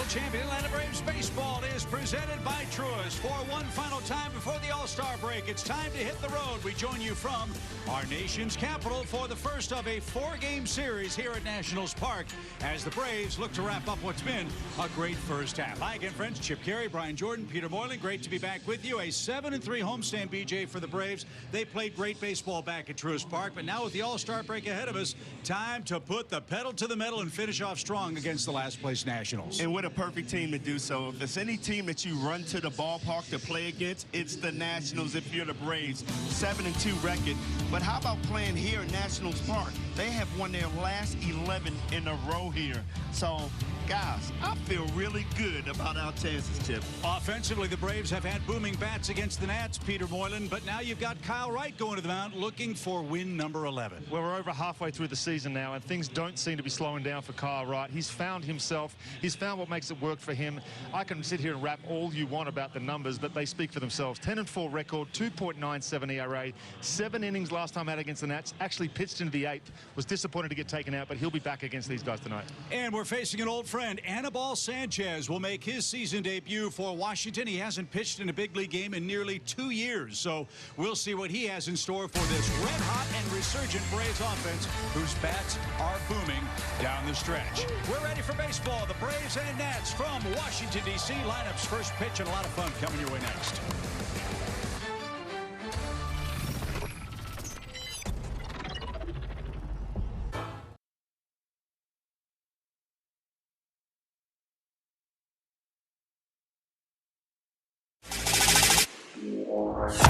World champion Atlanta Braves baseball is presented by Truist. For one final time before the All-Star break, it's time to hit the road. We join you from our nation's capital for the first of a 4-game series here at Nationals Park as the Braves look to wrap up what's been a great first half. Hi again, friends. Chip Caray, Brian Jordan, Peter Moylan. Great to be back with you. A 7-3 homestand, BJ, for the Braves. They played great baseball back at Truist Park, but now with the All-Star break ahead of us, time to put the pedal to the metal and finish off strong against the last-place Nationals. And what a perfect team to do so. If there's any team that you run to the ballpark to play against, it's the Nationals if you're the Braves. 7-2 record. But how about playing here at Nationals Park? They have won their last 11 in a row here. So, guys, I feel really good about our chances, Chip. Offensively, the Braves have had booming bats against the Nats, Peter Moylan, but now you've got Kyle Wright going to the mound looking for win number 11. Well, we're over halfway through the season now, and things don't seem to be slowing down for Kyle Wright. He's found himself. He's found what makes it work for him. I can sit here and rap all you want about the numbers, but they speak for themselves. 10-4 record, 2.97 ERA, 7 innings last time out against the Nats. Actually pitched into the 8th. Was disappointed to get taken out, but he'll be back against these guys tonight. And we're facing an old friend. Anibal Sanchez will make his season debut for Washington. He hasn't pitched in a big league game in nearly 2 years, so we'll see what he has in store for this red-hot and resurgent Braves offense, whose bats are booming down the stretch. We're ready for baseball. The Braves and Nats from Washington, D.C. Lineups, first pitch, and a lot of fun coming your way next.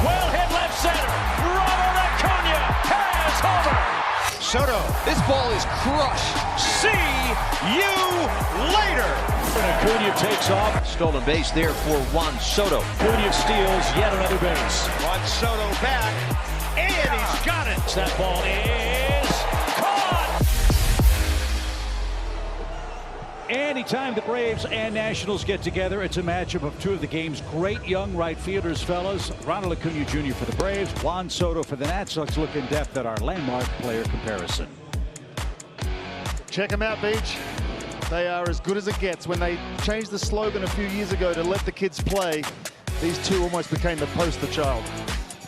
Well hit left center. Ronald Acuna has homer. Soto, this ball is crushed. See you later. And Acuna takes off. Stolen base there for Juan Soto. Acuna steals yet another base. Juan Soto back, and he's got it. That ball is caught. Anytime the Braves and Nationals get together, it's a matchup of two of the game's great young right fielders, fellas. Ronald Acuna Jr. for the Braves, Juan Soto for the Nats. Let's look in depth at our landmark player comparison. Check them out, Beach. They are as good as it gets. When they changed the slogan a few years ago to let the kids play, these two almost became the poster child.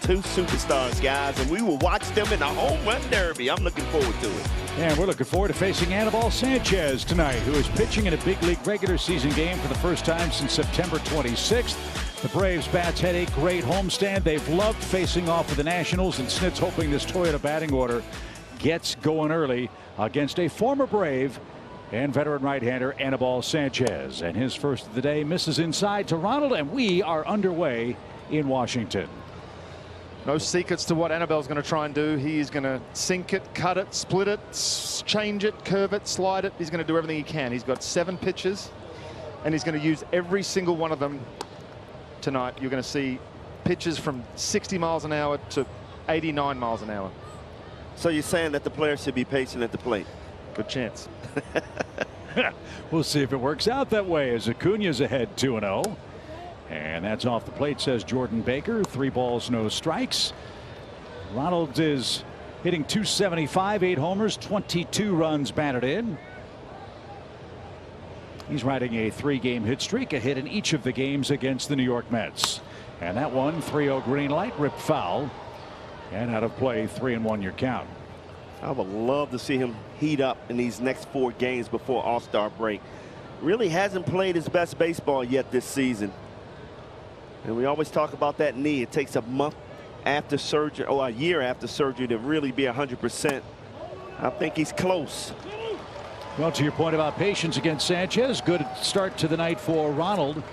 Two superstars, guys, and we will watch them in the home run derby. I'm looking forward to it. And we're looking forward to facing Anibal Sanchez tonight, who is pitching in a big league regular season game for the first time since September 26th. The Braves bats had a great homestand. They've loved facing off with the Nationals, and Snit's hoping this Toyota batting order gets going early against a former Brave and veteran right-hander Anibal Sanchez. And his first of the day misses inside to Ronald, and we are underway in Washington. No secrets to what Anibal's going to try and do. He's going to sink it, cut it, split it, change it, curve it, slide it. He's going to do everything he can. He's got 7 pitches, and he's going to use every single one of them tonight. You're going to see pitches from 60 miles an hour to 89 miles an hour. So you're saying that the players should be patient at the plate? Good chance. We'll see if it works out that way as Acuna's ahead 2-0. And that's off the plate, says Jordan Baker. 3 balls, no strikes. Ronald is hitting .275, 8 homers, 22 runs batted in. He's riding a 3-game hit streak, a hit in each of the games against the New York Mets. And that one, 3-0 green light, ripped foul. And out of play, 3-1 your count. I would love to see him heat up in these next 4 games before All-Star break. Really hasn't played his best baseball yet this season. And we always talk about that knee. It takes a month after surgery, or a year after surgery, to really be 100%. I think he's close. Well, to your point about patience against Sanchez, good start to the night for Ronald,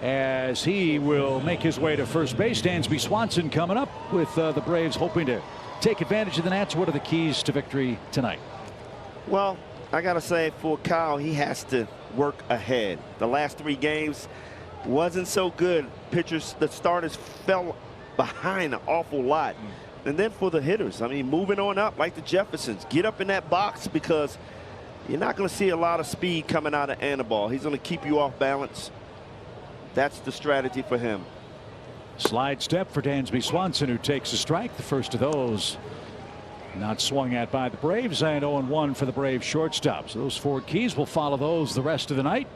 as he will make his way to first base. Dansby Swanson coming up with the Braves hoping to take advantage of the Nats. What are the keys to victory tonight? Well, I got to say, for Kyle, he has to work ahead. The last 3 games wasn't so good. Pitchers, the starters fell behind an awful lot. And then for the hitters, I mean, moving on up like the Jeffersons, get up in that box, because you're not going to see a lot of speed coming out of Anibal. He's going to keep you off balance. That's the strategy for him. Slide step for Dansby Swanson, who takes a strike. The first of those not swung at by the Braves, and 0-1 for the Braves shortstop. So those 4 keys, will follow those the rest of the night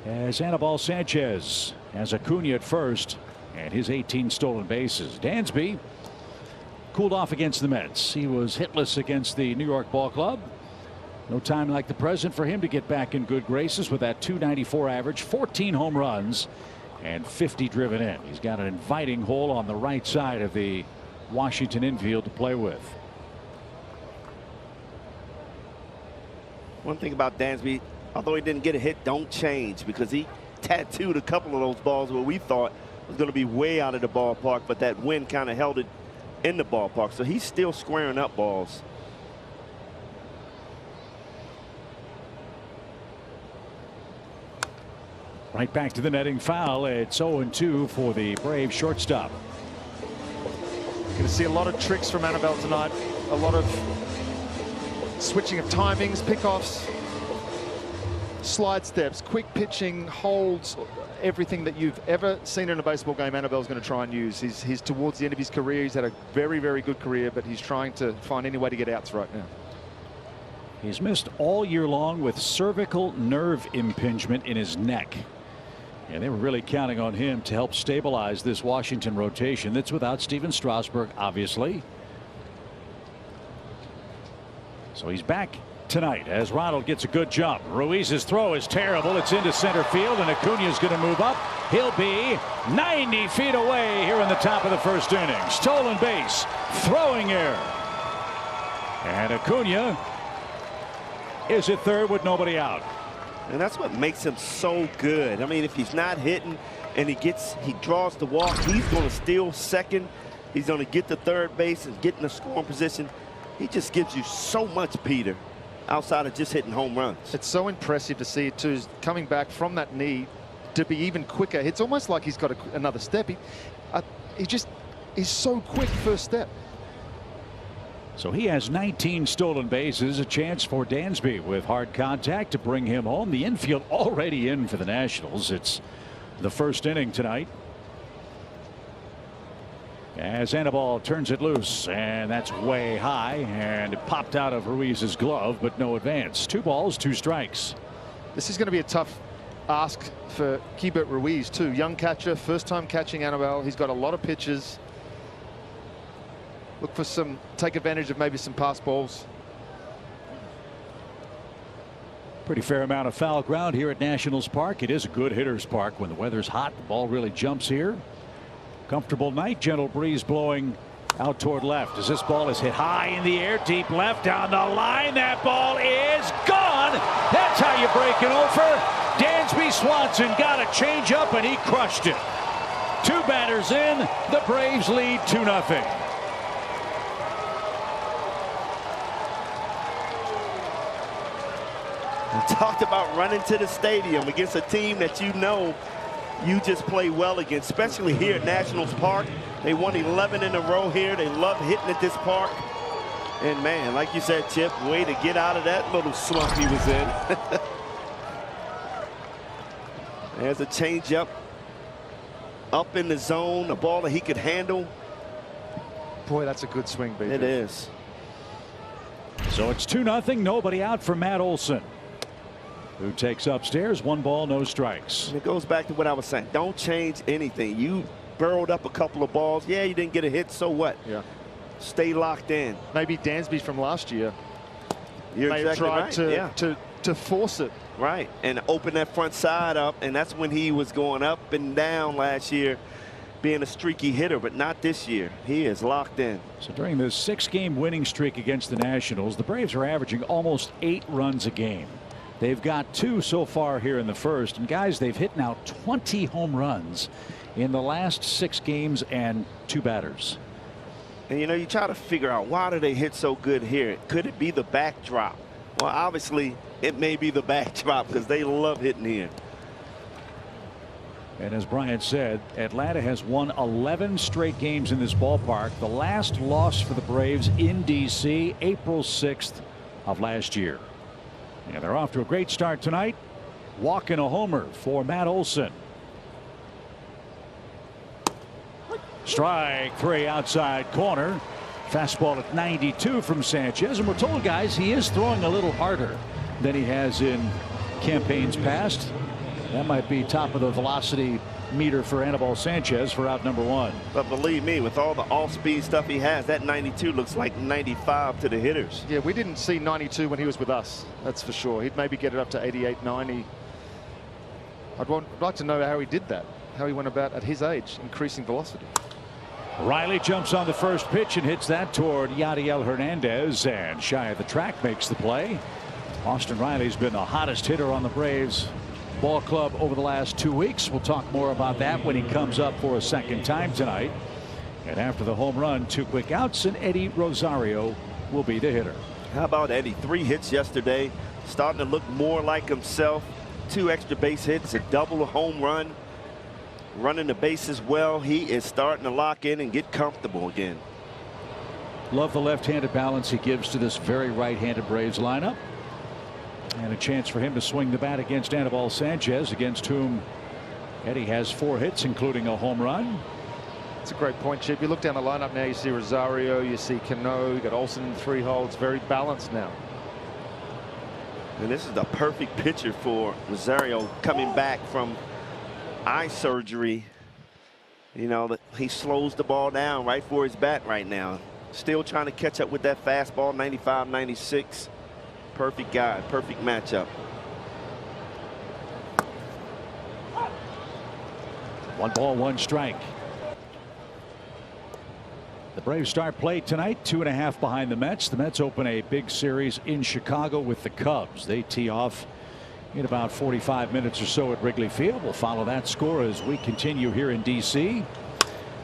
as Anibal Sanchez has Acuna at first and his 18 stolen bases. Dansby cooled off against the Mets. He was hitless against the New York Ball Club. No time like the present for him to get back in good graces with that .294 average, 14 home runs and 50 driven in. He's got an inviting hole on the right side of the Washington infield to play with. One thing about Dansby, although he didn't get a hit, don't change, because he tattooed a couple of those balls where we thought was going to be way out of the ballpark, but that wind kind of held it in the ballpark. So he's still squaring up balls. Right back to the netting foul. It's 0-2 for the Braves shortstop. Going to see a lot of tricks from Anibal tonight. A lot of switching of timings, pickoffs, slide steps, quick pitching, holds, everything that you've ever seen in a baseball game. Anibal's going to try and use. He's towards the end of his career. He's had a very, very good career, but he's trying to find any way to get outs right now. He's missed all year long with cervical nerve impingement in his neck. And they were really counting on him to help stabilize this Washington rotation. That's without Steven Strasburg, obviously. So he's back tonight as Ronald gets a good jump. Ruiz's throw is terrible. It's into center field, and Acuna's going to move up. He'll be 90 feet away here in the top of the first inning. Stolen base, throwing error. And Acuna is at third with nobody out. And that's what makes him so good. I mean, if he's not hitting and he draws the walk, he's going to steal second. He's going to get to third base and get in the scoring position. He just gives you so much, Peter, outside of just hitting home runs. It's so impressive to see it too, coming back from that knee to be even quicker. It's almost like he's got another step. He's so quick first step. So he has 19 stolen bases, a chance for Dansby with hard contact to bring him home. The infield already in for the Nationals. It's the first inning tonight. As Anibal turns it loose, and that's way high, and it popped out of Ruiz's glove, but no advance. 2 balls, 2 strikes. This is going to be a tough ask for Keibert Ruiz too. Young catcher, first time catching Anibal. He's got a lot of pitches. Look for take advantage of maybe some pass balls. Pretty fair amount of foul ground here at Nationals Park. It is a good hitter's park. When the weather's hot, the ball really jumps here. Comfortable night, gentle breeze blowing out toward left as this ball is hit high in the air, deep left down the line. That ball is gone. That's how you break an offer. Dansby Swanson got a change up and he crushed it. 2 batters in, the Braves lead 2-0. We talked about running to the stadium against a team that you just play well against, especially here at Nationals Park. They won 11 in a row here. They love hitting at this park. And man, like you said, Chip, way to get out of that little slump he was in. There's a changeup up in the zone, a ball that he could handle. Boy, that's a good swing, baby. It is. So it's 2-0, nobody out for Matt Olson, who takes upstairs. 1 ball, no strikes. And it goes back to what I was saying. Don't change anything. You burrowed up a couple of balls. Yeah, you didn't get a hit, so what? Yeah. Stay locked in. Maybe Dansby from last year You're may exactly have tried right. to force it. Right, and open that front side up, and that's when he was going up and down last year, being a streaky hitter, but not this year. He is locked in. So during this 6-game winning streak against the Nationals, the Braves are averaging almost 8 runs a game. They've got 2 so far here in the first, and guys, they've hit now 20 home runs in the last 6 games and 2 batters. And you try to figure out, why do they hit so good here? Could it be the backdrop? Well, obviously it may be the backdrop, because they love hitting here. And as Brian said, Atlanta has won 11 straight games in this ballpark. The last loss for the Braves in D.C. April 6th of last year. And they're off to a great start tonight. Walk and a homer for Matt Olson. Strike 3 outside corner. Fastball at 92 from Sanchez. And we're told, guys, he is throwing a little harder than he has in campaigns past. That might be top of the velocity meter for Anibal Sanchez for out number 1. But believe me, with all the off-speed stuff he has, that 92 looks like 95 to the hitters. Yeah, we didn't see 92 when he was with us. That's for sure. He'd maybe get it up to 88, 90. I'd like to know how he did that, how he went about at his age, increasing velocity. Riley jumps on the first pitch and hits that toward Yadiel Hernandez, and shy of the track makes the play. Austin Riley's been the hottest hitter on the Braves ball club over the last 2 weeks. We'll talk more about that when he comes up for a second time tonight. And after the home run, 2 quick outs, and Eddie Rosario will be the hitter. How about Eddie? 3 hits yesterday, starting to look more like himself. 2 extra base hits, a double, a home run, running the bases well. He is starting to lock in and get comfortable again. Love the left-handed balance he gives to this very right-handed Braves lineup. And a chance for him to swing the bat against Anibal Sanchez, against whom Eddie has 4 hits, including a home run. It's a great point, Chip. You look down the lineup now, you see Rosario, you see Cano, you got Olsen in 3 holes. Very balanced now. And this is the perfect pitcher for Rosario, coming back from eye surgery. You know, he slows the ball down right for his bat right now. Still trying to catch up with that fastball, 95, 96. Perfect guy, perfect matchup. 1 ball, 1 strike. The Braves start play tonight, 2.5 behind the Mets. The Mets open a big series in Chicago with the Cubs. They tee off in about 45 minutes or so at Wrigley Field. We'll follow that score as we continue here in D.C.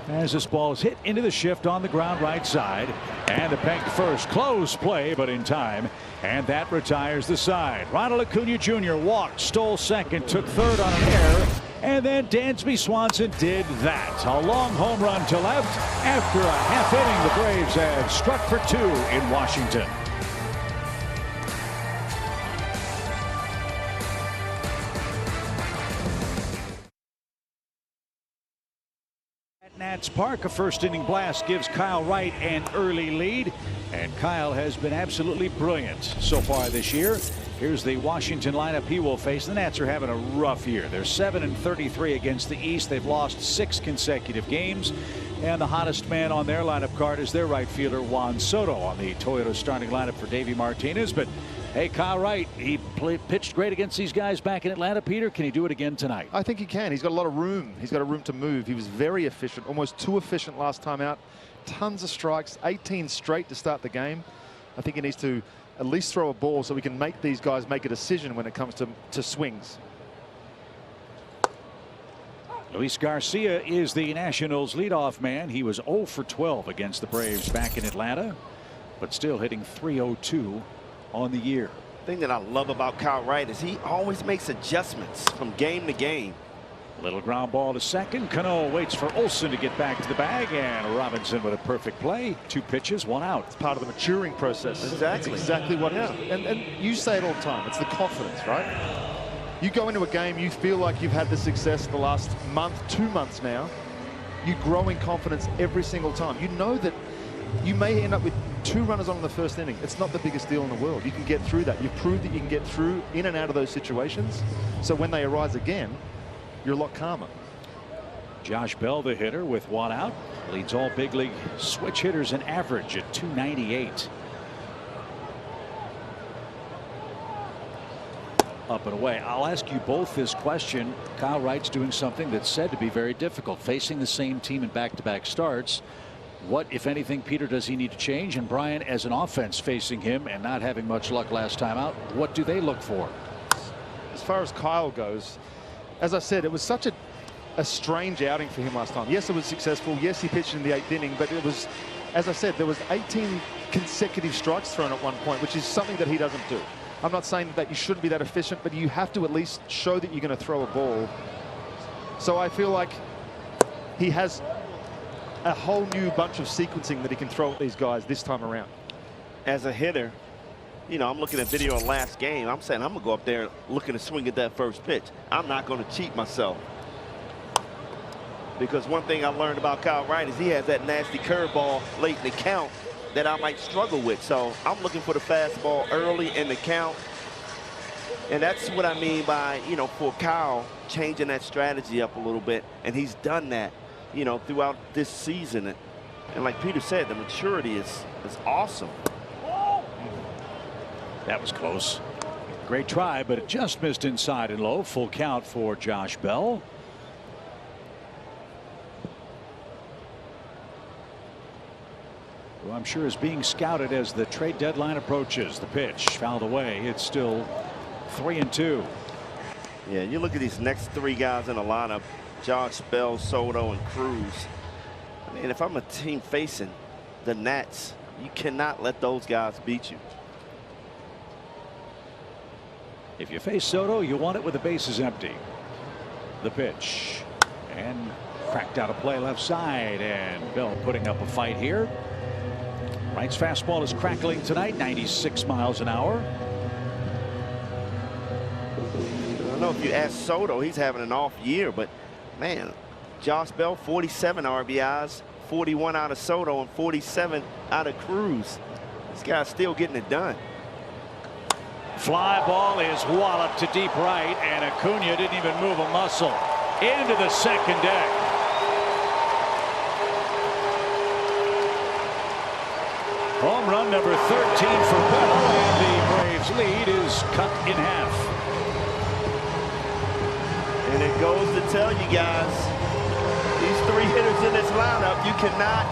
As this ball is hit into the shift on the ground right side, and the bank first, close play but in time, and that retires the side. Ronald Acuna Jr. walked, stole second, took third on an error, and then Dansby Swanson did that. A long home run to left. After a half inning, the Braves had struck for 2 in Washington. Nats Park, a first inning blast gives Kyle Wright an early lead, and Kyle has been absolutely brilliant so far this year. Here's the Washington lineup he will face. The Nats are having a rough year. They're 7-33 against the East. They've lost 6 consecutive games, and the hottest man on their lineup card is their right fielder Juan Soto on the Toyota starting lineup for Davey Martinez. But hey, Kyle Wright, he pitched great against these guys back in Atlanta. Peter, can he do it again tonight? I think he can. He's got a lot of room. He's got a room to move. He was very efficient, almost too efficient last time out. Tons of strikes, 18 straight to start the game. I think he needs to at least throw a ball so we can make these guys make a decision when it comes to swings. Luis Garcia is the Nationals leadoff man. He was 0 for 12 against the Braves back in Atlanta, but still hitting .302 on the year. The thing that I love about Kyle Wright is he always makes adjustments from game to game. Little ground ball to second. Cano waits for Olsen to get back to the bag, and Robinson with a perfect play. 2 pitches, 1 out. It's part of the maturing process. Exactly. That's exactly what it is. And you say it all the time. It's the confidence, right? You go into a game, you feel like you've had the success the last month, 2 months now. You grow in confidence every single time. You know that you may end up with 2 runners on in the first inning. It's not the biggest deal in the world. You can get through that. You've proved that you can get through in and out of those situations. So when they arise again, you're a lot calmer. Josh Bell, the hitter, with 1 out, leads all big league switch hitters in average at .298. Up and away. I'll ask you both this question. Kyle Wright's doing something that's said to be very difficult, facing the same team in back-to-back starts. What, if anything, Peter, does he need to change? And Brian, as an offense facing him and not having much luck last time out, what do they look for? As far as Kyle goes, as I said, it was such a strange outing for him last time. Yes, it was successful. Yes, he pitched in the 8th inning, but it was, as I said, there was 18 consecutive strikes thrown at one point, which is something that he doesn't do. I'm not saying that you shouldn't be that efficient, but you have to at least show that you're going to throw a ball. So I feel like he has a whole new bunch of sequencing that he can throw at these guys this time around. As a hitter, you know, I'm looking at video of last game. I'm saying I'm going to go up there looking to swing at that first pitch. I'm not going to cheat myself. Because one thing I learned about Kyle Wright is he has that nasty curveball late in the count that I might struggle with. So I'm looking for the fastball early in the count. And that's what I mean by, you know, for Kyle, changing that strategy up a little bit. And he's done that, you know, throughout this season. And like Peter said, the maturity is awesome. That was close. Great try, but it just missed inside and low. Full count for Josh Bell. Who I'm sure is being scouted as the trade deadline approaches. The pitch fouled away. It's still 3-2. Yeah, you look at these next three guys in the lineup, Josh Bell, Soto, and Cruz. I mean, if I'm a team facing the Nats, you cannot let those guys beat you. If you face Soto, you want it with the bases empty. The pitch. And cracked out a play left side. And Bell putting up a fight here. Wright's fastball is crackling tonight, 96 miles an hour. I don't know if you ask Soto, he's having an off year, but man, Josh Bell, 47 RBIs, 41 out of Soto, and 47 out of Cruz. This guy's still getting it done. Fly ball is walloped to deep right, and Acuna didn't even move a muscle. Into the second deck. Home run number 13 for Bell, and the Braves lead is cut in half. And it goes to tell you guys, these three hitters in this lineup, you cannot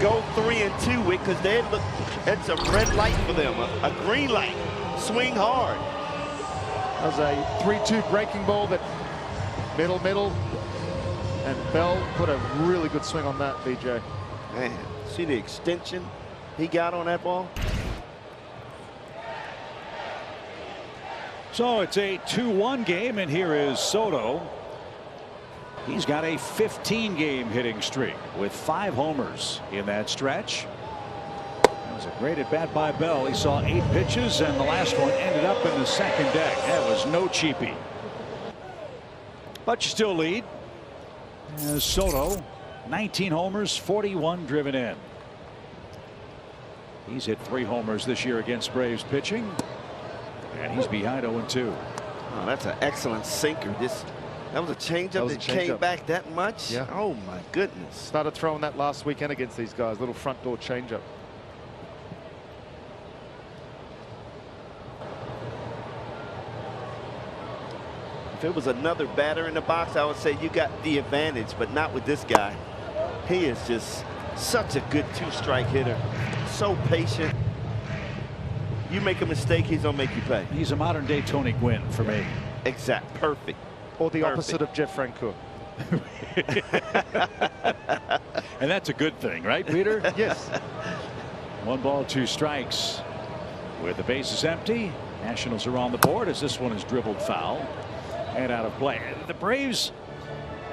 go 3-2 with, because they look, it's a red light for them, a green light. Swing hard. That was a 3-2 breaking ball that middle, and Bell put a really good swing on that, BJ. Man, see the extension he got on that ball? So it's a 2-1 game, and here is Soto. He's got a 15-game hitting streak with 5 homers in that stretch. That was a great at bat by Bell. He saw 8 pitches, and the last one ended up in the second deck. That was no cheapie. But you still lead. As Soto, 19 homers, 41 driven in. He's hit 3 homers this year against Braves pitching, and he's behind 0-2. Oh, that's an excellent sinker. That was a changeup that came back that much. Yeah. Oh my goodness. Started throwing that last weekend against these guys. Little front door changeup. If it was another batter in the box, I would say you got the advantage, but not with this guy. He is just such a good 2-strike hitter. So patient. You make a mistake, he's gonna make you pay. He's a modern day Tony Gwynn for me. Exact. Perfect. Or the opposite of Jeff Francoeur. And that's a good thing, right, Peter? Yes. 1 ball, 2 strikes. With the bases empty, Nationals are on the board as this one is dribbled foul and out of play. The Braves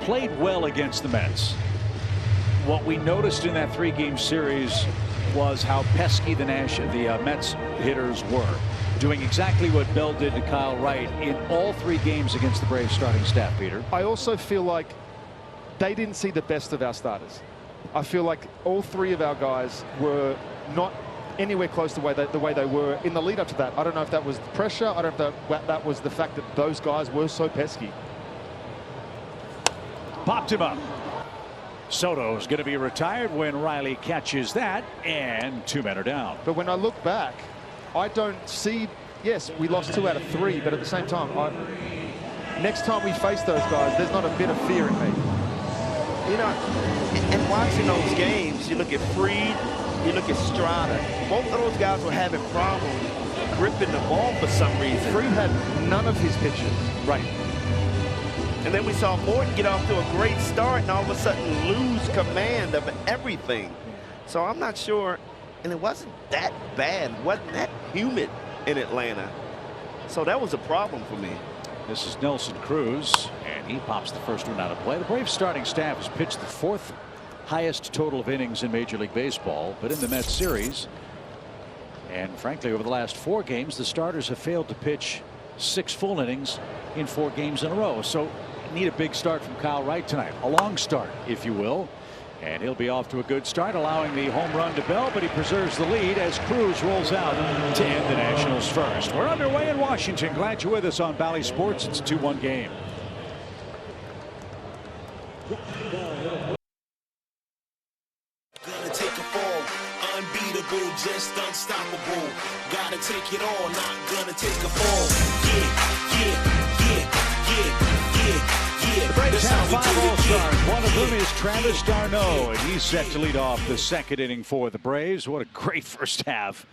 played well against the Mets. What we noticed in that 3-game series was how pesky the Mets hitters were, doing exactly what Bell did to Kyle Wright in all 3 games against the Braves starting staff, Peter. I also feel like they didn't see the best of our starters. I feel like all 3 of our guys were not anywhere close to the way they were in the lead up to that. I don't know if that was the pressure. I don't know if that was the fact that those guys were so pesky. Popped him up. Soto's going to be retired when Riley catches that, and 2 men are down. But when I look back, I don't see, yes, we lost 2 out of 3, but at the same time, next time we face those guys, there's not a bit of fear in me. You know, and watching those games, you look at Fried, you look at Strada. Both of those guys were having problems gripping the ball for some reason. Fried had none of his pitches. Right. And then we saw Morton get off to a great start and all of a sudden lose command of everything. So I'm not sure, and it wasn't that bad. It wasn't that humid in Atlanta. So that was a problem for me. This is Nelson Cruz, and he pops the first one out of play. The Braves starting staff has pitched the 4th highest total of innings in Major League Baseball, but in the Mets series, and frankly over the last 4 games, the starters have failed to pitch 6 full innings in 4 games in a row. So need a big start from Kyle Wright tonight, a long start, if you will. And he'll be off to a good start, allowing the home run to Bell, but he preserves the lead as Cruz rolls out to end the Nationals first. We're underway in Washington. Glad you're with us on Bally Sports. It's a 2-1 game. Gonna take a fall, unbeatable, just unstoppable. Gotta take it all, not gonna take a fall. The Braves have 5 All-Stars. One of them is Travis d'Arnaud, and he's set to lead off the second inning for the Braves. What a great first half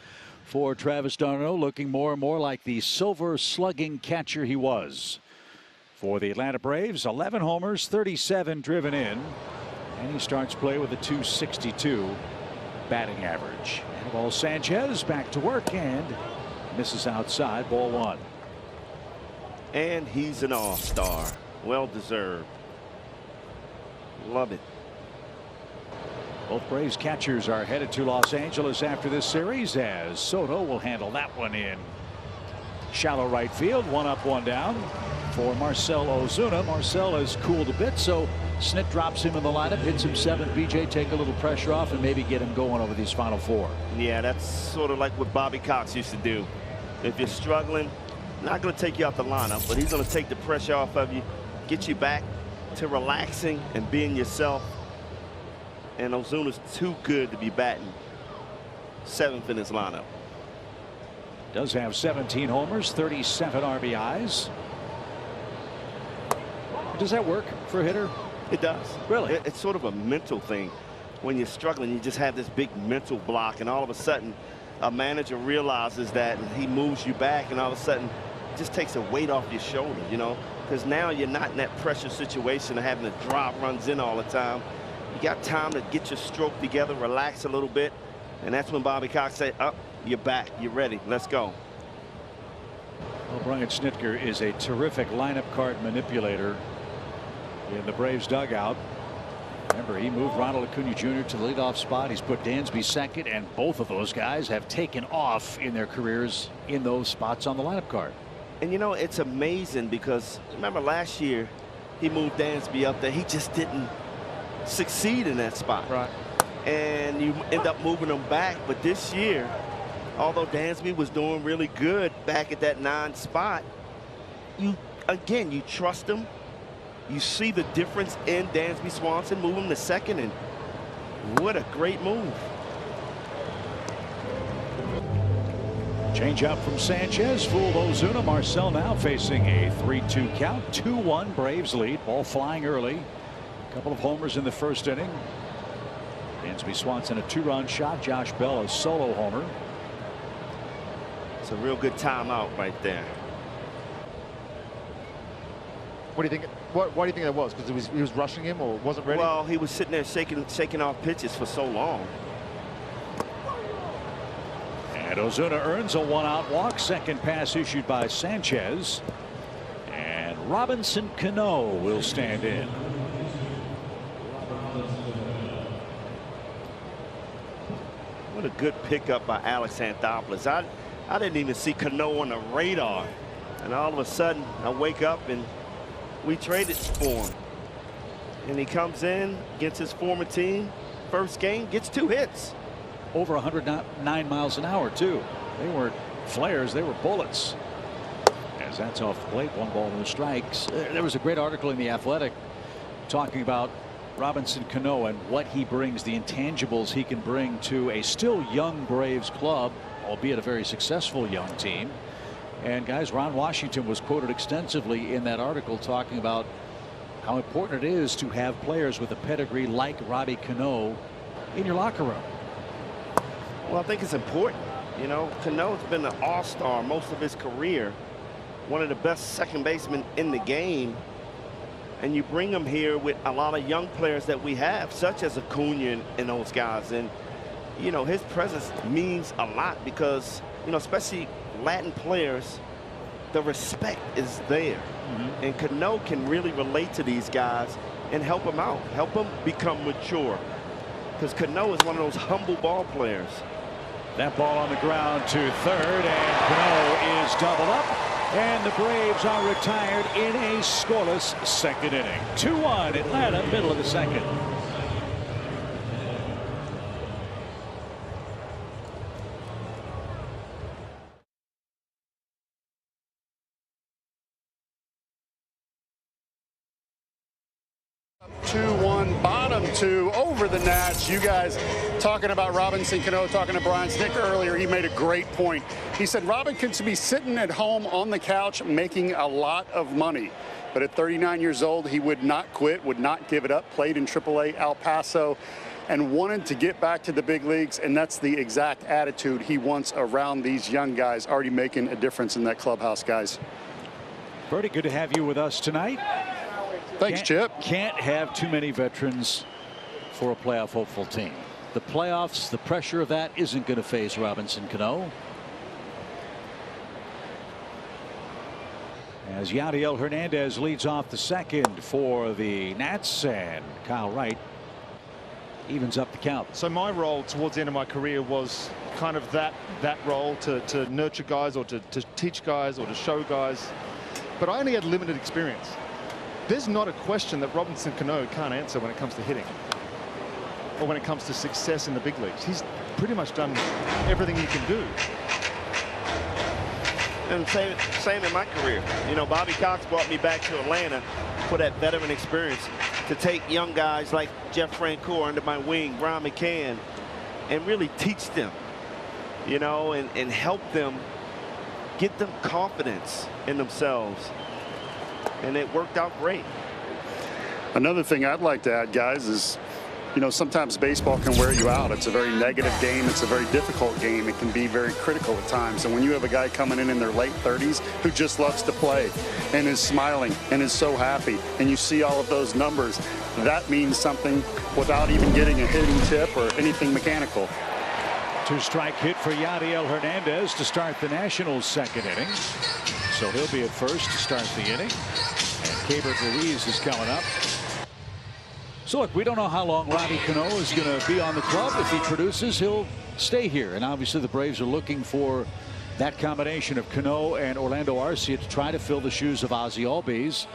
for Travis d'Arnaud, looking more and more like the silver slugging catcher he was. For the Atlanta Braves, 11 homers, 37 driven in, and he starts play with a .262 batting average. Anibal Sanchez back to work and misses outside, ball 1. And he's an all-star. Well deserved. Love it. Both Braves catchers are headed to Los Angeles after this series, as Soto will handle that one in shallow right field. 1 up, 1 down for Marcell Ozuna. Marcell has cooled a bit, so Snit drops him in the lineup, hits him 7th. BJ, take a little pressure off and maybe get him going over these final 4. Yeah, that's sort of like what Bobby Cox used to do. If you're struggling, not going to take you out the lineup, but he's going to take the pressure off of you, get you back to relaxing and being yourself. And Ozuna's too good to be batting 7th in his lineup. Does have 17 homers, 37 RBIs. Does that work for a hitter? It does. Really? It's sort of a mental thing. When you're struggling, you just have this big mental block, and all of a sudden a manager realizes that and he moves you back, and all of a sudden it just takes a weight off your shoulder, you know, because now you're not in that pressure situation of having to drive runs in all the time. You got time to get your stroke together, relax a little bit, and that's when Bobby Cox said, "Up, you're back, you're ready, let's go." Well, Brian Snitker is a terrific lineup card manipulator in the Braves dugout. Remember, he moved Ronald Acuna Jr. to the leadoff spot. He's put Dansby second, and both of those guys have taken off in their careers in those spots on the lineup card. And you know, it's amazing because remember last year he moved Dansby up there. He just didn't succeed in that spot. Right. And you end up moving him back. But this year, although Dansby was doing really good back at that 9 spot, you trust him. You see the difference in Dansby Swanson. Move him to 2nd, and what a great move. Change up from Sanchez, fooled Ozuna. Marcell now facing a 3-2 count. 2-1 Braves lead. Ball flying early. A couple of homers in the first inning. Dansby Swanson a 2-run shot. Josh Bell a solo homer. It's a real good timeout right there. What do you think? Why do you think that was? Because he was rushing him or wasn't ready? Well, he was sitting there shaking off pitches for so long. And Ozuna earns a 1-out walk. Second pass issued by Sanchez. And Robinson Cano will stand in. What a good pickup by Alex Anthopoulos. I didn't even see Cano on the radar. And all of a sudden, I wake up and we traded for him. And he comes in against his former team. First game, gets 2 hits. Over 109 miles an hour, too. They weren't flares, they were bullets. As that's off the plate, 1 ball, no strikes. There was a great article in The Athletic talking about Robinson Cano and what he brings, the intangibles he can bring to a still young Braves club, albeit a very successful young team. And guys, Ron Washington was quoted extensively in that article talking about how important it is to have players with a pedigree like Robbie Cano in your locker room. Well, I think it's important. You know, Cano's been an all-star most of his career, one of the best second basemen in the game. And you bring him here with a lot of young players that we have, such as Acuna and those guys. And, you know, his presence means a lot because, you know, especially Latin players, the respect is there. And Cano can really relate to these guys and help them out, help them become mature. Because Cano is one of those humble ball players. That ball on the ground to third, and Cano is doubled up. And the Braves are retired in a scoreless second inning. 2-1 Atlanta, middle of the second. 2-1, bottom 2 over the Nats. You guys talking about Robinson Cano, talking to Brian Snitker earlier, he made a great point. He said Robin could be sitting at home on the couch making a lot of money. But at 39 years old, he would not quit, would not give it up, played in AAA El Paso, and wanted to get back to the big leagues, and that's the exact attitude he wants around these young guys, already making a difference in that clubhouse, guys. Bertie, good to have you with us tonight. Thanks, Chip. Can't have too many veterans for a playoff hopeful team. The playoffs, the pressure of that isn't going to faze Robinson Cano. As Yadiel Hernandez leads off the second for the Nats, and Kyle Wright evens up the count. So my role towards the end of my career was kind of that role to nurture guys, or to teach guys, or to show guys. But I only had limited experience. There's not a question that Robinson Cano can't answer when it comes to hitting, or when it comes to success in the big leagues. He's pretty much done everything he can do. And same in my career. You know, Bobby Cox brought me back to Atlanta for that veteran experience, to take young guys like Jeff Francoeur under my wing, Brian McCann, and really teach them, you know, and help them, get them confidence in themselves. And it worked out great. Another thing I'd like to add, guys, is, you know, sometimes baseball can wear you out. It's a very negative game. It's a very difficult game. It can be very critical at times. And when you have a guy coming in their late 30s who just loves to play and is smiling and is so happy, and you see all of those numbers, that means something without even getting a hitting tip or anything mechanical. Two-strike hit for Yadiel Hernandez to start the Nationals' second inning. So he'll be at first to start the inning. And Keibert Ruiz is coming up. So look, we don't know how long Robbie Cano is going to be on the club. If he produces, he'll stay here. And obviously the Braves are looking for that combination of Cano and Orlando Arcia to try to fill the shoes of Ozzie Albies.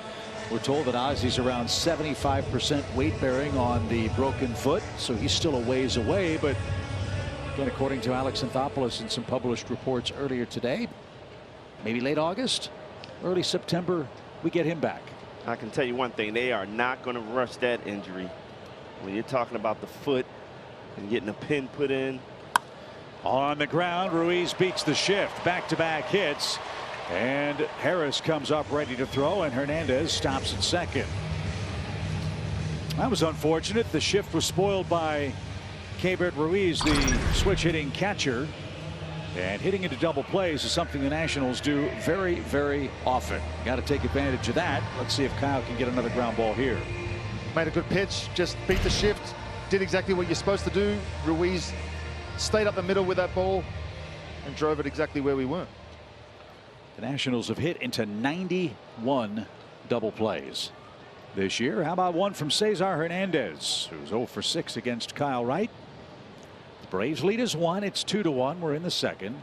We're told that Ozzie's around 75% weight bearing on the broken foot, so he's still a ways away. But again, according to Alex Anthopoulos in some published reports earlier today, maybe late August, early September, we get him back. I can tell you one thing, they are not going to rush that injury. When you're talking about the foot and getting a pin put in. On the ground, Ruiz beats the shift. Back-to-back hits. And Harris comes up ready to throw, and Hernandez stops at second. That was unfortunate. The shift was spoiled by Keibert Ruiz, the switch-hitting catcher. And hitting into double plays is something the Nationals do very, very often. Got to take advantage of that. Let's see if Kyle can get another ground ball here. Made a good pitch, just beat the shift, did exactly what you're supposed to do. Ruiz stayed up the middle with that ball and drove it exactly where we were. The Nationals have hit into 91 double plays this year. How about one from Cesar Hernandez, who's 0 for 6 against Kyle Wright? Braves lead is 1. It's 2-1. We're in the second.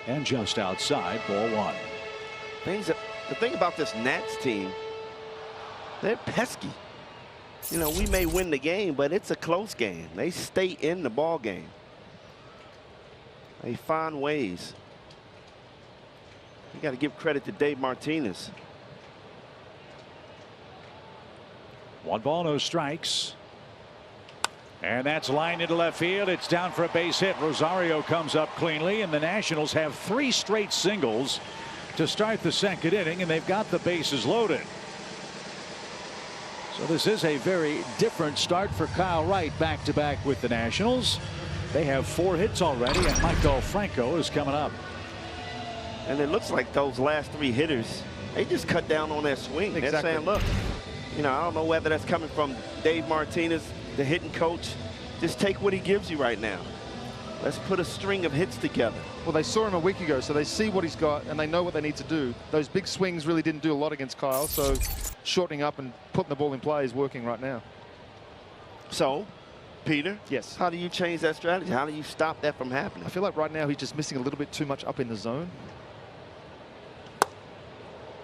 And just outside, ball 1. The thing about this Nats team, they're pesky. You know, we may win the game, but it's a close game. They stay in the ball game. They find ways. You got to give credit to Dave Martinez. 1 ball, no strikes. And that's lined into left field. It's down for a base hit. Rosario comes up cleanly, and the Nationals have 3 straight singles to start the second inning, and they've got the bases loaded. So this is a very different start for Kyle Wright, back-to-back with the Nationals. They have 4 hits already, and Michael Franco is coming up. And it looks like those last 3 hitters, they just cut down on their swing. Exactly. They're saying, look, you know, I don't know whether that's coming from Dave Martinez, the hitting coach. Just take what he gives you right now. Let's put a string of hits together. Well, they saw him a week ago, so they see what he's got and they know what they need to do. Those big swings really didn't do a lot against Kyle, so shortening up and putting the ball in play is working right now. So, Peter, yes, how do you change that strategy? How do you stop that from happening? I feel like right now he's just missing a little bit too much up in the zone.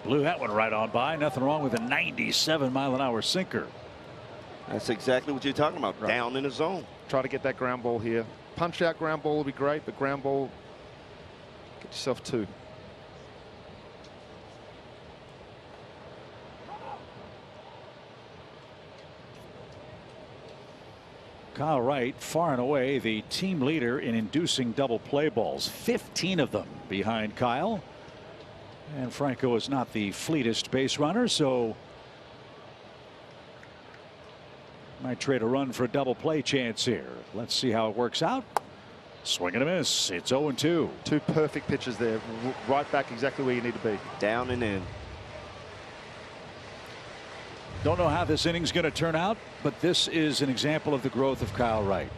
Blew that one right on by. Nothing wrong with a 97-mile-an-hour sinker. That's exactly what you're talking about, right. Down in the zone. Try to get that ground ball here. Punch out ground ball would be great, but ground ball, get yourself 2. Kyle Wright, far and away the team leader in inducing double play balls, 15 of them behind Kyle. And Franco is not the fleetest base runner, so might trade a run for a double play chance here. Let's see how it works out. Swing and a miss. It's 0-2. Two perfect pitches there. Right back exactly where you need to be. Down and in. Don't know how this inning's going to turn out, but this is an example of the growth of Kyle Wright.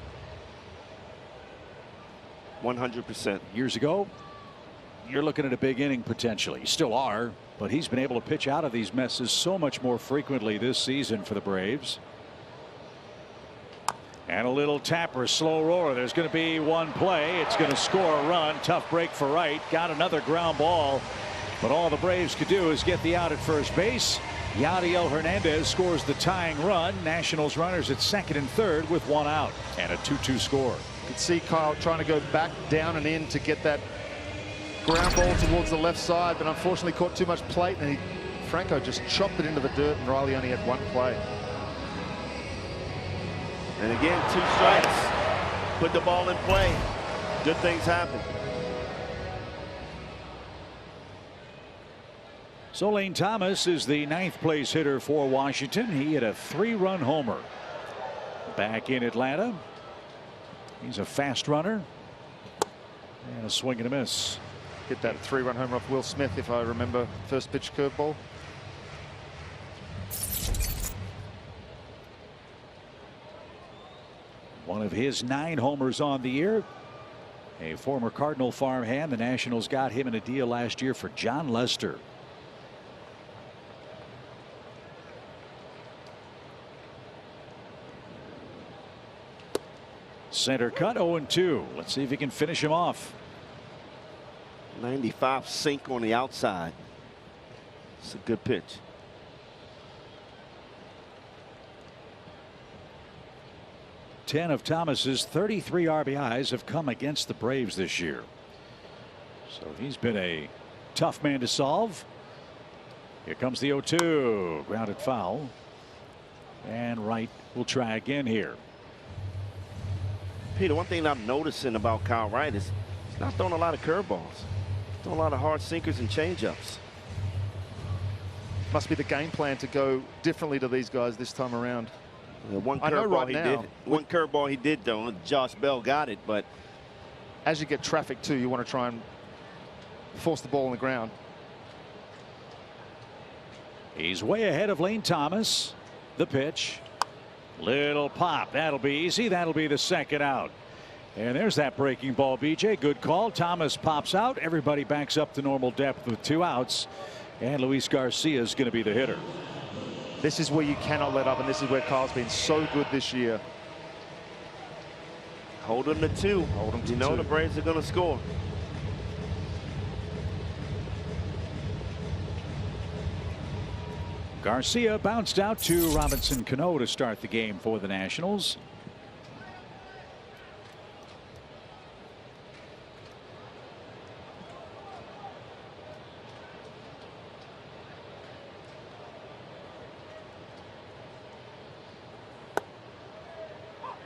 100%. Years ago, you're looking at a big inning potentially. You still are, but he's been able to pitch out of these messes so much more frequently this season for the Braves. And a little tapper, slow roller. There's going to be one play. It's going to score a run. Tough break for Wright. Got another ground ball. But all the Braves could do is get the out at first base. Yadiel Hernandez scores the tying run. Nationals runners at second and third with one out. And a 2-2 score. You can see Kyle trying to go back, down, and in to get that ground ball towards the left side. But unfortunately caught too much plate. And Franco just chopped it into the dirt. And Riley only had one play. And again, 2 strikes. Put the ball in play. Good things happen. So Lane Thomas is the 9th place hitter for Washington. He hit a 3-run homer back in Atlanta. He's a fast runner. And a swing and a miss. Hit that 3-run homer off Will Smith, if I remember. First pitch curveball. One of his 9 homers on the year. A former Cardinal farmhand. The Nationals got him in a deal last year for John Lester. Center cut, 0-2. Let's see if he can finish him off. 95 sink on the outside. It's a good pitch. Ten of Thomas's 33 RBIs have come against the Braves this year. So he's been a tough man to solve. Here comes the 0-2. Grounded foul. And Wright will try again here. Peter, one thing I'm noticing about Kyle Wright is he's not throwing a lot of curveballs. Throwing a lot of hard sinkers and changeups. Must be the game plan to go differently to these guys this time around. One curveball he did though. Josh Bell got it, but as you get traffic too, you want to try and force the ball on the ground. He's way ahead of Lane Thomas. The pitch. Little pop. That'll be easy. That'll be the second out. And there's that breaking ball, BJ. Good call. Thomas pops out. Everybody backs up to normal depth with 2 outs. And Luis Garcia is going to be the hitter. This is where you cannot let up, and this is where Kyle's been so good this year. Hold him to 2. Hold him to 2. You know the Braves are going to score. Garcia bounced out to Robinson Cano to start the game for the Nationals.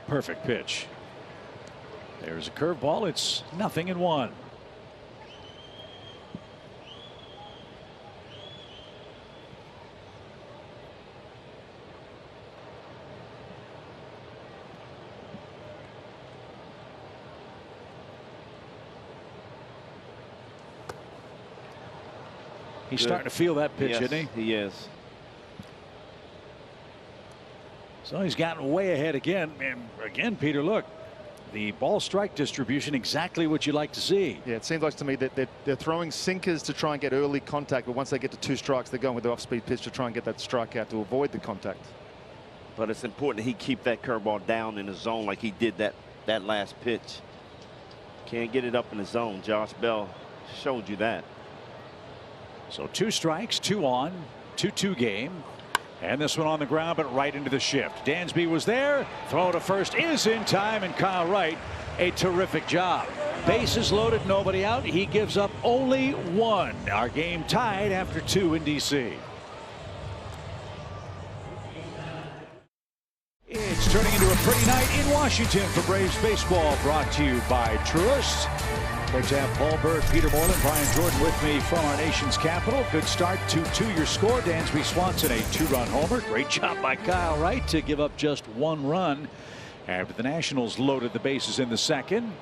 Perfect pitch. There's a curveball. It's 0-1. He's starting to feel that pitch, yes, isn't he? He is. So he's gotten way ahead again. And again, Peter, look, the ball strike distribution exactly what you like to see. Yeah, it seems like to me that they're throwing sinkers to try and get early contact, but once they get to 2 strikes, they're going with the off-speed pitch to try and get that strikeout to avoid the contact. But it's important he keep that curveball down in the zone like he did that last pitch. Can't get it up in the zone. Josh Bell showed you that. So 2 strikes, 2 on, 2-2 game. And this one on the ground, but right into the shift. Dansby was there. Throw to first is in time, and Kyle Wright, a terrific job. Bases loaded, nobody out. He gives up only 1. Our game tied after 2 in D.C. It's turning into a pretty night in Washington for Braves baseball, brought to you by Truist. Great to have Paul Byrd, Peter Moreland, Brian Jordan with me from our nation's capital. Good start, 2-2 your score. Dansby Swanson, a 2-run homer. Great job by Kyle Wright to give up just 1 run after the Nationals loaded the bases in the second.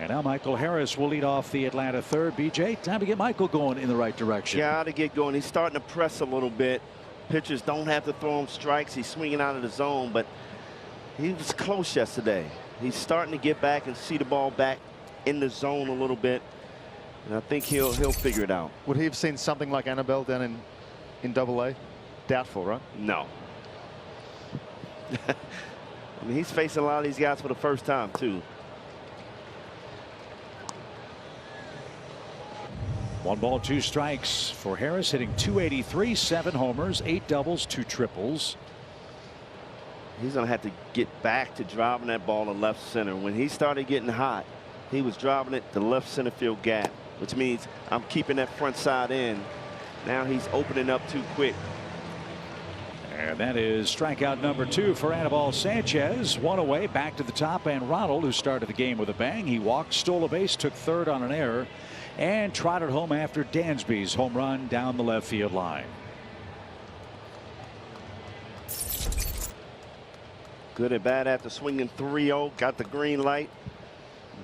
And now Michael Harris will lead off the Atlanta third. BJ, time to get Michael going in the right direction. Yeah, to get going. He's starting to press a little bit. Pitchers don't have to throw him strikes. He's swinging out of the zone, but he was close yesterday. He's starting to get back and see the ball back in the zone a little bit, and I think he'll figure it out. Would he have seen something like Annabelle down in Double-A? Doubtful, right? No. I mean, he's facing a lot of these guys for the first time too. 1 ball, 2 strikes for Harris, hitting .283, 7 homers, 8 doubles, 2 triples. He's going to have to get back to driving that ball to left center. When he started getting hot, he was driving it to left center field gap, which means I'm keeping that front side in. Now he's opening up too quick. And that is strikeout number 2 for Anibal Sanchez. 1 away, back to the top, and Ronald, who started the game with a bang. He walked, stole a base, took third on an error, and trotted home after Dansby's home run down the left field line. Good at bat after swinging 3-0, got the green light,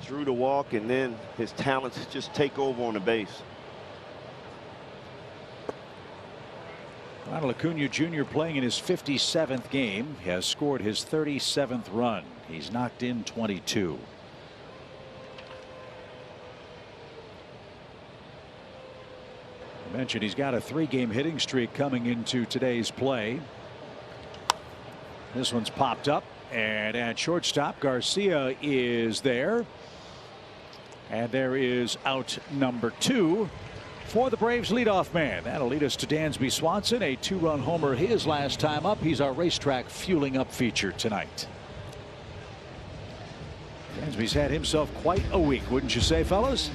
drew the walk, and then his talents just take over on the base. Ronald Acuna Jr. playing in his 57th game, has scored his 37th run. He's knocked in 22. I mentioned he's got a 3-game hitting streak coming into today's play. This one's popped up, and at shortstop, Garcia is there. And there is out number 2 for the Braves leadoff man. That'll lead us to Dansby Swanson, a 2-run homer his last time up. He's our racetrack fueling up feature tonight. Dansby's had himself quite a week, wouldn't you say, fellas?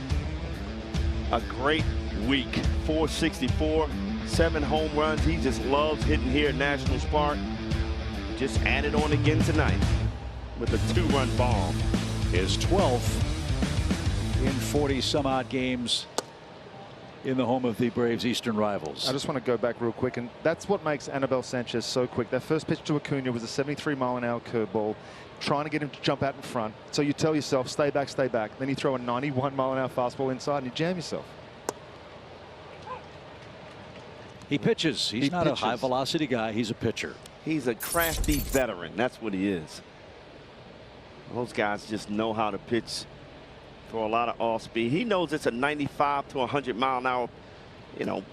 A great week. 464, 7 home runs. He just loves hitting here at Nationals Park. Just added on again tonight with a 2-run bomb. His 12th in 40 some odd games in the home of the Braves Eastern rivals. I just want to go back real quick, and that's what makes Anibal Sanchez so quick. That first pitch to Acuna was a 73-mile-an-hour curveball, trying to get him to jump out in front. So you tell yourself, stay back, stay back. Then you throw a 91-mile-an-hour fastball inside and you jam yourself. He pitches. He's not a high velocity guy. He's a pitcher. He's a crafty veteran. That's what he is. Those guys just know how to pitch for a lot of off speed. He knows it's a 95 to 100 mile an hour,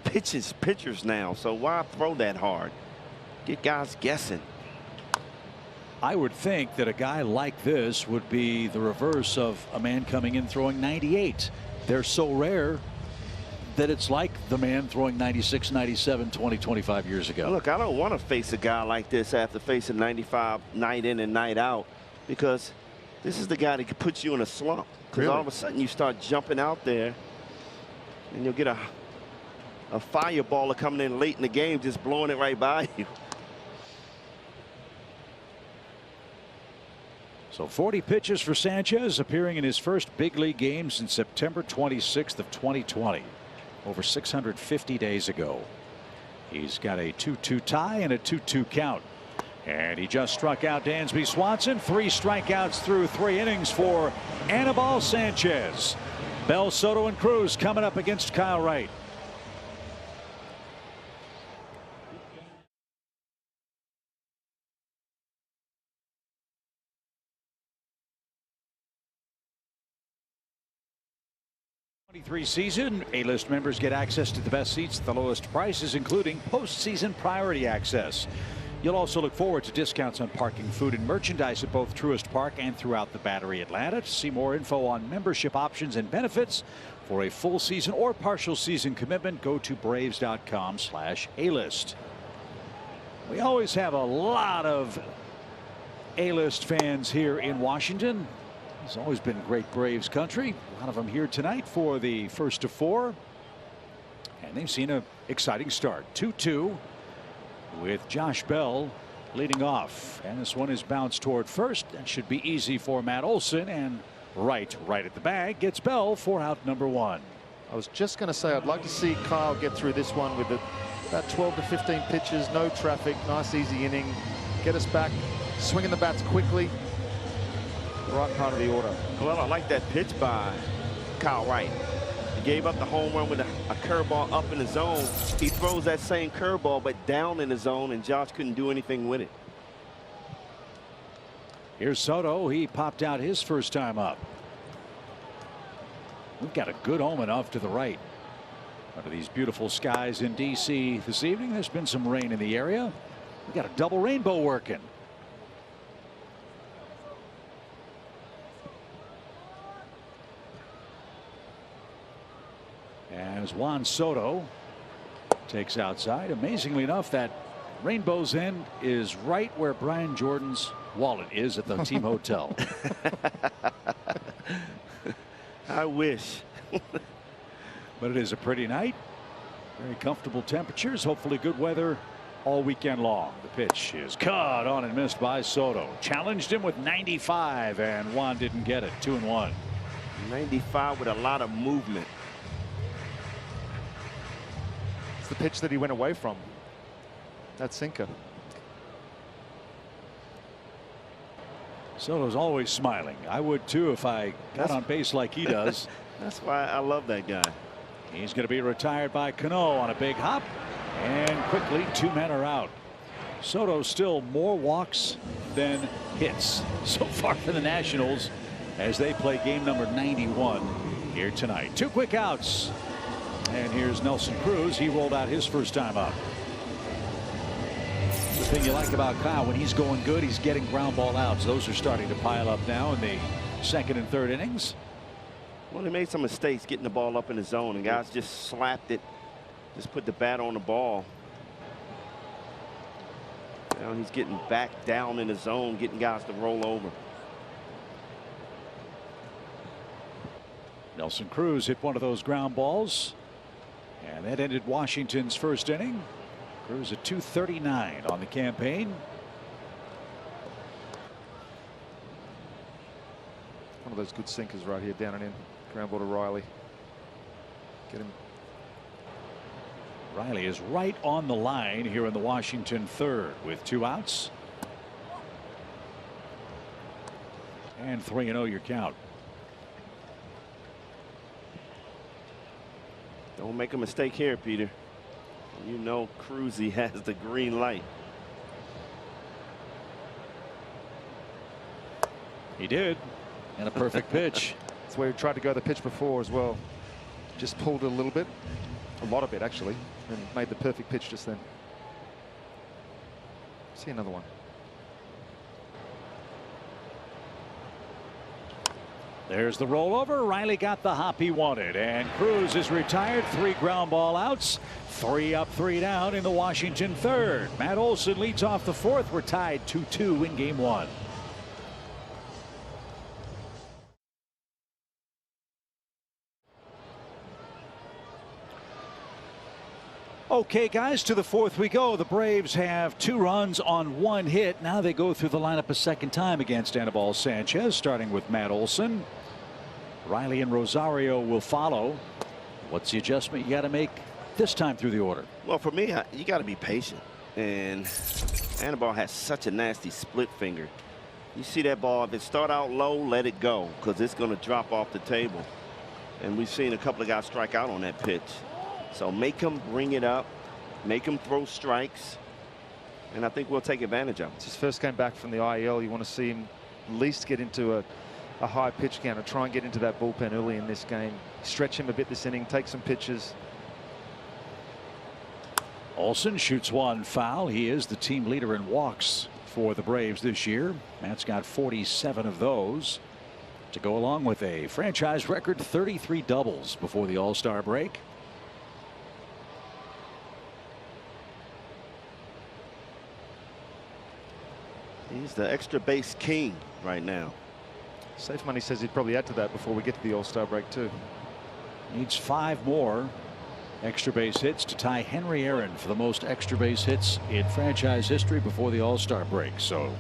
pitchers now. So why throw that hard? Get guys guessing. I would think that a guy like this would be the reverse of a man coming in throwing 98. They're so rare that it's like the man throwing 96, 97, 20, 25 years ago. Look, I don't want to face a guy like this after facing 95 night in and night out, because this is the guy that puts you in a slump. Because all of a sudden you start jumping out there and you'll get a fireballer coming in late in the game, just blowing it right by you. So 40 pitches for Sanchez, appearing in his first big league game since September 26th of 2020. Over 650 days ago. He's got a 2-2 tie and a 2-2 count. And he just struck out Dansby Swanson. 3 strikeouts through 3 innings for Anibal Sanchez. Bell, Soto, and Cruz coming up against Kyle Wright. Season, A-list members get access to the best seats at the lowest prices, including postseason priority access. You'll also look forward to discounts on parking, food, and merchandise at both Truist Park and throughout the Battery Atlanta. To see more info on membership options and benefits for a full season or partial season commitment, go to Braves.com/A-list. We always have a lot of A-list fans here in Washington. It's always been great Braves country. A lot of them here tonight for the first of 4. And they've seen an exciting start. 2-2 with Josh Bell leading off, and this one is bounced toward first. That should be easy for Matt Olson, and right at the bag gets Bell for out number 1. I was just going to say I'd like to see Kyle get through this one with about 12 to 15 pitches, no traffic, nice easy inning, get us back, swinging the bats quickly. The right part of the order. Well, I like that pitch by Kyle Wright. He gave up the home run with a curveball up in the zone. He throws that same curveball but down in the zone, and Josh couldn't do anything with it. Here's Soto. He popped out his first time up. We've got a good omen off to the right. Under these beautiful skies in D.C. this evening, there's been some rain in the area. We've got a double rainbow working. As Juan Soto takes outside, amazingly enough, that rainbow's end is right where Brian Jordan's wallet is at the team hotel. I wish. But it is a pretty night. Very comfortable temperatures. Hopefully good weather all weekend long. The pitch is caught on and missed by Soto. Challenged him with 95, and Juan didn't get it. 2-1. 95 with a lot of movement. It's the pitch that he went away from. That sinker. Soto's always smiling. I would too if I got on base like he does. That's why I love that guy. He's going to be retired by Cano on a big hop, and quickly 2 men are out. Soto still more walks than hits so far for the Nationals as they play game number 91 here tonight. 2 quick outs, and here's Nelson Cruz. He rolled out his first time up. The thing you like about Kyle, when he's going good, he's getting ground ball outs. Those are starting to pile up now in the second and third innings. Well, he made some mistakes getting the ball up in the zone, and guys just slapped it, just put the bat on the ball. Now he's getting back down in the zone, getting guys to roll over. Nelson Cruz hit one of those ground balls, and that ended Washington's first inning. Cruz at 239 on the campaign. One of those good sinkers right here, down and in. Ground ball to Riley. Get him. Riley is right on the line here in the Washington third with 2 outs. And 3-0 your count. Don't make a mistake here, Peter. You know Cruzy has the green light. He did. And a perfect pitch. That's where he tried to go the pitch before as well. Just pulled it a little bit. A lot of it, actually. And made the perfect pitch just then. See another one. There's the rollover. Riley got the hop he wanted, and Cruz is retired. 3 ground ball outs, 3 up, 3 down in the Washington third. Matt Olson leads off the fourth. We're tied 2-2 in game 1. Okay, guys, to the fourth we go. The Braves have 2 runs on 1 hit. Now they go through the lineup a second time against Anibal Sanchez, starting with Matt Olson. Riley and Rosario will follow. What's the adjustment you got to make this time through the order? Well, for me, you got to be patient. And Anibal has such a nasty split finger. You see that ball, if it start out low, let it go, because it's going to drop off the table. And we've seen a couple of guys strike out on that pitch. So make him bring it up, make him throw strikes, and I think we'll take advantage of it. It's his first game back from the IL. You want to see him at least get into a high pitch count and try and get into that bullpen early in this game. Stretch him a bit this inning, take some pitches. Olson shoots 1 foul. He is the team leader in walks for the Braves this year. Matt's got 47 of those to go along with a franchise record 33 doubles before the All-Star break. He's the extra base king right now. Safe Money says he'd probably add to that before we get to the All-Star break too. Needs 5 more extra base hits to tie Henry Aaron for the most extra base hits in franchise history before the All-Star break. So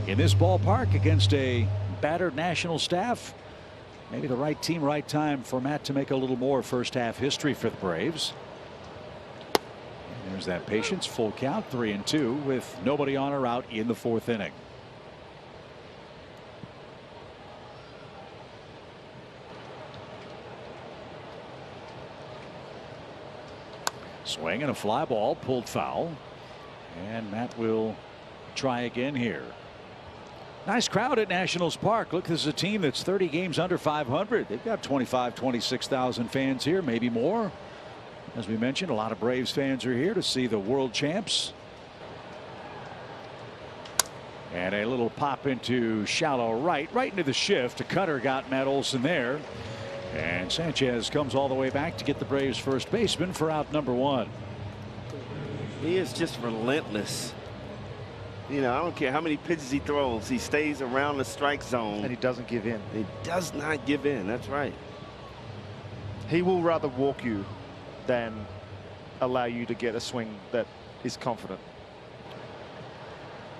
in this ballpark against a battered National staff, maybe the right team, right time for Matt to make a little more first half history for the Braves. And there's that patience. Full count, 3-2 with nobody on or out in the 4th inning. Swing and a fly ball pulled foul, and Matt will try again here. Nice crowd at Nationals Park. Look, this is a team that's 30 games under 500. They've got 26,000 fans here, maybe more. As we mentioned, a lot of Braves fans are here to see the world champs. And a little pop into shallow right into the shift. A cutter got Matt Olson there. And Sanchez comes all the way back to get the Braves first baseman for out number 1. He is just relentless. You know, I don't care how many pitches he throws. He stays around the strike zone. And he doesn't give in. He does not give in. That's right. He will rather walk you than allow you to get a swing that is confident.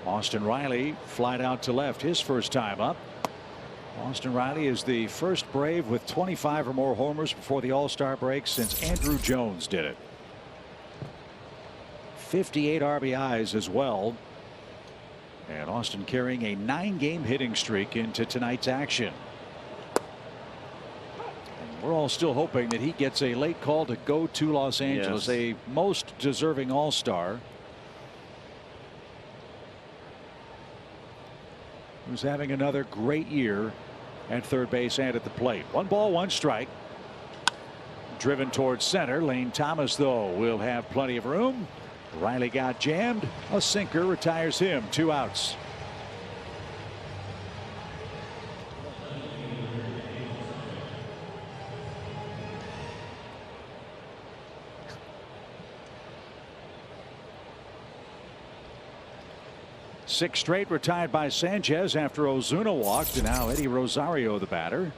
Austin Riley flied out to left his first time up. Austin Riley is the first Brave with 25 or more homers before the All-Star break since Andrew Jones did it. 58 RBIs as well. And Austin carrying a 9-game hitting streak into tonight's action. And we're all still hoping that he gets a late call to go to Los Angeles, Yes. a most deserving All-Star. Who's having another great year at third base and at the plate. 1 ball, 1 strike. Driven towards center. Lane Thomas, though, will have plenty of room. Riley got jammed. A sinker retires him. 2 outs. Six straight retired by Sanchez after Ozuna walked, and now Eddie Rosario, the batter.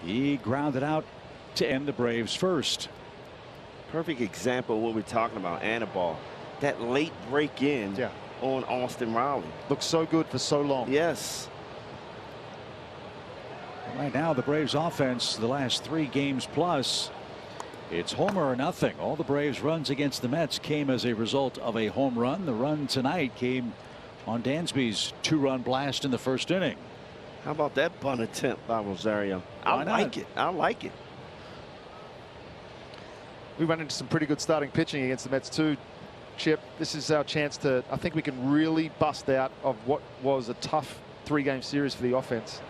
He grounded out to end the Braves first. Perfect example of what we're talking about, Anibal. That late break in on Austin Riley. Looks so good for so long. Yes. Right now, the Braves offense, the last 3 games plus, it's homer or nothing. All the Braves runs against the Mets came as a result of a home run. The run tonight came on Dansby's 2-run blast in the first inning. How about that bunt attempt by Rosario? I like it. I like it. We run into some pretty good starting pitching against the Mets too, Chip. This is our chance to, I think we can really bust out of what was a tough 3-game series for the offense.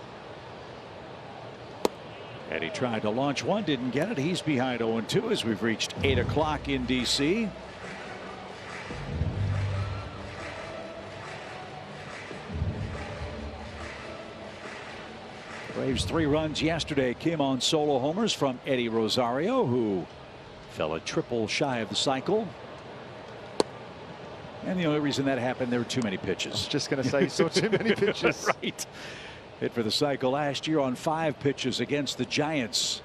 And he tried to launch one, didn't get it. He's behind 0-2 as we've reached 8 o'clock in D.C. Braves 3 runs yesterday came on solo homers from Eddie Rosario, who fell a triple shy of the cycle. And the only reason that happened, there were too many pitches. I was just going to say, you saw too many pitches. Right. Hit for the cycle last year on 5 pitches against the Giants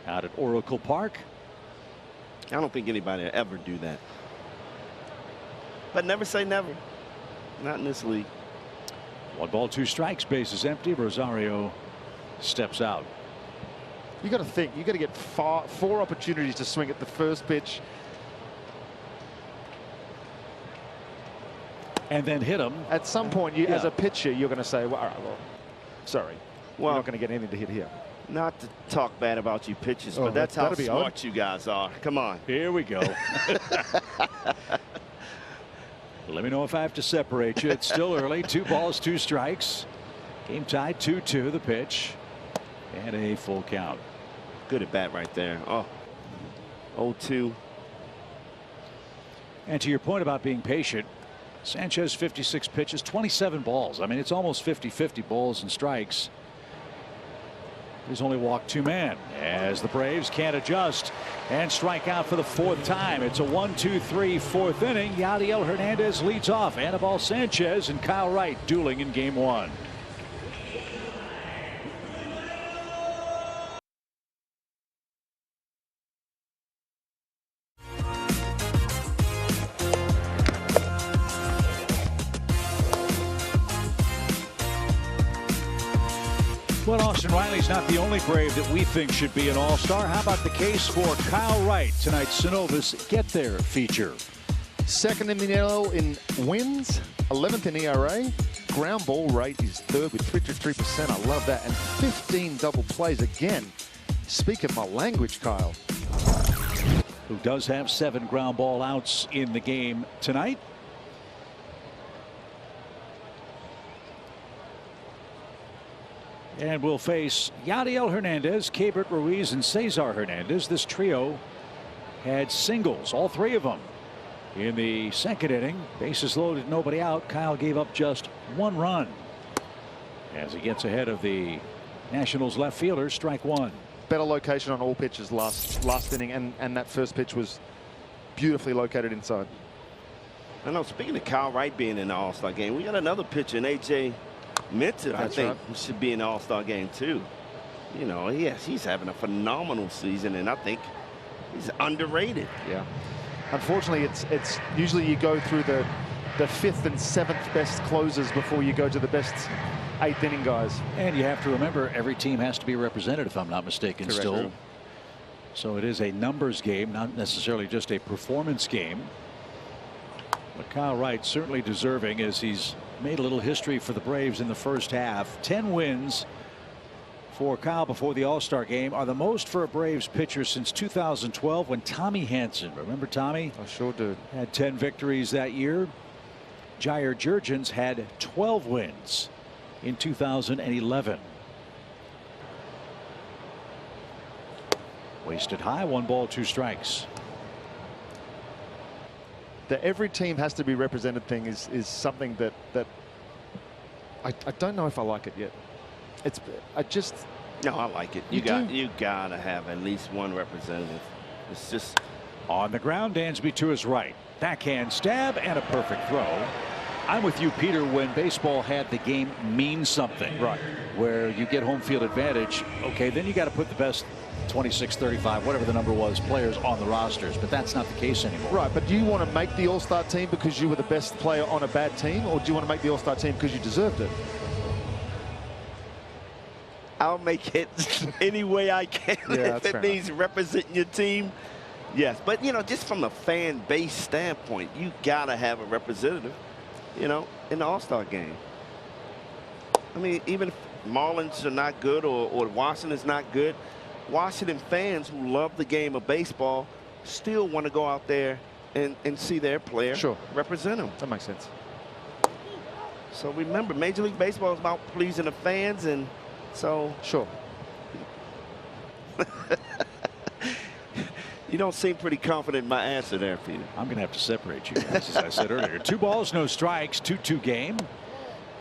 out at Oracle Park. I don't think anybody will ever do that. But never say never. Not in this league. 1 ball, 2 strikes. Base is empty. Rosario steps out. You got to think. You got to get 4 opportunities to swing at the first pitch. And then hit him. At some point, you, as a pitcher, you're going to say, well, all right, well, sorry. Well, you're not going to get anything to hit here. Not to talk bad about you pitchers, but that's how smart you guys are. Come on. Here we go. Let me know if I have to separate you. It's still early. 2 balls, 2 strikes. Game tied 2-2 the pitch. And a full count. Good at bat right there. Oh, 0-2. And to your point about being patient, Sanchez 56 pitches, 27 balls. I mean, it's almost 50-50 balls and strikes. He's only walked 2 men as the Braves can't adjust and strike out for the 4th time. It's a 1-2-3 4th inning. Yadiel Hernandez leads off. Anibal Sanchez and Kyle Wright dueling in game 1. Well, Austin Riley's not the only Brave that we think should be an all-star. How about the case for Kyle Wright, tonight's Synovus Get There feature? Second in the NL in wins, 11th in ERA. Ground ball rate is third with 53%. I love that. And 15 double plays again. Speak of my language, Kyle. Who does have 7 ground ball outs in the game tonight. And we'll face Yadiel Hernandez, Keibert Ruiz, and Cesar Hernandez. This trio had singles, all 3 of them. In the second inning, bases loaded, nobody out. Kyle gave up just 1 run as he gets ahead of the Nationals left fielder, strike 1. Better location on all pitches last inning, and that first pitch was beautifully located inside. I know, speaking of Kyle Wright being in the All-Star game, we got another pitcher in AJ Minter. I think should be in the All-Star game too. You know, he's having a phenomenal season, and I think he's underrated. Yeah. Unfortunately, it's usually you go through the 5th and 7th best closers before you go to the best 8th inning guys. And you have to remember, every team has to be represented, if I'm not mistaken. Correct. Still. So it is a numbers game, not necessarily just a performance game. But Kyle Wright certainly deserving, as he's made a little history for the Braves in the first half. 10 wins for Kyle before the All-Star game are the most for a Braves pitcher since 2012, when Tommy Hanson, remember Tommy? I sure do. Had 10 victories that year. Jair Jurgens had 12 wins in 2011. Wasted high, 1 ball, 2 strikes. The every team has to be represented thing is something that I don't know if I like it yet. No, I like it. You gotta have at least 1 representative. It's just on the ground. Dansby to his right, backhand stab and a perfect throw. I'm with you, Peter, when baseball had the game mean something, right, where you get home field advantage. Okay, then you got to put the best 26, 35, whatever the number was, players on the rosters, but that's not the case anymore. Right, but do you want to make the All-Star team because you were the best player on a bad team, or do you want to make the All-Star team because you deserved it? I'll make it any way I can. Yeah, if it means representing your team, yes. But, you know, just from a fan base standpoint, you got to have a representative, you know, in the All-Star game. I mean, even if Marlins are not good or Washington's not good, Washington fans who love the game of baseball still want to go out there and see their player represent them. That makes sense. So remember, Major League Baseball is about pleasing the fans, and so you don't seem pretty confident in my answer there, Peter. I'm going to have to separate you guys, as I said earlier. 2 balls, no strikes, 2-2 game.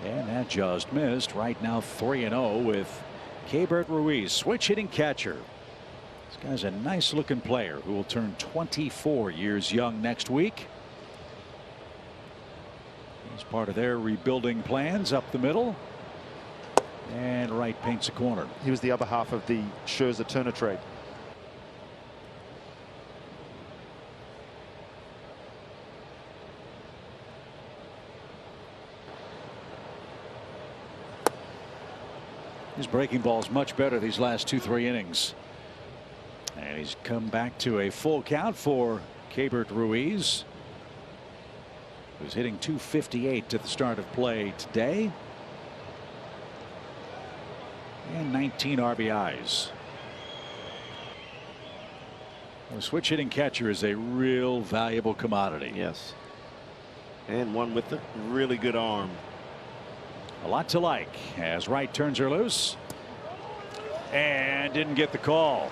And that just missed. Right now 3-0 with Keibert Ruiz, switch hitting catcher. This guy's a nice looking player who will turn 24 years young next week. He's part of their rebuilding plans up the middle. And right paints a corner. He was the other half of the Scherzer-Turner trade. His breaking ball is much better these last 2-3 innings. And he's come back to a full count for Keibert Ruiz, who's hitting .258 at the start of play today. And 19 RBIs. The switch hitting catcher is a real valuable commodity. Yes. And one with a really good arm. A lot to like as Wright turns her loose and didn't get the call.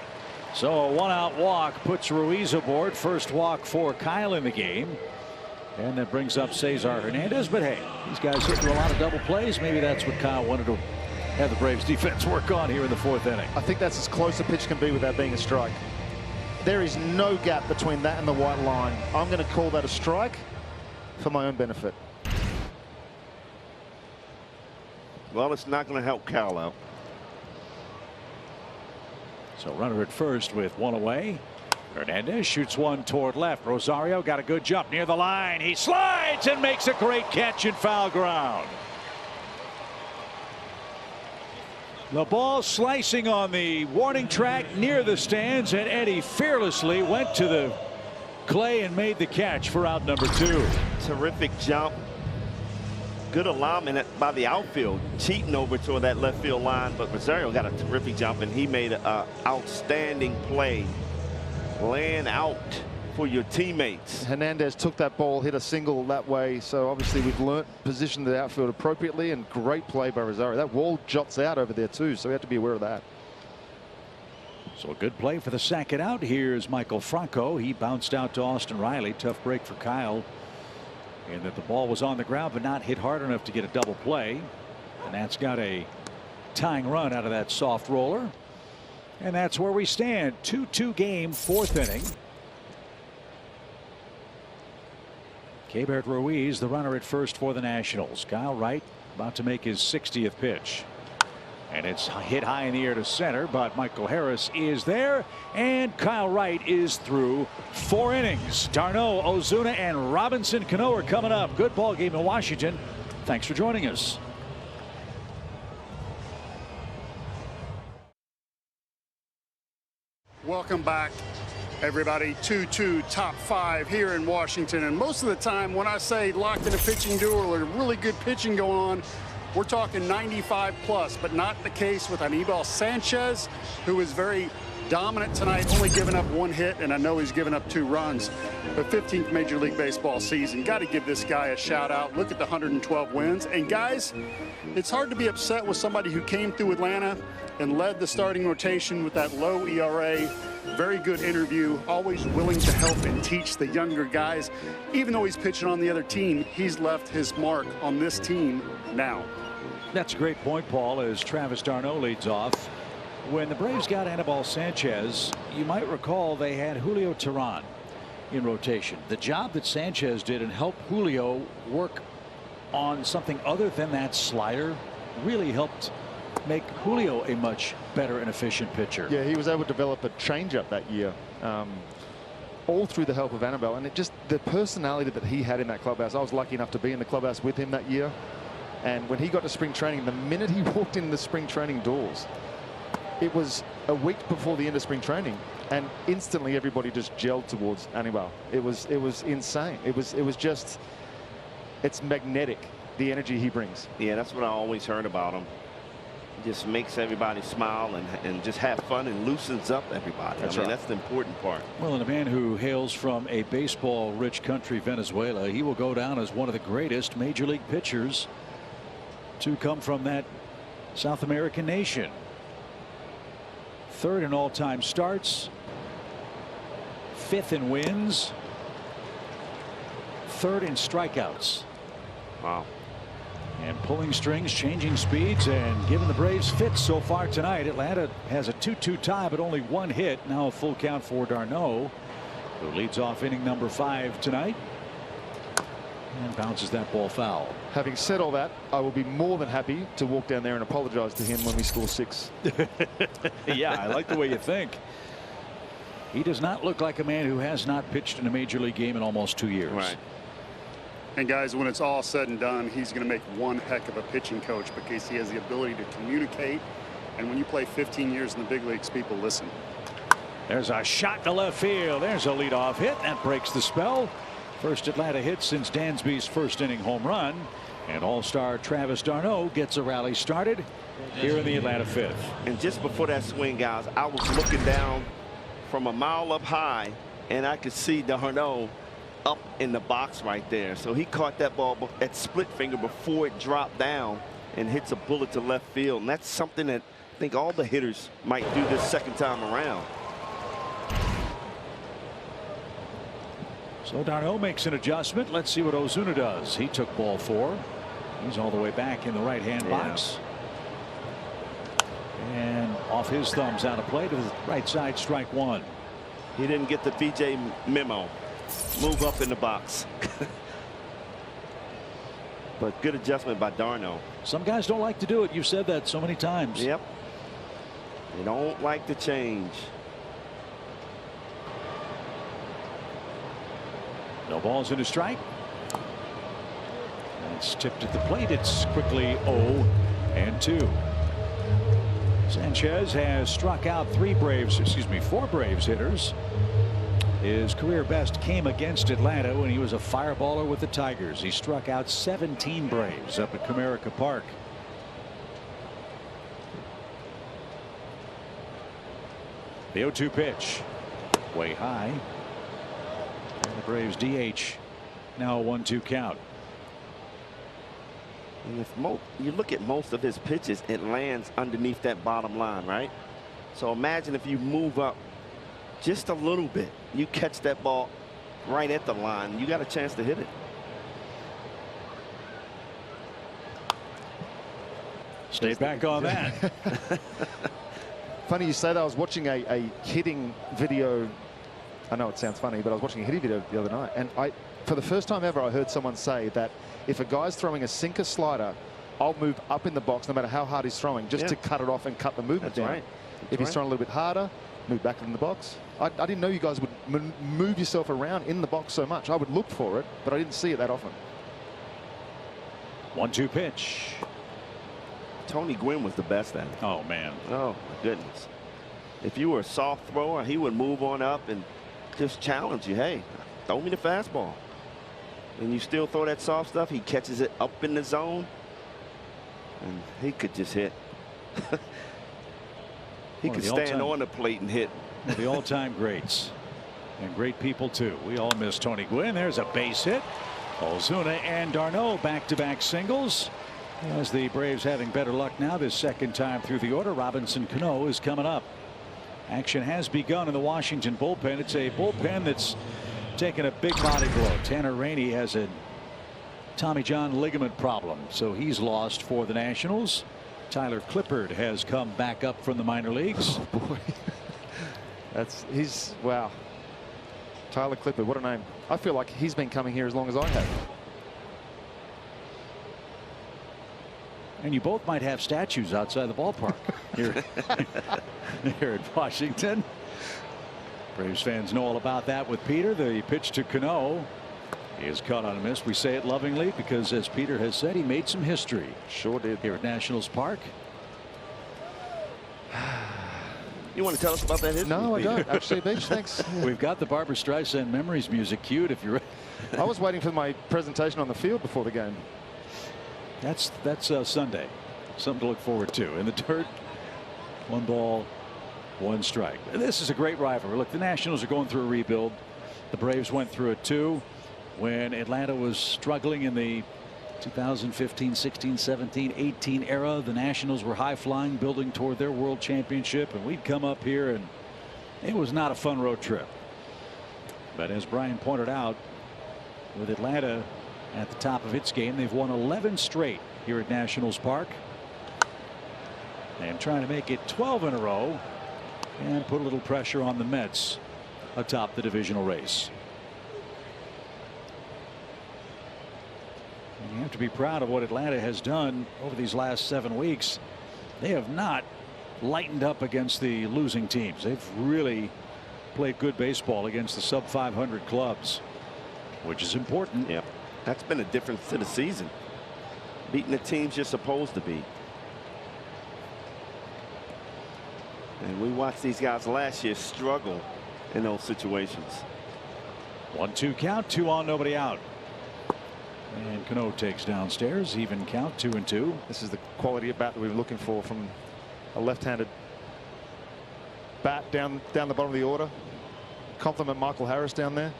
So a 1-out walk puts Ruiz aboard. First walk for Kyle in the game. And that brings up Cesar Hernandez. But hey, these guys hitting a lot of double plays. Maybe that's what Kyle wanted to have the Braves defense work on here in the 4th inning. I think that's as close a pitch can be without being a strike. There is no gap between that and the white line. I'm going to call that a strike for my own benefit. Well, it's not going to help Kyle out. So runner at first with 1 away. Hernandez shoots one toward left. Rosario got a good jump near the line. He slides and makes a great catch in foul ground. The ball slicing on the warning track near the stands, and Eddie fearlessly went to the clay and made the catch for out number 2. Terrific jump. Good alignment by the outfield, cheating over to that left field line, but Rosario got a terrific jump, and he made an outstanding play, laying out for your teammates. Hernandez took that ball, hit a single that way, so obviously we've learnt position the outfield appropriately, and great play by Rosario. That wall jots out over there too, so we have to be aware of that. So a good play for the second out. Here's Michael Franco. He bounced out to Austin Riley. Tough break for Kyle, and that the ball was on the ground but not hit hard enough to get a double play, and that's got a tying run out of that soft roller, and that's where we stand. 2-2 game, 4th inning. Keibert Ruiz, the runner at first for the Nationals. Kyle Wright about to make his 60th pitch. And it's hit high in the air to center, but Michael Harris is there, and Kyle Wright is through 4 innings. d'Arnaud, Ozuna, and Robinson Cano are coming up. Good ball game in Washington. Thanks for joining us. Welcome back, everybody. 2-2 top 5 here in Washington. And most of the time when I say locked in a pitching duel or really good pitching going on, we're talking 95 plus, but not the case with Anibal Sanchez, who is very dominant tonight, only giving up 1 hit, and I know he's given up 2 runs. The 15th Major League Baseball season. Got to give this guy a shout out. Look at the 112 wins. And guys, it's hard to be upset with somebody who came through Atlanta and led the starting rotation with that low ERA. Very good interview, always willing to help and teach the younger guys. Even though he's pitching on the other team, he's left his mark on this team now. That's a great point, Paul, as Travis d'Arnaud leads off. When the Braves got Anibal Sanchez, you might recall they had Julio Teheran in rotation. The job that Sanchez did and helped Julio work on something other than that slider really helped make Julio a much better and efficient pitcher. Yeah, he was able to develop a changeup that year, all through the help of Anibal, and it just the personality that he had in that clubhouse. I was lucky enough to be in the clubhouse with him that year, and when he got to spring training, the minute he walked in the spring training doors, it was a week before the end of spring training, and instantly everybody just gelled towards Anibal. It was insane. It was just, it's magnetic, the energy he brings. Yeah, that's what I always heard about him. Just makes everybody smile and just have fun and loosens up everybody. That's I mean, right. that's the important part. Well, and a man who hails from a baseball-rich country, Venezuela, he will go down as one of the greatest major league pitchers to come from that South American nation. 3rd in all-time starts, 5th in wins, 3rd in strikeouts. Wow. And pulling strings, changing speeds, and giving the Braves fits so far tonight. Atlanta has a 2-2 tie, but only 1 hit. Now a full count for d'Arnaud, who leads off inning number 5 tonight. And bounces that ball foul. Having said all that, I will be more than happy to walk down there and apologize to him when we score 6. Yeah, I like the way you think. He does not look like a man who has not pitched in a major league game in almost 2 years. Right. And guys, when it's all said and done, he's going to make one heck of a pitching coach because he has the ability to communicate. And when you play 15 years in the big leagues, people listen. There's a shot to left field. There's a leadoff hit that breaks the spell. First Atlanta hit since Dansby's first inning home run. And all-star Travis d'Arnaud gets a rally started here in the Atlanta 5th. And just before that swing, guys, I was looking down from a mile up high, and I could see d'Arnaud up in the box right there. So he caught that ball at split finger before it dropped down and hits a bullet to left field. And that's something that I think all the hitters might do this second time around. So d'Arnaud makes an adjustment. Let's see what Ozuna does. He took ball 4. He's all the way back in the right-hand box. And off his thumbs out of play to the right side, strike 1. He didn't get the BJ memo. Move up in the box. But good adjustment by d'Arnaud. Some guys don't like to do it. You've said that so many times. Yep. They don't like to change. No balls in a strike. It's tipped at the plate. It's quickly 0-2. Sanchez has struck out four Braves hitters. His career best came against Atlanta when he was a fireballer with the Tigers. He struck out 17 Braves up at Comerica Park. The 0-2 pitch, way high. And the Braves DH. Now a 1-2 count. And if you look at most of his pitches, it lands underneath that bottom line, right? So imagine if you move up just a little bit, you catch that ball right at the line, you got a chance to hit it. Stay back on that. Funny you say that. I was watching a hitting video. I know it sounds funny, but I was watching a hitting video the other night, and for the first time ever, I heard someone say that if a guy's throwing a sinker slider, I'll move up in the box no matter how hard he's throwing, just to cut it off and cut the movement down. Right. If he's throwing a little bit harder, move back in the box. I didn't know you guys would move yourself around in the box so much. I would look for it, but I didn't see it that often. 1-2 pitch. Tony Gwynn was the best at it. Oh, man. Oh, my goodness. If you were a soft thrower, he would move on up and just challenge you. Hey, throw me the fastball. And you still throw that soft stuff, he catches it up in the zone. And he could just hit. He could stand on the plate and hit. The all-time greats. And great people, too. We all miss Tony Gwynn. There's a base hit. Ozuna and d'Arnaud back-to-back singles. As the Braves having better luck now this second time through the order, Robinson Cano is coming up. Action has begun in the Washington bullpen. It's a bullpen that's taken a big body blow. Tanner Rainey has a Tommy John ligament problem, so he's lost for the Nationals. Tyler Clippard has come back up from the minor leagues. Oh boy. Wow. Tyler Clippard, what a name. I feel like he's been coming here as long as I have. And you both might have statues outside the ballpark here at Washington. Braves fans know all about that with Peter. The pitch to Cano is caught on a miss. We say it lovingly because, as Peter has said, he made some history. Sure did. Here at Nationals Park. You want to tell us about that history? No, I don't. Actually, Beach, thanks. We've got the Barbra Streisand Memories music queued if you're ready. I was waiting for my presentation on the field before the game. That's Sunday. Something to look forward to. In the dirt, 1 ball, 1 strike. This is a great rivalry. Look, the Nationals are going through a rebuild. The Braves went through it too when Atlanta was struggling in the 2015, 16, 17, 18 era. The Nationals were high flying, building toward their world championship, and we'd come up here and it was not a fun road trip. But as Brian pointed out, with Atlanta at the top of its game, they've won 11 straight here at Nationals Park and trying to make it 12 in a row and put a little pressure on the Mets atop the divisional race. And you have to be proud of what Atlanta has done over these last 7 weeks. They have not lightened up against the losing teams. They've really played good baseball against the sub 500 clubs, which is important. Yep. That's been a difference to the season. Beating the teams you're supposed to beat. And we watched these guys last year struggle in those situations. 1-2 count, 2 on, nobody out. And Cano takes downstairs, even count, 2-2. This is the quality of bat that we were looking for from a left-handed bat down the bottom of the order. Compliment Michael Harris down there.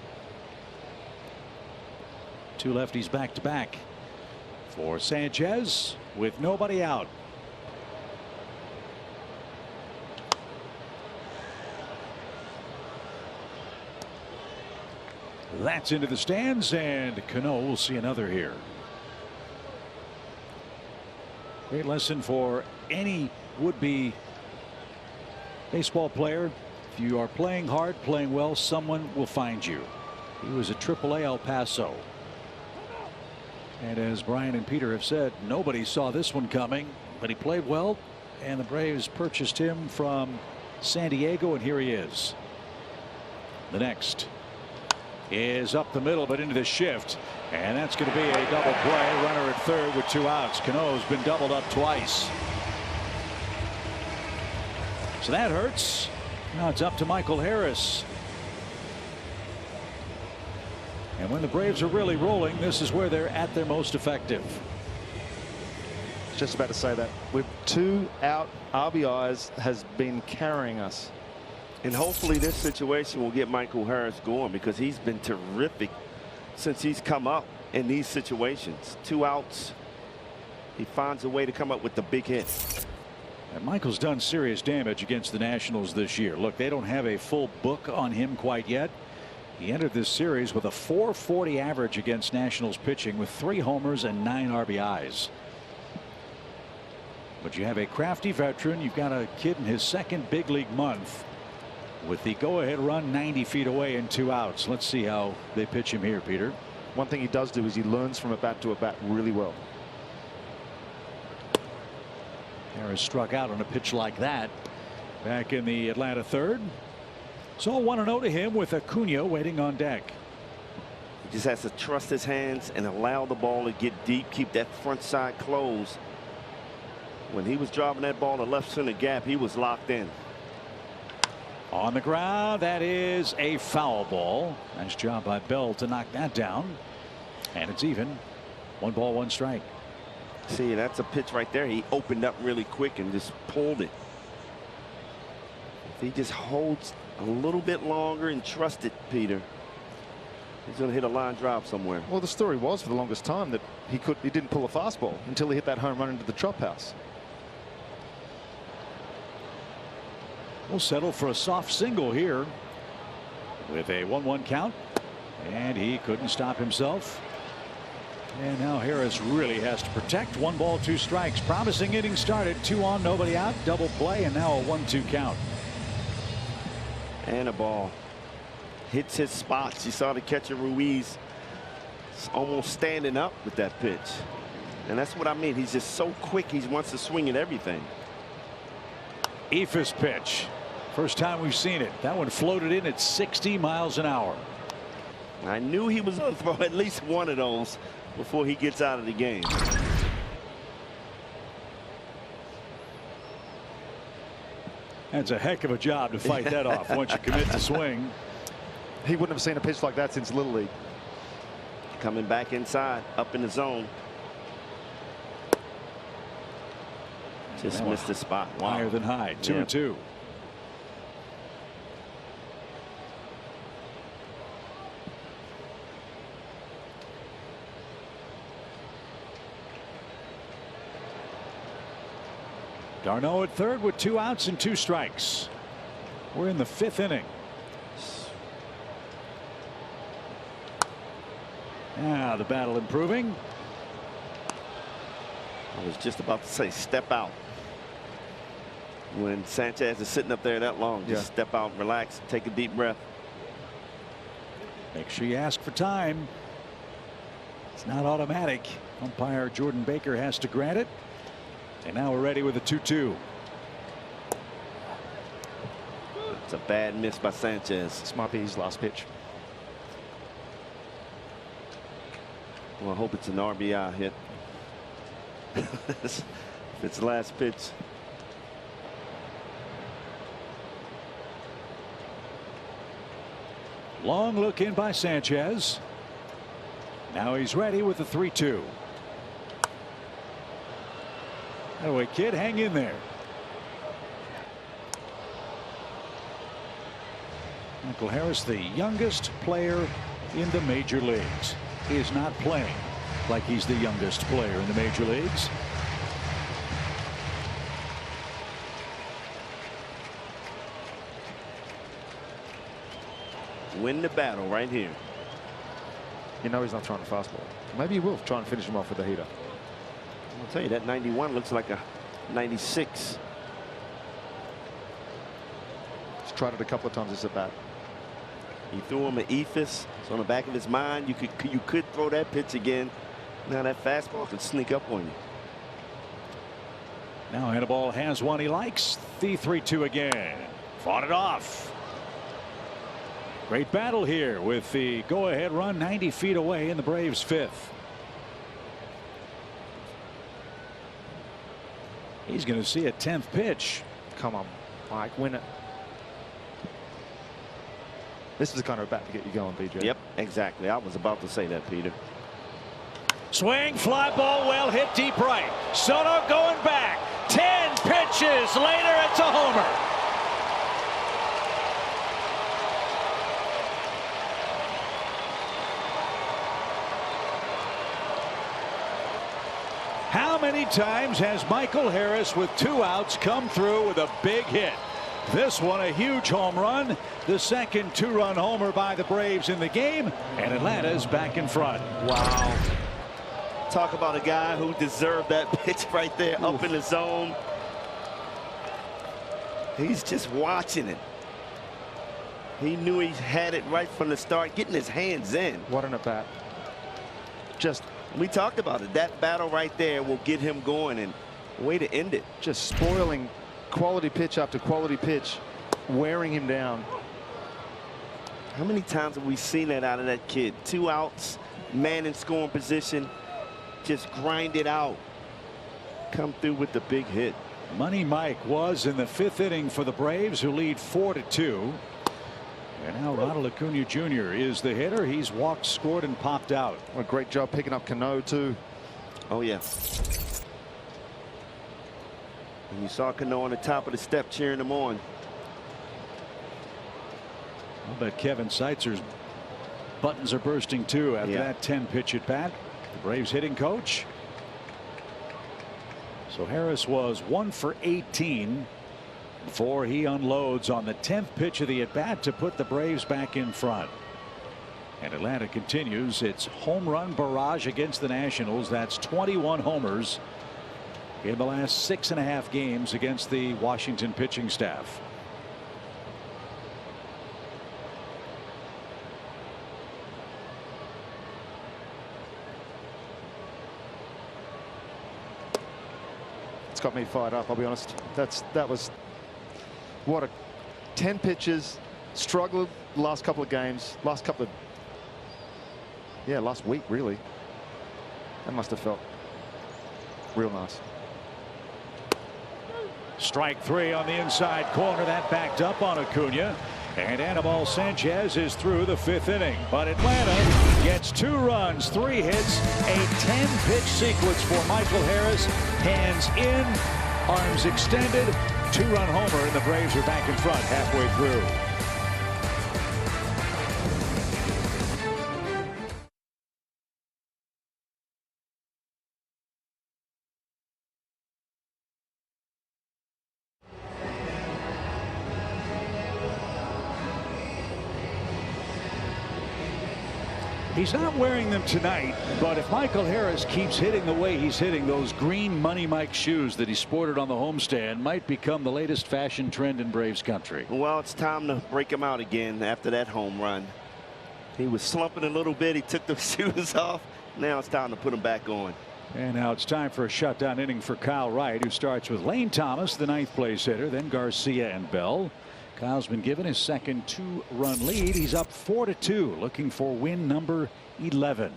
2 lefties back to back for Sanchez with nobody out. That's into the stands, and Cano will see another here. Great lesson for any would-be baseball player. If you are playing hard, playing well, someone will find you. He was at AAA El Paso. And as Brian and Peter have said, nobody saw this one coming, but he played well, and the Braves purchased him from San Diego, and here he is. The next is up the middle, but into the shift, and that's going to be a double play. Runner at third with 2 outs. Cano's been doubled up twice. So that hurts. Now it's up to Michael Harris. And when the Braves are really rolling, this is where they're at their most effective. Just about to say that. With 2 out RBIs has been carrying us. And hopefully this situation will get Michael Harris going, because he's been terrific since he's come up in these situations. 2 outs. He finds a way to come up with the big hit. And Michael's done serious damage against the Nationals this year. Look, they don't have a full book on him quite yet. He entered this series with a .440 average against Nationals pitching, with 3 homers and 9 RBIs. But you have a crafty veteran. You've got a kid in his 2nd big league month with the go-ahead run 90 feet away and 2 outs. Let's see how they pitch him here, Peter. One thing he does do is he learns from at bat to at bat really well. Harris struck out on a pitch like that back in the Atlanta 3rd. So 1-0 to him with Acuna waiting on deck. He just has to trust his hands and allow the ball to get deep, keep that front side closed. When he was driving that ball to left center gap, he was locked in. On the ground, that is a foul ball. Nice job by Bell to knock that down. And it's even. 1 ball, 1 strike. See, that's a pitch right there. He opened up really quick and just pulled it. If he just holds a little bit longer and trust it, Peter, he's going to hit a line drive somewhere. Well, the story was for the longest time that he didn't pull a fastball until he hit that home run into the chop house. We'll settle for a soft single here with a 1-1 count, and he couldn't stop himself. And now Harris really has to protect. 1 ball, 2 strikes. Promising inning started. 2 on, nobody out. Double play, and now a 1-2 count. And a ball hits his spots. You saw the catcher Ruiz almost standing up with that pitch. And that's what I mean. He's just so quick. He wants to swing at everything. Eephus pitch. First time we've seen it. That one floated in at 60 miles an hour. I knew he was going to throw at least one of those before he gets out of the game. That's a heck of a job to fight that off once you commit to swing. He wouldn't have seen a pitch like that since Little League. Coming back inside, up in the zone. Just missed the spot. Wow. Higher than high. 2-2. Darno at 3rd with 2 outs and 2 strikes. We're in the 5th inning. Now the battle improving. I was just about to say step out. When Sanchez is sitting up there that long, just step out, relax, take a deep breath. Make sure you ask for time. It's not automatic. Umpire Jordan Baker has to grant it. And now we're ready with a 2-2. It's a bad miss by Sanchez. This might be his last pitch. Well, I hope it's an RBI hit. If it's the last pitch. Long look in by Sanchez. Now he's ready with the 3-2. Anyway, kid, hang in there. Michael Harris, the youngest player in the major leagues, is not playing like he's the youngest player in the major leagues. Win the battle right here. You know he's not throwing a fastball. Maybe he will try and finish him off with a heater. I'll tell you, that 91 looks like a 96. He's tried it a couple of times this at bat. He threw him an Eephus. It's on the back of his mind. You could throw that pitch again. Now that fastball could sneak up on you. Now Hannibal has one he likes. The 3-2 again. Fought it off. Great battle here with the go-ahead run 90 feet away in the Braves' 5th. He's going to see a 10th pitch. Come on. Mike, win it. This is the kind of bat to get you going, BJ. Yep, exactly. I was about to say that, Peter. Swing, fly ball, well hit deep right. Soto going back. 10 pitches later, it's a homer. How many times has Michael Harris with 2 outs come through with a big hit? This one a huge home run, the second 2-run homer by the Braves in the game, and Atlanta's back in front. Wow. Talk about a guy who deserved that pitch right there. Oof. Up in the zone. He's just watching it. He knew he had it right from the start, getting his hands in. What an at-bat. We talked about it. That battle right there will get him going, and way to end it. Just spoiling quality pitch after quality pitch, wearing him down. How many times have we seen that out of that kid? 2 outs, man in scoring position, just grind it out. Come through with the big hit. Money Mike was in the 5th inning for the Braves, who lead 4-2. And now Ronald Acuna Jr. is the hitter. He's walked, scored, and popped out. What a great job picking up Cano, too. Oh, yeah. And you saw Cano on the top of the step cheering him on. I'll bet Kevin Seitzer's buttons are bursting, too, after that 10-pitch at bat. The Braves hitting coach. So Harris was 1 for 18 before he unloads on the 10th pitch of the at-bat to put the Braves back in front. And Atlanta continues its home run barrage against the Nationals. That's 21 homers in the last 6.5 games against the Washington pitching staff. It's got me fired up, I'll be honest. That was what a 10 pitches, struggled the last couple of games, last week really. That must have felt real nice. Strike 3 on the inside corner. That backed up on Acuna. And Anibal Sanchez is through the 5th inning. But Atlanta gets 2 runs, 3 hits, a 10-pitch sequence for Michael Harris. Hands in, arms extended, 2-run homer, and the Braves are back in front halfway through. He's not wearing them tonight, but if Michael Harris keeps hitting the way he's hitting, those green Money Mike shoes that he sported on the homestand might become the latest fashion trend in Braves country. Well, it's time to break him out again after that home run. He was slumping a little bit. He took the shoes off. Now it's time to put him back on. And now it's time for a shutdown inning for Kyle Wright, who starts with Lane Thomas, the 9th place hitter, then Garcia and Bell. Kyle's been given his second 2-run lead. He's up 4-2, looking for win number 11.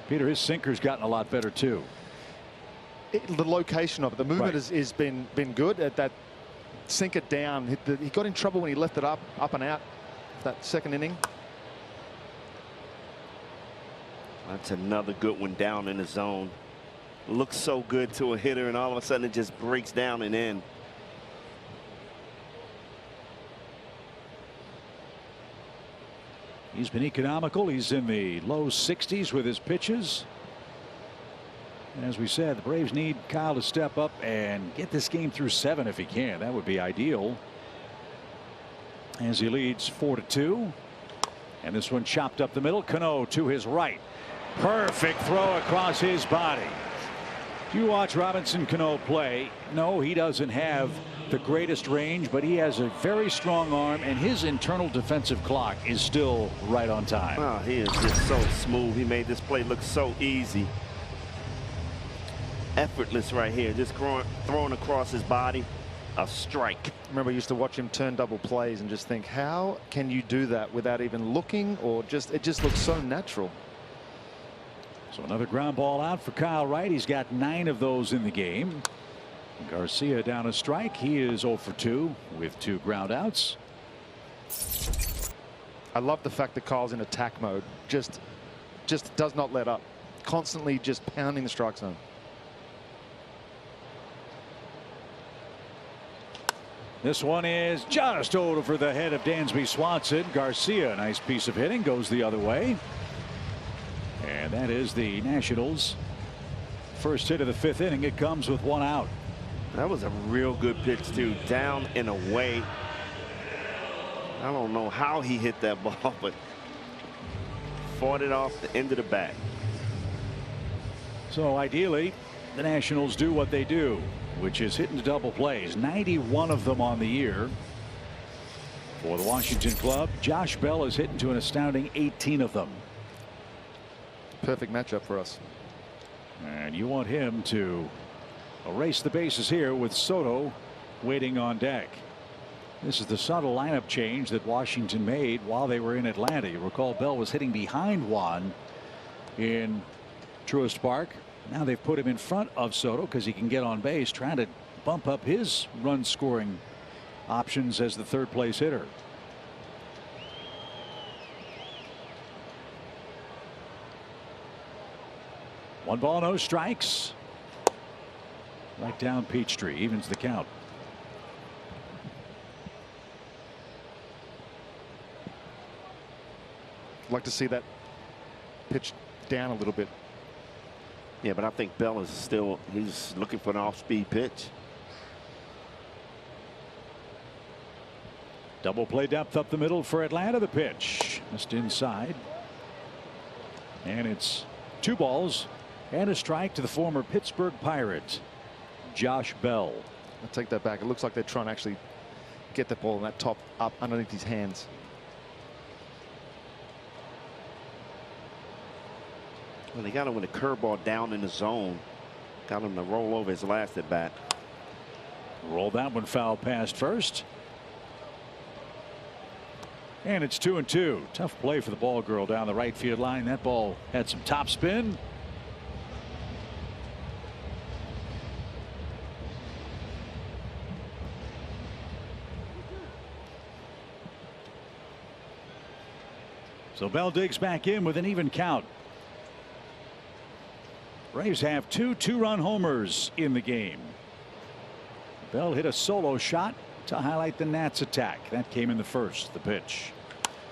Peter, his sinker's gotten a lot better too. The location of it, the movement has been good at that sinker down. He got in trouble when he left it up and out that 2nd inning. That's another good one down in the zone. Looks so good to a hitter, and all of a sudden it just breaks down and in. He's been economical. He's in the low 60s with his pitches. As we said, the Braves need Kyle to step up and get this game through 7 if he can. That would be ideal. As he leads 4-2. And this one chopped up the middle. Cano to his right. Perfect throw across his body. If you watch Robinson Cano play, no, he doesn't have the greatest range, but he has a very strong arm, and his internal defensive clock is still right on time. Oh, he is just so smooth. He made this play look so easy. Effortless right here, just throwing across his body. A strike. Remember, I used to watch him turn double plays and just think, how can you do that without even looking, or it just looks so natural. So another ground ball out for Kyle Wright. He's got 9 of those in the game. Garcia down a strike. He is 0 for 2 with 2 ground outs. I love the fact that Kyle's in attack mode. Just does not let up. Constantly just pounding the strike zone. This one is just over the head of Dansby Swanson. Garcia, a nice piece of hitting, goes the other way. And that is the Nationals' first hit of the 5th inning. It comes with 1 out. That was a real good pitch, too. Down and away. I don't know how he hit that ball, but fought it off the end of the bat. So ideally, the Nationals do what they do, which is hit into double plays. 91 of them on the year. For the Washington club, Josh Bell is hitting to an astounding 18 of them. Perfect matchup for us. And you want him to erase the bases here with Soto waiting on deck. This is the subtle lineup change that Washington made while they were in Atlanta. You recall Bell was hitting behind Juan in Truist Park. Now they've put him in front of Soto because he can get on base, trying to bump up his run scoring options as the 3rd place hitter. One ball, no strikes. Right down Peachtree, evens the count. I'd like to see that pitch down a little bit. Yeah, but I think Bell is still, he's looking for an off-speed pitch. Double play depth up the middle for Atlanta. The pitch just inside. And it's 2 balls and a strike to the former Pittsburgh Pirate, Josh Bell. I'll take that back. It looks like they're trying to actually get the ball in that top up underneath his hands. Well, they got him with a curveball down in the zone. Got him to roll over his last at bat. Roll that one foul past first. And it's 2-2. Tough play for the ball girl down the right field line. That ball had some top spin. So Bell digs back in with an even count. Braves have 2 2-run homers in the game. Bell hit a solo shot to highlight the Nats attack. That came in the 1st. The pitch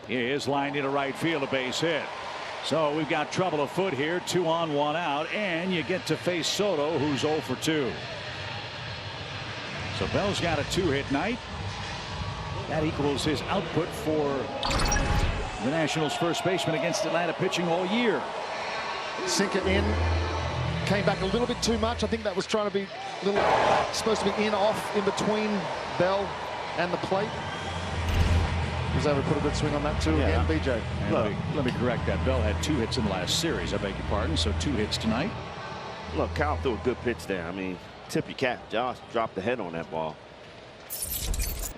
is lined into right field, a base hit. So we've got trouble afoot here. 2 on, 1 out, and you get to face Soto, who's 0 for 2. So Bell's got a 2-hit night. That equals his output for the Nationals' first baseman against Atlanta pitching all year. Sink it in. Came back a little bit too much. I think that was trying to be supposed to be off in between Bell and the plate. Was able to put a good swing on that too. Yeah. Again, BJ. Let me correct that. Bell had 2 hits in the last series. I beg your pardon. So 2 hits tonight. Look, Kyle threw a good pitch there. I mean, tip your cap. Josh dropped the head on that ball.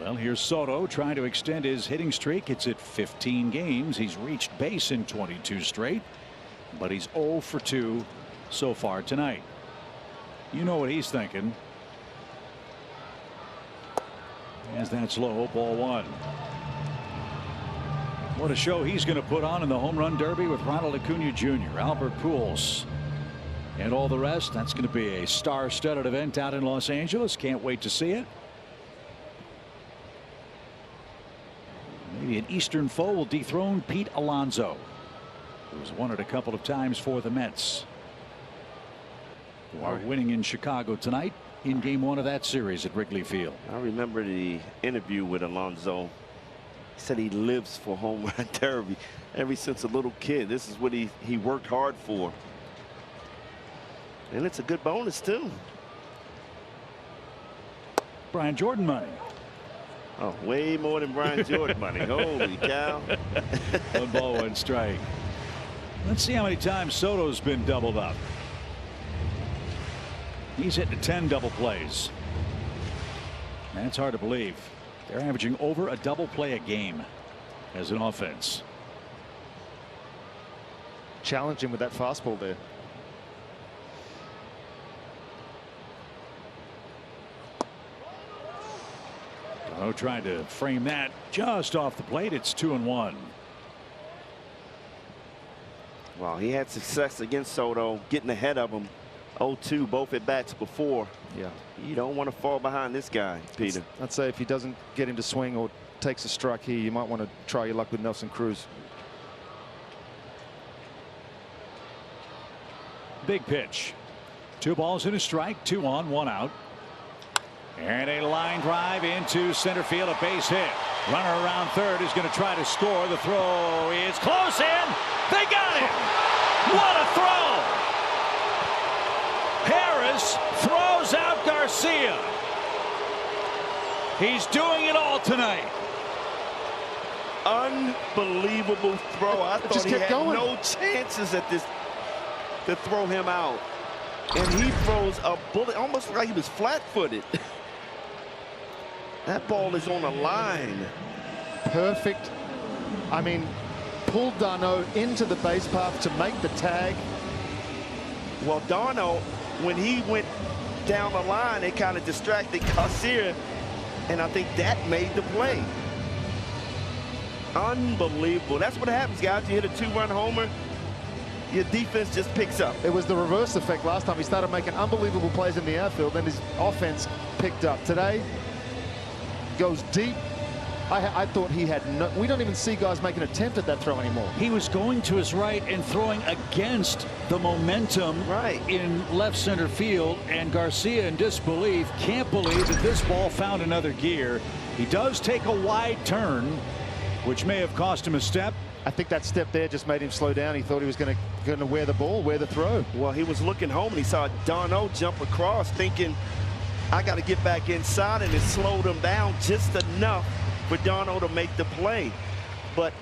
Well, here's Soto trying to extend his hitting streak. It's at 15 games. He's reached base in 22 straight, but he's 0 for 2 so far tonight. You know what he's thinking. As that's low, ball 1. What a show he's going to put on in the home run derby with Ronald Acuna Jr., Albert Pujols, and all the rest. That's going to be a star-studded event out in Los Angeles. Can't wait to see it. Maybe an Eastern foe will dethrone Pete Alonso, who's won it a couple of times for the Mets, who are winning in Chicago tonight in Game 1 of that series at Wrigley Field. I remember the interview with Alonso. He said he lives for home run derby ever since a little kid. This is what he worked hard for. And it's a good bonus, too. Brian Jordan money. Oh, way more than Brian Jordan money. Holy cow. 1 ball, 1 strike. Let's see how many times Soto's been doubled up. He's hitting 10 double plays. That's hard to believe. They're averaging over a double play a game as an offense. Challenging with that fastball there. Cano trying to frame that just off the plate. It's 2-1. Well, he had success against Soto, getting ahead of him. 0-2 both at bats before. Yeah. You don't want to fall behind this guy, Peter. I'd say if he doesn't get him to swing or takes a strike here, you might want to try your luck with Nelson Cruz. Big pitch. 2 balls and a strike. 2 on, 1 out. And a line drive into center field, a base hit. Runner around third is going to try to score. The throw is close in. They got him. What a throw. Harris throws out Garcia. He's doing it all tonight. Unbelievable throw. I thought he had no chances at this to throw him out. And he throws a bullet almost like he was flat-footed. That ball is on the line. Perfect. I mean, pulled d'Arnaud into the base path to make the tag. Well, d'Arnaud, when he went down the line, it kind of distracted Garcia, and I think that made the play. Unbelievable. That's what happens, guys. You hit a 2-run homer, your defense just picks up. It was the reverse effect last time. He started making unbelievable plays in the outfield, then his offense picked up. Today, goes deep. I thought he had no, we don't even see guys make an attempt at that throw anymore. He was going to his right and throwing against the momentum in left center field, and Garcia in disbelief can't believe that this ball found another gear. He does take a wide turn, which may have cost him a step. I think that step there just made him slow down. He thought he was going to wear the ball, wear the throw. Well, he was looking home and he saw d'Arnaud jump across, thinking, I got to get back inside, and it slowed him down just enough for d'Arnaud to make the play. But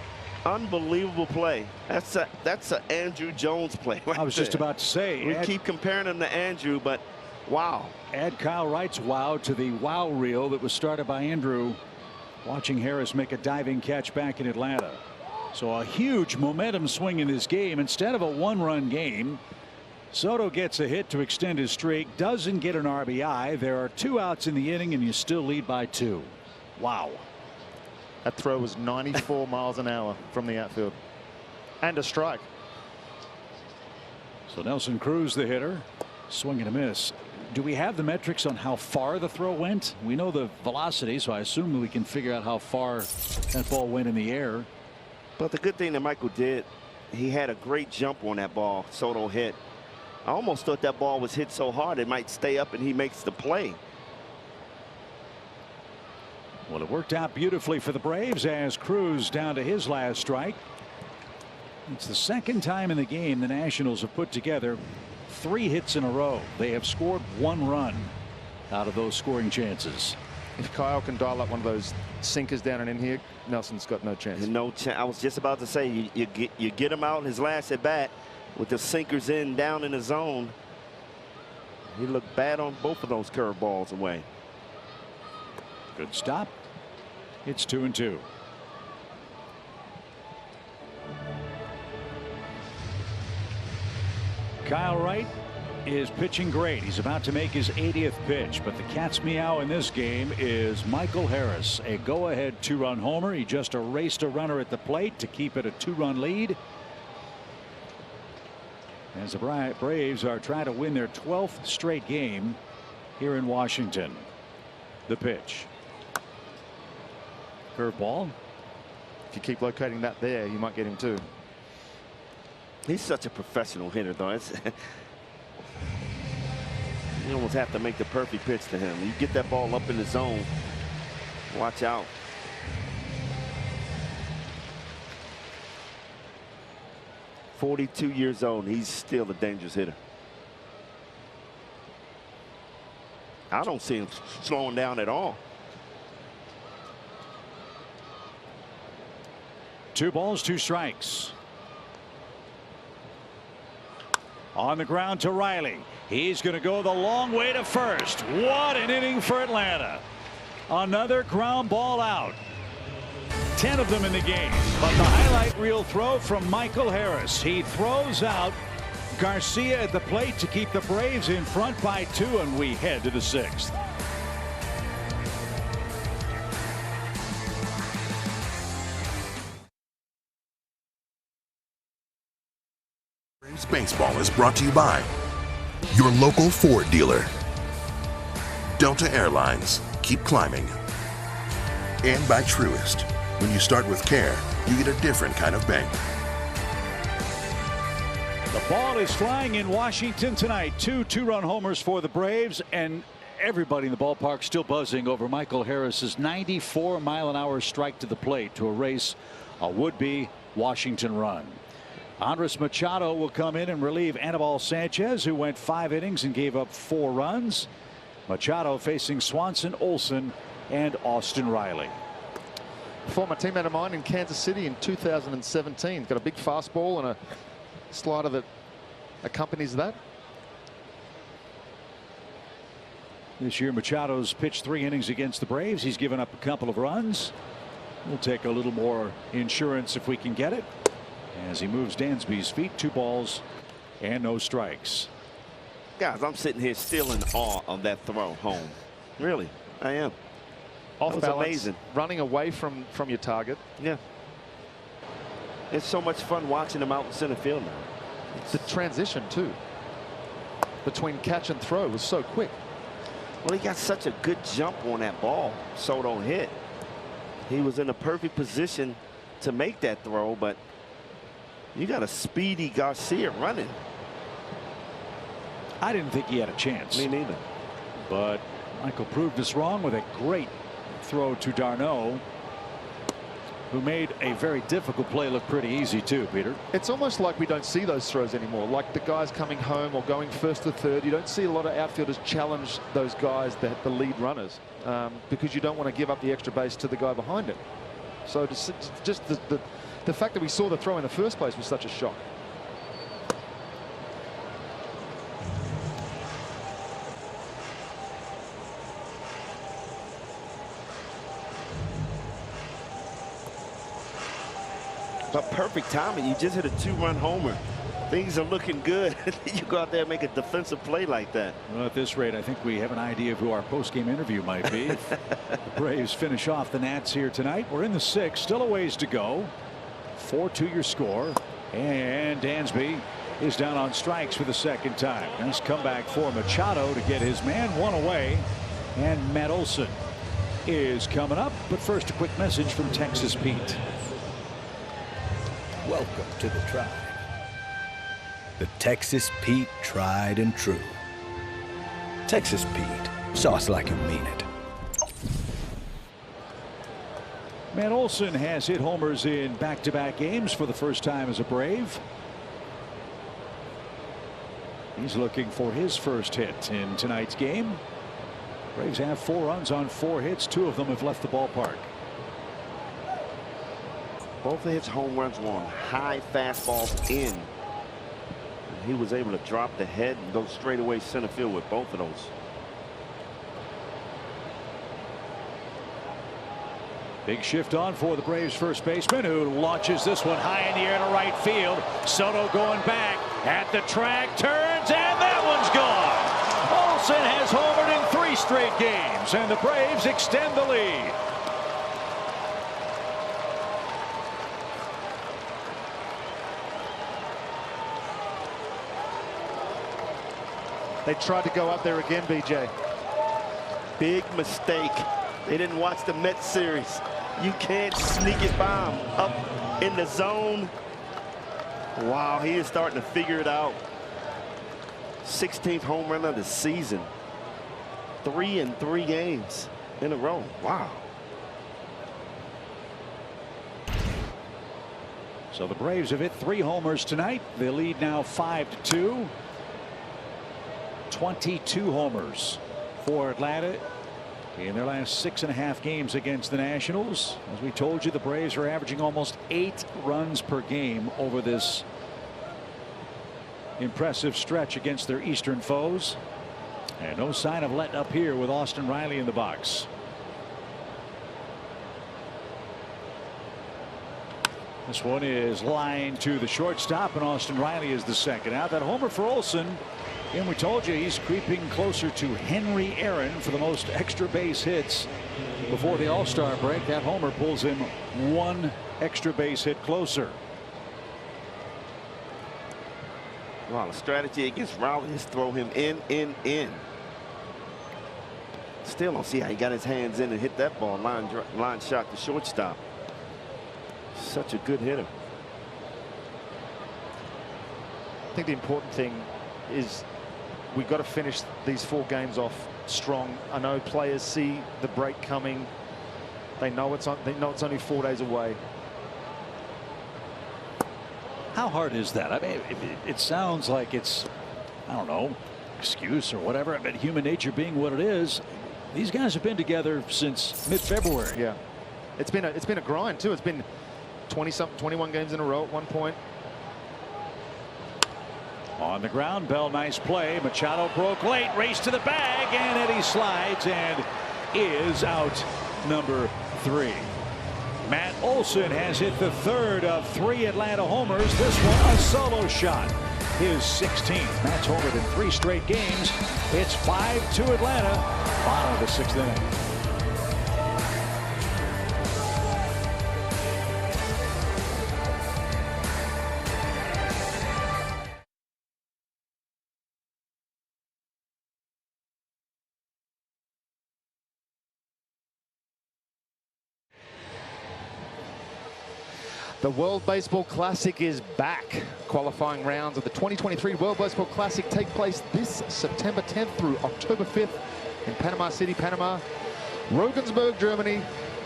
unbelievable play. That's a Andrew Jones play right I was just about to say. We keep comparing him to Andrew, but wow. Add Kyle Wright's wow to the wow reel that was started by Andrew watching Harris make a diving catch back in Atlanta. So a huge momentum swing in this game. Instead of a 1-run game, Soto gets a hit to extend his streak, doesn't get an RBI. There are 2 outs in the inning, and you still lead by 2. Wow. That throw was 94 miles an hour from the outfield. And a strike. So Nelson Cruz, the hitter, swing and a miss. Do we have the metrics on how far the throw went? We know the velocity, so I assume we can figure out how far that ball went in the air. But the good thing that Michael did, he had a great jump on that ball Soto hit. I almost thought that ball was hit so hard it might stay up and he makes the play. Well, it worked out beautifully for the Braves as Cruz down to his last strike. It's the second time in the game the Nationals have put together 3 hits in a row. They have scored 1 run out of those scoring chances. If Kyle can dial up one of those sinkers down and in here, Nelson's got no chance. No chance. I was just about to say, you get him out in his last at bat with the sinkers in down in the zone. He looked bad on both of those curveballs away. Good stop. It's 2-2. Kyle Wright is pitching great. He's about to make his 80th pitch, but the cat's meow in this game is Michael Harris, a go-ahead 2-run homer. He just erased a runner at the plate to keep it a 2-run lead. As the Braves are trying to win their 12th straight game here in Washington. The pitch. Curveball. If you keep locating that there, you might get him too. He's such a professional hitter, though. You almost have to make the perfect pitch to him. You get that ball up in the zone, watch out. "42 years old, he's still a dangerous hitter. I don't see him slowing down at all. 2 balls, 2 strikes. On the ground to Riley. He's going to go the long way to first. What an inning for Atlanta. Another ground ball out. 10 of them in the game. But the highlight reel throw from Michael Harris. He throws out Garcia at the plate to keep the Braves in front by 2, and we head to the 6th. Baseball is brought to you by your local Ford dealer, Delta Airlines, keep climbing, and by Truist. When you start with care, you get a different kind of bank. The ball is flying in Washington tonight. Two-run homers for the Braves, and everybody in the ballpark still buzzing over Michael Harris's 94-mile-an-hour strike to the plate to erase a would-be Washington run. Andres Machado will come in and relieve Anibal Sanchez, who went 5 innings and gave up 4 runs. Machado facing Swanson, Olsen, and Austin Riley. Former teammate of mine in Kansas City in 2017. Got a big fastball and a slider that accompanies that. This year, Machado's pitched 3 innings against the Braves. He's given up a couple of runs. We'll take a little more insurance if we can get it. As he moves Dansby's feet, 2 balls and no strikes. Guys, I'm sitting here still in awe of that throw home. Really, I am. Off balance, amazing. Running away from your target. Yeah. It's so much fun watching him out in center field now. The transition too between catch and throw was so quick. Well, he got such a good jump on that ball. Soto hit. He was in a perfect position to make that throw, but you got a speedy Garcia running. I didn't think he had a chance. Me neither. But Michael proved us wrong with a great throw to d'Arnaud, who made a very difficult play look pretty easy too, Peter. It's almost like we don't see those throws anymore. Like the guys coming home or going first to third. You don't see a lot of outfielders challenge those guys, the lead runners, because you don't want to give up the extra base to the guy behind it. So just the fact that we saw the throw in the first place was such a shock. But perfect timing. You just hit a 2-run homer. Things are looking good. You go out there and make a defensive play like that. Well, at this rate, I think we have an idea of who our post-game interview might be. The Braves finish off the Nats here tonight. We're in the 6th, still a ways to go. 4-2 your score, and Dansby is down on strikes for the 2nd time. Nice comeback for Machado to get his man 1 away, and Matt Olson is coming up. But first, a quick message from Texas Pete. Welcome to the tribe. The Texas Pete tried and true. Texas Pete, sauce like you mean it. Matt Olson has hit homers in back-to-back games for the first time as a Brave. He's looking for his first hit in tonight's game. Braves have 4 runs on 4 hits. 2 of them have left the ballpark. Both of his home runs were on high fastballs in. And he was able to drop the head and go straight away center field with both of those. Big shift on for the Braves first baseman, who launches this one high in the air to right field. Soto going back at the track, turns, and that one's gone. Olsen has homered in 3 straight games, and the Braves extend the lead. They tried to go up there again, BJ. Big mistake. They didn't watch the Mets series. You can't sneak it by him up in the zone. Wow, he is starting to figure it out. 16th home run of the season. 3 in 3 games in a row. Wow. So the Braves have hit 3 homers tonight. They lead now 5-2. 22 homers for Atlanta in their last 6.5 games against the Nationals. As we told you, the Braves are averaging almost 8 runs per game over this impressive stretch against their eastern foes. And no sign of letting up here with Austin Riley in the box. This one is lined to the shortstop, and Austin Riley is the second out. That homer for Olsen. And we told you he's creeping closer to Henry Aaron for the most extra base hits before the All-Star break. That homer pulls him 1 extra base hit closer. Wow, the strategy against Rowley is throw him in. Still don't see how he got his hands in and hit that ball. Line shot to shortstop. Such a good hitter. I think the important thing is we've got to finish these 4 games off strong. I know players see the break coming. They know it's only 4 days away. How hard is that? I mean, it sounds like it's, I don't know, excuse or whatever. But human nature being what it is, these guys have been together since mid-February. Yeah, it's been a grind too. It's been 21 games in a row at one point. On the ground, Bell, nice play. Machado broke late, race to the bag, and Eddie slides and is out number 3. Matt Olson has hit the 3rd of 3 Atlanta homers. This one a solo shot. His 16th. Matt's homered in 3 straight games. It's 5-2 Atlanta. Bottom of the 6th inning. The World Baseball Classic is back. Qualifying rounds of the 2023 World Baseball Classic take place this September 10th through October 5th in Panama City, Panama, Regensburg, Germany.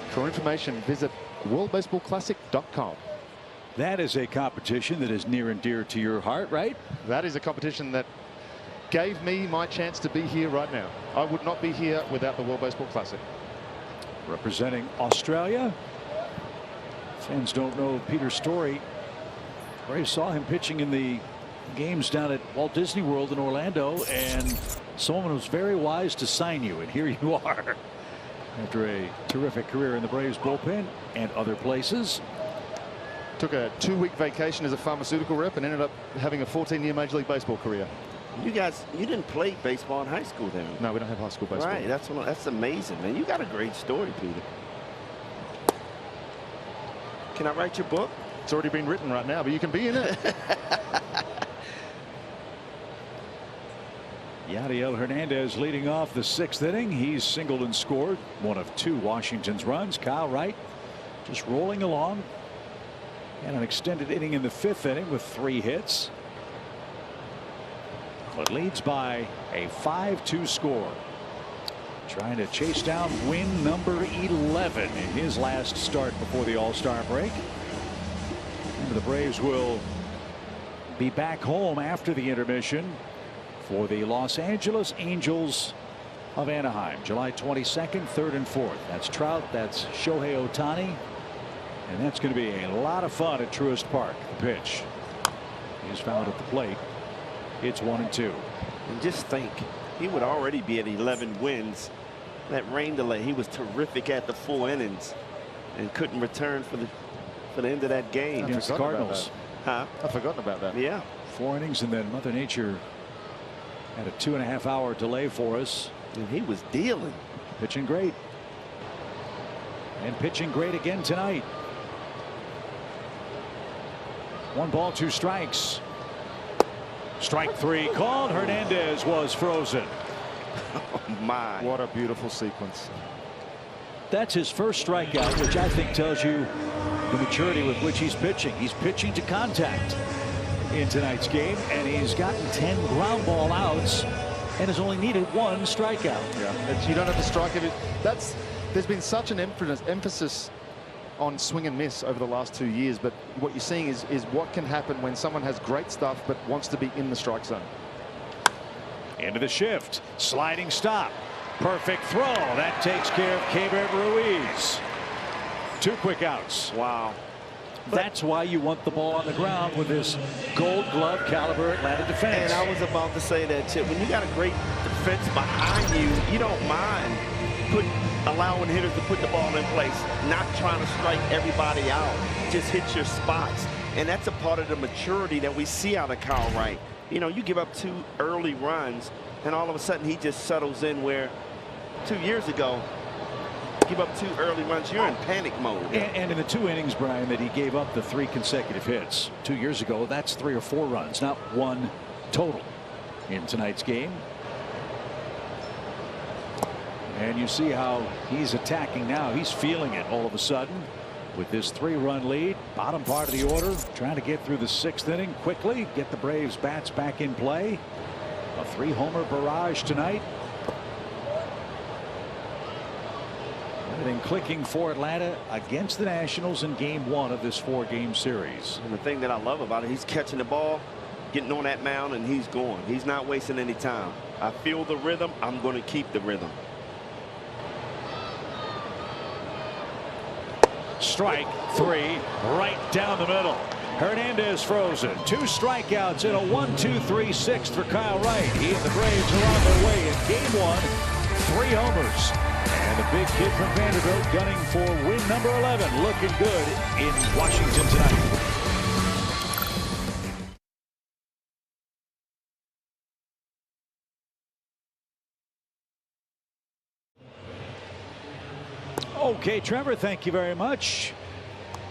For information, visit worldbaseballclassic.com. That is a competition that is near and dear to your heart, right? That is a competition that gave me my chance to be here right now. I would not be here without the World Baseball Classic. Representing Australia. Fans don't know Peter Story. Braves saw him pitching in the games down at Walt Disney World in Orlando, and someone was very wise to sign you, and here you are after a terrific career in the Braves bullpen and other places. Took a 2-week vacation as a pharmaceutical rep and ended up having a 14-year Major League Baseball career. You didn't play baseball in high school then? No, we don't have high school baseball. Right, that's amazing, man. You got a great story, Peter. Can I write your book? It's already been written right now, but you can be in it. Yadiel Hernandez leading off the 6th inning. He's singled and scored one of 2 Washington's runs. Kyle Wright just rolling along. And an extended inning in the 5th inning with 3 hits. But leads by a 5-2 score. Trying to chase down win number 11 in his last start before the All-Star break. And the Braves will be back home after the intermission for the Los Angeles Angels of Anaheim. July 22nd, 3rd and 4th. That's Trout, that's Shohei Ohtani. And that's going to be a lot of fun at Truist Park. The pitch is fouled at the plate. It's 1-2. And just think, he would already be at 11 wins. That rain delay, he was terrific at the 4 innings and couldn't return for the end of that game against the Cardinals. I've forgotten about that. Yeah. 4 innings, and then Mother Nature had a 2.5-hour delay for us. And he was dealing. Pitching great. And pitching great again tonight. 1 ball, 2 strikes. Strike 3 called. Hernandez was frozen. Oh my. What a beautiful sequence. That's his first strikeout, which I think tells you the maturity with which he's pitching. He's pitching to contact in tonight's game, and he's gotten 10 ground ball outs and has only needed 1 strikeout. Yeah, you don't have to strike it. There's been such an emphasis on swing and miss over the last 2 years, but what you're seeing is what can happen when someone has great stuff but wants to be in the strike zone. Into the shift, sliding stop, perfect throw. That takes care of Keibert Ruiz. 2 quick outs. Wow. That's why you want the ball on the ground with this Gold Glove caliber Atlanta defense. And I was about to say that, Chip. When you got a great defense behind you, you don't mind allowing hitters to put the ball in place, not trying to strike everybody out. Just hit your spots. And that's a part of the maturity that we see out of Kyle Wright. You know, you give up 2 early runs, and all of a sudden he just settles in where 2 years ago, give up 2 early runs, you're in panic mode. And in the 2 innings, Brian, that he gave up the 3 consecutive hits 2 years ago, that's 3 or 4 runs, not 1 total in tonight's game. And you see how he's attacking now. He's feeling it all of a sudden with this 3-run lead. Bottom part of the order, trying to get through the 6th inning quickly, get the Braves bats back in play. A 3-homer barrage tonight. Everything clicking for Atlanta against the Nationals in game 1 of this 4-game series. And the thing that I love about it, he's catching the ball, getting on that mound, and he's going. He's not wasting any time. I feel the rhythm. I'm going to keep the rhythm. Strike 3 right down the middle. Hernandez frozen. 2 strikeouts in a 1-2-3-6 for Kyle Wright. He and the Braves are on their way in game 1. 3 homers. And the big kid from Vanderbilt gunning for win number 11. Looking good in Washington tonight. Okay, Trevor, thank you very much.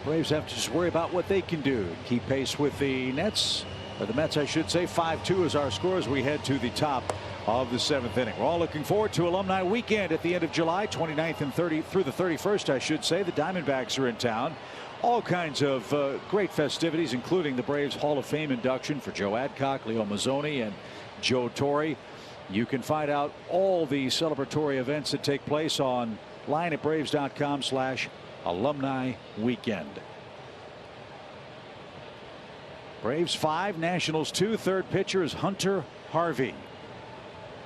Braves have to just worry about what they can do. Keep pace with the Nets, or the Mets, I should say. 5-2 is our score as we head to the top of the 7th inning. We're all looking forward to Alumni Weekend at the end of July, 29th and 30 through the 31st, I should say. The Diamondbacks are in town. All kinds of great festivities, including the Braves Hall of Fame induction for Joe Adcock, Leo Mazzoni, and Joe Torre. You can find out all the celebratory events that take place online at Braves.com/Alumni Weekend. Braves 5, Nationals 2. Third pitcher is Hunter Harvey.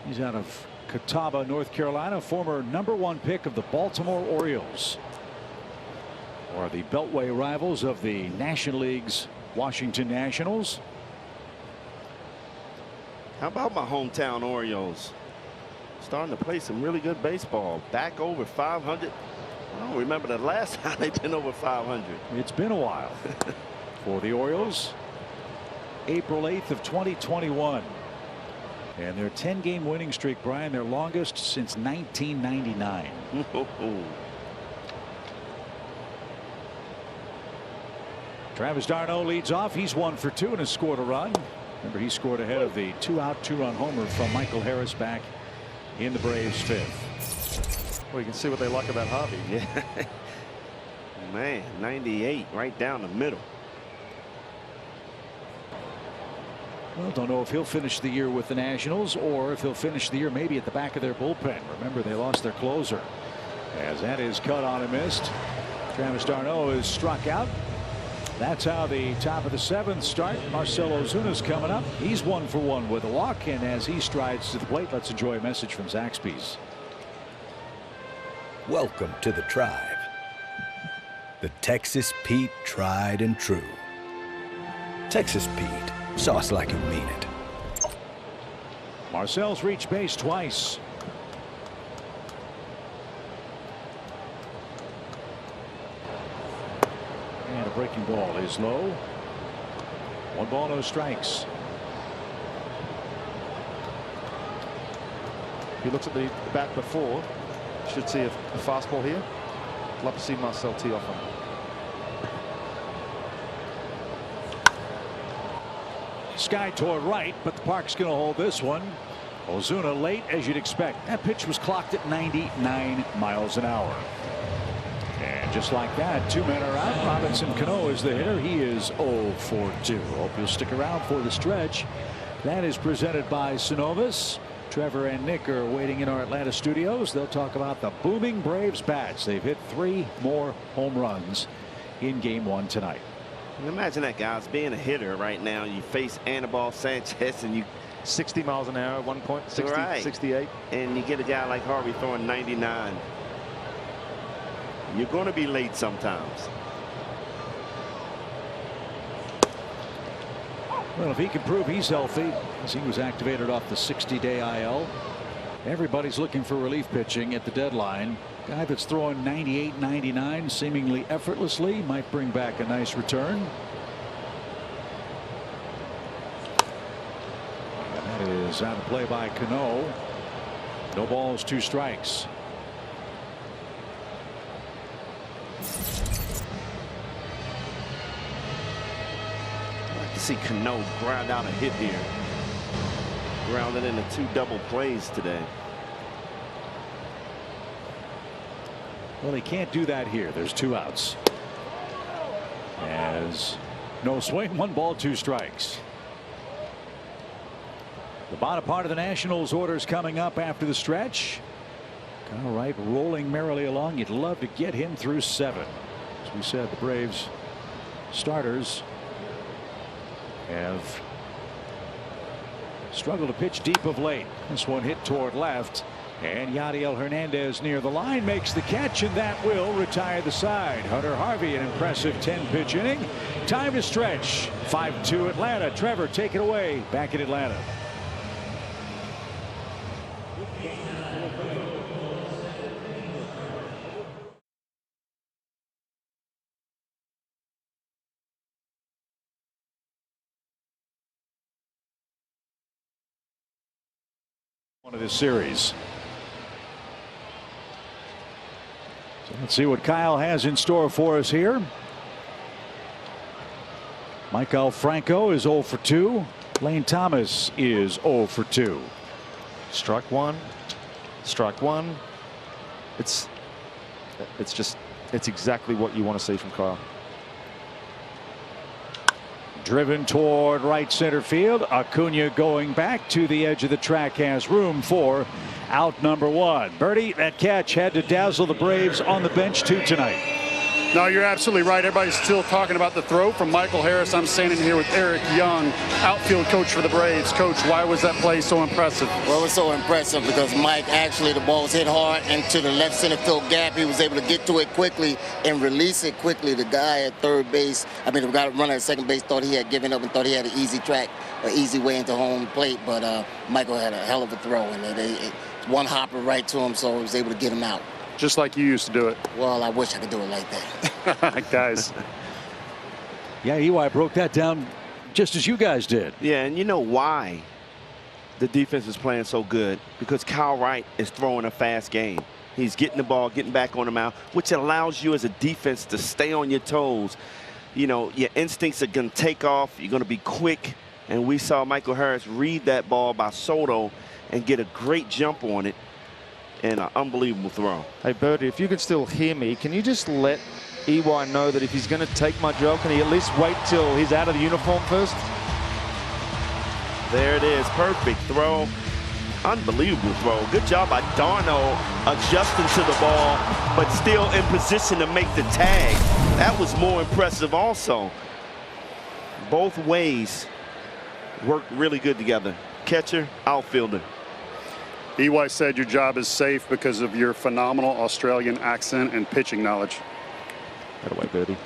He's out of Catawba, North Carolina, former #1 pick of the Baltimore Orioles, or the Beltway rivals of the National League's Washington Nationals. How about my hometown Orioles? Starting to play some really good baseball. Back over 500. I don't remember the last time they've been over 500. It's been a while for the Orioles. April 8th of 2021. And their 10-game winning streak, Brian, their longest since 1999. Travis d'Arnaud leads off. He's 1 for 2 and has scored a run. Remember, he scored ahead of the 2-out 2-run homer from Michael Harris back in the Braves' 5th. Well, you can see what they like about Harvey. Yeah. Man, 98 right down the middle. Well, don't know if he'll finish the year with the Nationals or if he'll finish the year maybe at the back of their bullpen. Remember, they lost their closer. As that is cut on and missed. Travis d'Arnaud is struck out. That's how the top of the 7th start. Marcell Ozuna's coming up. He's 1 for 1 with a walk, and as he strides to the plate, let's enjoy a message from Zaxby's. Welcome to the tribe. The Texas Pete tried and true. Texas Pete, sauce like you mean it. Marcell's reached base twice. And a breaking ball is low. 1 ball, no strikes. If he looks at the bat before, should see a fastball here. Love to see Marcell tee off on it. Sky toward right, but the park's going to hold this one. Ozuna late, as you'd expect. That pitch was clocked at 99 miles an hour. And just like that, 2 men are out. Robinson Cano is the hitter. He is 0 for 2. Hope you'll stick around for the stretch. That is presented by Synovus. Trevor and Nick are waiting in our Atlanta studios. They'll talk about the booming Braves bats. They've hit 3 more home runs in game 1 tonight. Imagine that, guys, being a hitter right now. You face Anibal Sanchez and you 60 miles an hour at one point, 60, right. 68. And you get a guy like Harvey throwing 99. You're going to be late sometimes. Well, if he can prove he's healthy, as he was activated off the 60-day IL, everybody's looking for relief pitching at the deadline. Guy that's throwing 98, 99 seemingly effortlessly might bring back a nice return. And that is out of play by Cano. No balls, 2 strikes. I'd like to see Cano grind out a hit here. Grounded into 2 double plays today. Well, he can't do that here. There's 2 outs. As no swing, 1 ball, 2 strikes. The bottom part of the Nationals orders coming up after the stretch. Kyle Wright rolling merrily along. You'd love to get him through 7. As we said, the Braves starters have struggled to pitch deep of late. This one hit toward left, and Yadiel Hernandez near the line makes the catch, and that will retire the side. Hunter Harvey, an impressive 10-pitch inning. Time to stretch. 5-2 Atlanta. Trevor, take it away. Back in Atlanta. One of this series. So let's see what Kyle has in store for us here. Michael Franco is 0 for 2. Lane Thomas is 0 for 2. Strike 1. Strike 1. It's exactly what you want to see from Kyle. Driven toward right center field. Acuna going back to the edge of the track, has room for out number 1. Bertie, that catch had to dazzle the Braves on the bench too tonight. No, you're absolutely right. Everybody's still talking about the throw from Michael Harris. I'm standing here with Eric Young, outfield coach for the Braves. Coach, why was that play so impressive? Well, it was so impressive because Mike, actually, the ball was hit hard into the left center field gap. He was able to get to it quickly and release it quickly. The guy at third base, the guy runner at second base thought he had given up and thought he had an easy track, an easy way into home plate. But Michael had a hell of a throw, and one hopper right to him, so he was able to get him out. Just like you used to do it. Well, I wish I could do it like that. Guys. Yeah, EY broke that down just as you guys did. Yeah, and you know why the defense is playing so good? Because Kyle Wright is throwing a fast game. He's getting the ball, getting back on the mound, which allows you as a defense to stay on your toes. You know, your instincts are going to take off. You're going to be quick. And we saw Michael Harris read that ball by Soto and get a great jump on it. And an unbelievable throw. Hey, Bertie, if you can still hear me, can you just let EY know that if he's going to take my job, can he at least wait till he's out of the uniform first? There it is. Perfect throw. Unbelievable throw. Good job by Darno adjusting to the ball, but still in position to make the tag. That was more impressive also. Both ways worked really good together. Catcher, outfielder. EY said your job is safe because of your phenomenal Australian accent and pitching knowledge. That away, Bertie.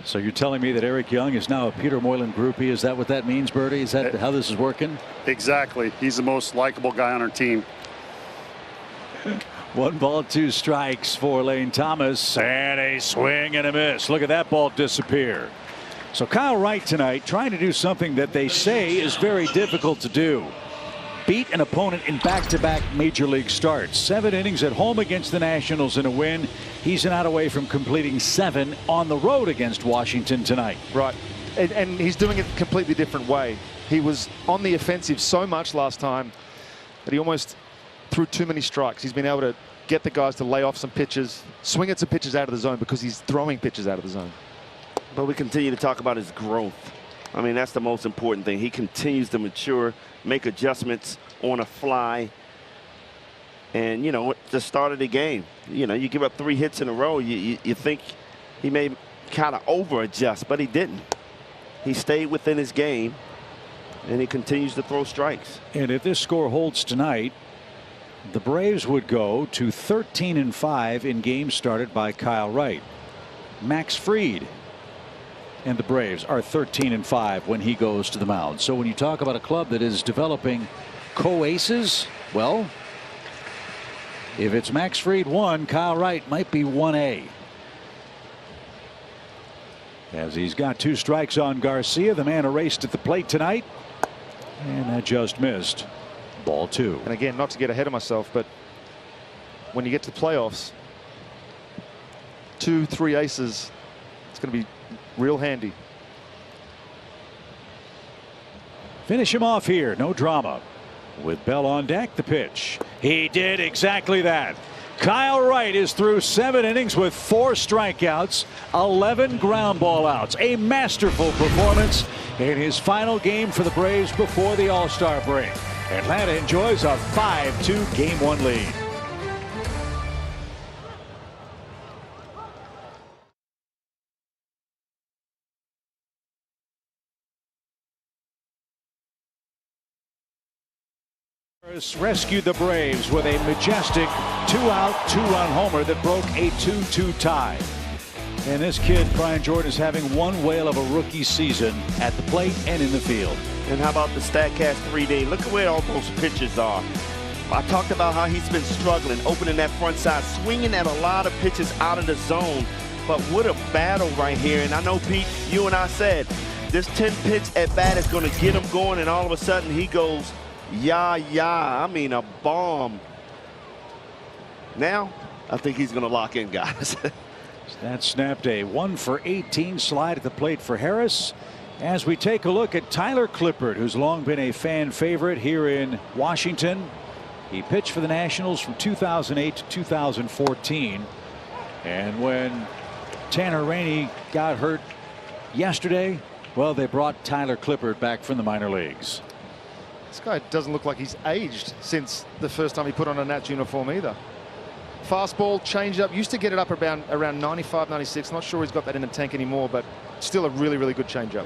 So you're telling me that Eric Young is now a Peter Moylan groupie? Is that what that means, Bertie? Is that how this is working? Exactly. He's the most likable guy on our team. 1 ball, 2 strikes for Lane Thomas, and a swing and a miss. Look at that ball disappear. So Kyle Wright tonight trying to do something that they say is very difficult to do. Beat an opponent in back-to-back major league starts. 7 innings at home against the Nationals in a win. He's an out away from completing 7 on the road against Washington tonight. Right. And he's doing it a completely different way. He was on the offensive so much last time that he almost threw too many strikes. He's been able to get the guys to lay off some pitches, swing at some pitches out of the zone because he's throwing pitches out of the zone. But we continue to talk about his growth. I mean, that's the most important thing. He continues to mature, make adjustments on a fly. And, you know, at the start of the game, you know, you give up 3 hits in a row, you think he may kind of over-adjust, but he didn't. He stayed within his game, and he continues to throw strikes. And if this score holds tonight, the Braves would go to 13-5 in games started by Kyle Wright. Max Fried and the Braves are 13-5 when he goes to the mound. So when you talk about a club that is developing co-aces, well, if it's Max Fried 1, Kyle Wright might be 1A. As he's got 2 strikes on Garcia, the man erased at the plate tonight, and that just missed. Ball 2. And again, not to get ahead of myself, but when you get to the playoffs, 2, 3 aces, it's going to be real handy. Finish him off here. No drama. With Bell on deck, the pitch. He did exactly that. Kyle Wright is through 7 innings with 4 strikeouts, 11 ground ball outs. A masterful performance in his final game for the Braves before the All-Star break. Atlanta enjoys a 5-2 Game 1 lead. Rescued the Braves with a majestic 2-out, 2-run homer that broke a 2-2 tie. And this kid, Brian Jordan, is having one whale of a rookie season at the plate and in the field. And how about the StatCast 3D? Look at where all those pitches are. I talked about how he's been struggling, opening that front side, swinging at a lot of pitches out of the zone. But what a battle right here. And I know, Pete, you and I said, this 10-pitch at bat is going to get him going, and all of a sudden he goes, I mean, a bomb. Now, I think he's going to lock in, guys. That snapped a 1-for-18 slide at the plate for Harris. As we take a look at Tyler Clippard, who's long been a fan favorite here in Washington. He pitched for the Nationals from 2008 to 2014. And when Tanner Rainey got hurt yesterday, well, they brought Tyler Clippard back from the minor leagues. This guy doesn't look like he's aged since the first time he put on a Nats uniform either. Fastball, changeup, used to get it up around 95, 96. Not sure he's got that in the tank anymore, but still a really, really good changeup.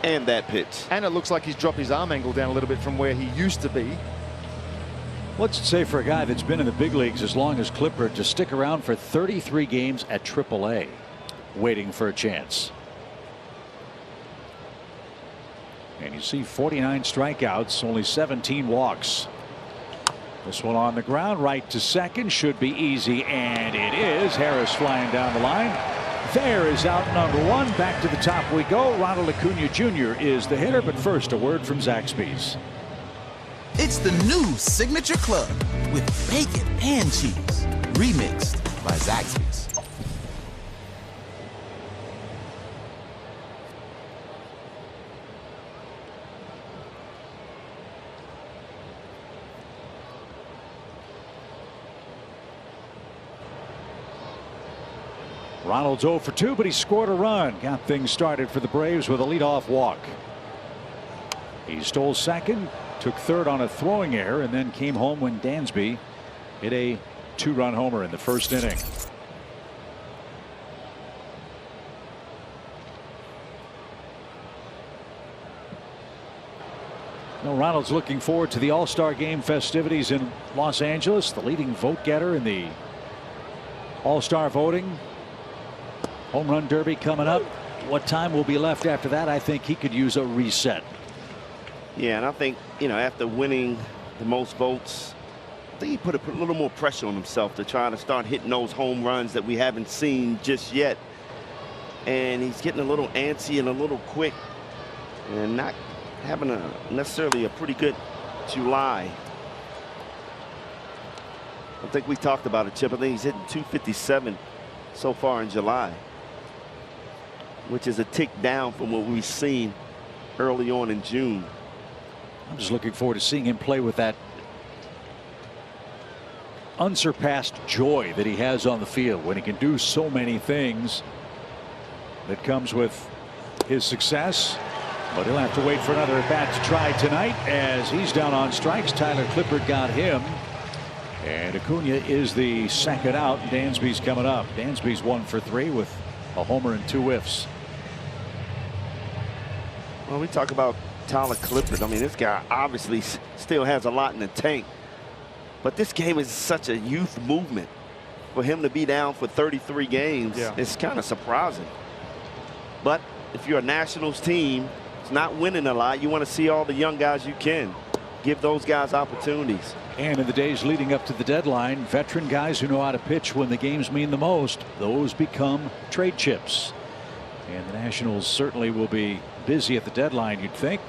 And that pitch. And it looks like he's dropped his arm angle down a little bit from where he used to be. What's it say for a guy that's been in the big leagues as long as Clippard to stick around for 33 games at AAA, waiting for a chance? And you see 49 strikeouts, only 17 walks. This one on the ground, right to second, should be easy, and it is. Harris flying down the line. There is out number 1. Back to the top we go. Ronald Acuna Jr. is the hitter, but first a word from Zaxby's. It's the new Signature Club with bacon and cheese, remixed by Zaxby's. Ronald's 0 for 2, but he scored a run. Got things started for the Braves with a leadoff walk. He stole second, took third on a throwing error, and then came home when Dansby hit a 2-run homer in the first inning. Now Ronald's looking forward to the All-Star Game festivities in Los Angeles, the leading vote getter in the All-Star voting. Home run derby coming up. What time will be left after that? I think he could use a reset. Yeah, and I think, after winning the most votes, I think he put a little more pressure on himself to try to start hitting those home runs that we haven't seen just yet. And he's getting a little antsy and a little quick and not having necessarily a pretty good July. I think we talked about it, Chip. I think he's hitting 257 so far in July, which is a tick down from what we've seen early on in June. I'm just looking forward to seeing him play with that unsurpassed joy that he has on the field when he can do so many things that comes with his success. But he'll have to wait for another at bat to try tonight as he's down on strikes. Tyler Clippard got him. And Acuna is the second out. Dansby's coming up. Dansby's 1 for 3 with a homer and 2 whiffs. Well, we talk about Tyler Clippard. I mean, this guy obviously still has a lot in the tank. But this game is such a youth movement. For him to be down for 33 games, it's kind of surprising. But if you're a Nationals team, it's not winning a lot. You want to see all the young guys you can. Give those guys opportunities. And in the days leading up to the deadline, veteran guys who know how to pitch when the games mean the most, those become trade chips. And the Nationals certainly will be busy at the deadline, you'd think,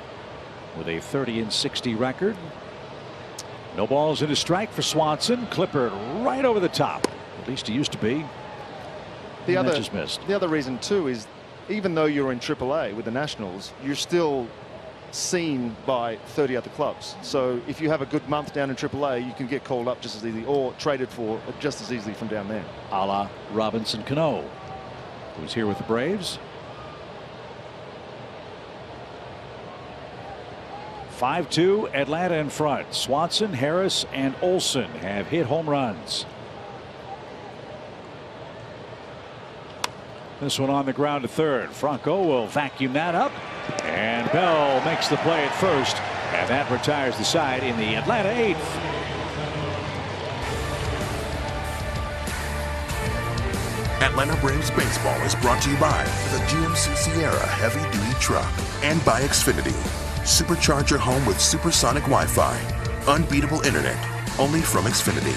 with a 30-60 record. No balls and a strike for Swanson. Clippard right over the top. At least he used to be. The other reason too is even though you're in AAA with the Nationals, you're still seen by 30 other clubs. So if you have a good month down in AAA, you can get called up just as easily or traded for just as easily from down there. A la Robinson Cano, who's here with the Braves. 5-2 Atlanta in front. Swanson, Harris, and Olson have hit home runs. This one on the ground to third. Franco will vacuum that up, and Bell makes the play at first, and that retires the side in the Atlanta 8th. Atlanta Braves Baseball is brought to you by the GMC Sierra Heavy Duty Truck and by Xfinity. Supercharge your home with supersonic Wi-Fi. Unbeatable internet, only from Xfinity.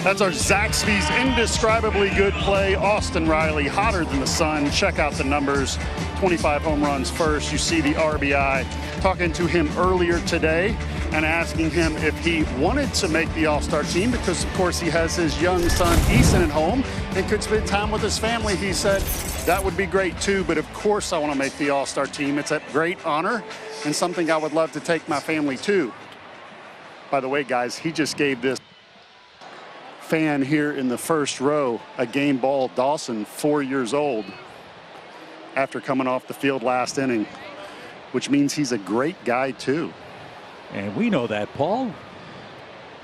That's our Zaxby's indescribably good play. Austin Riley, hotter than the sun. Check out the numbers. 25 home runs first. You see the RBI. Talking to him earlier today and asking him if he wanted to make the All-Star team because, of course, he has his young son, Eason, at home and could spend time with his family. He said, that would be great, too, but of course I want to make the All-Star team. It's a great honor and something I would love to take my family to. By the way, guys, he just gave this fan here in the first row a game ball. Dawson, 4 years old, after coming off the field last inning, which means he's a great guy too. And we know that, Paul.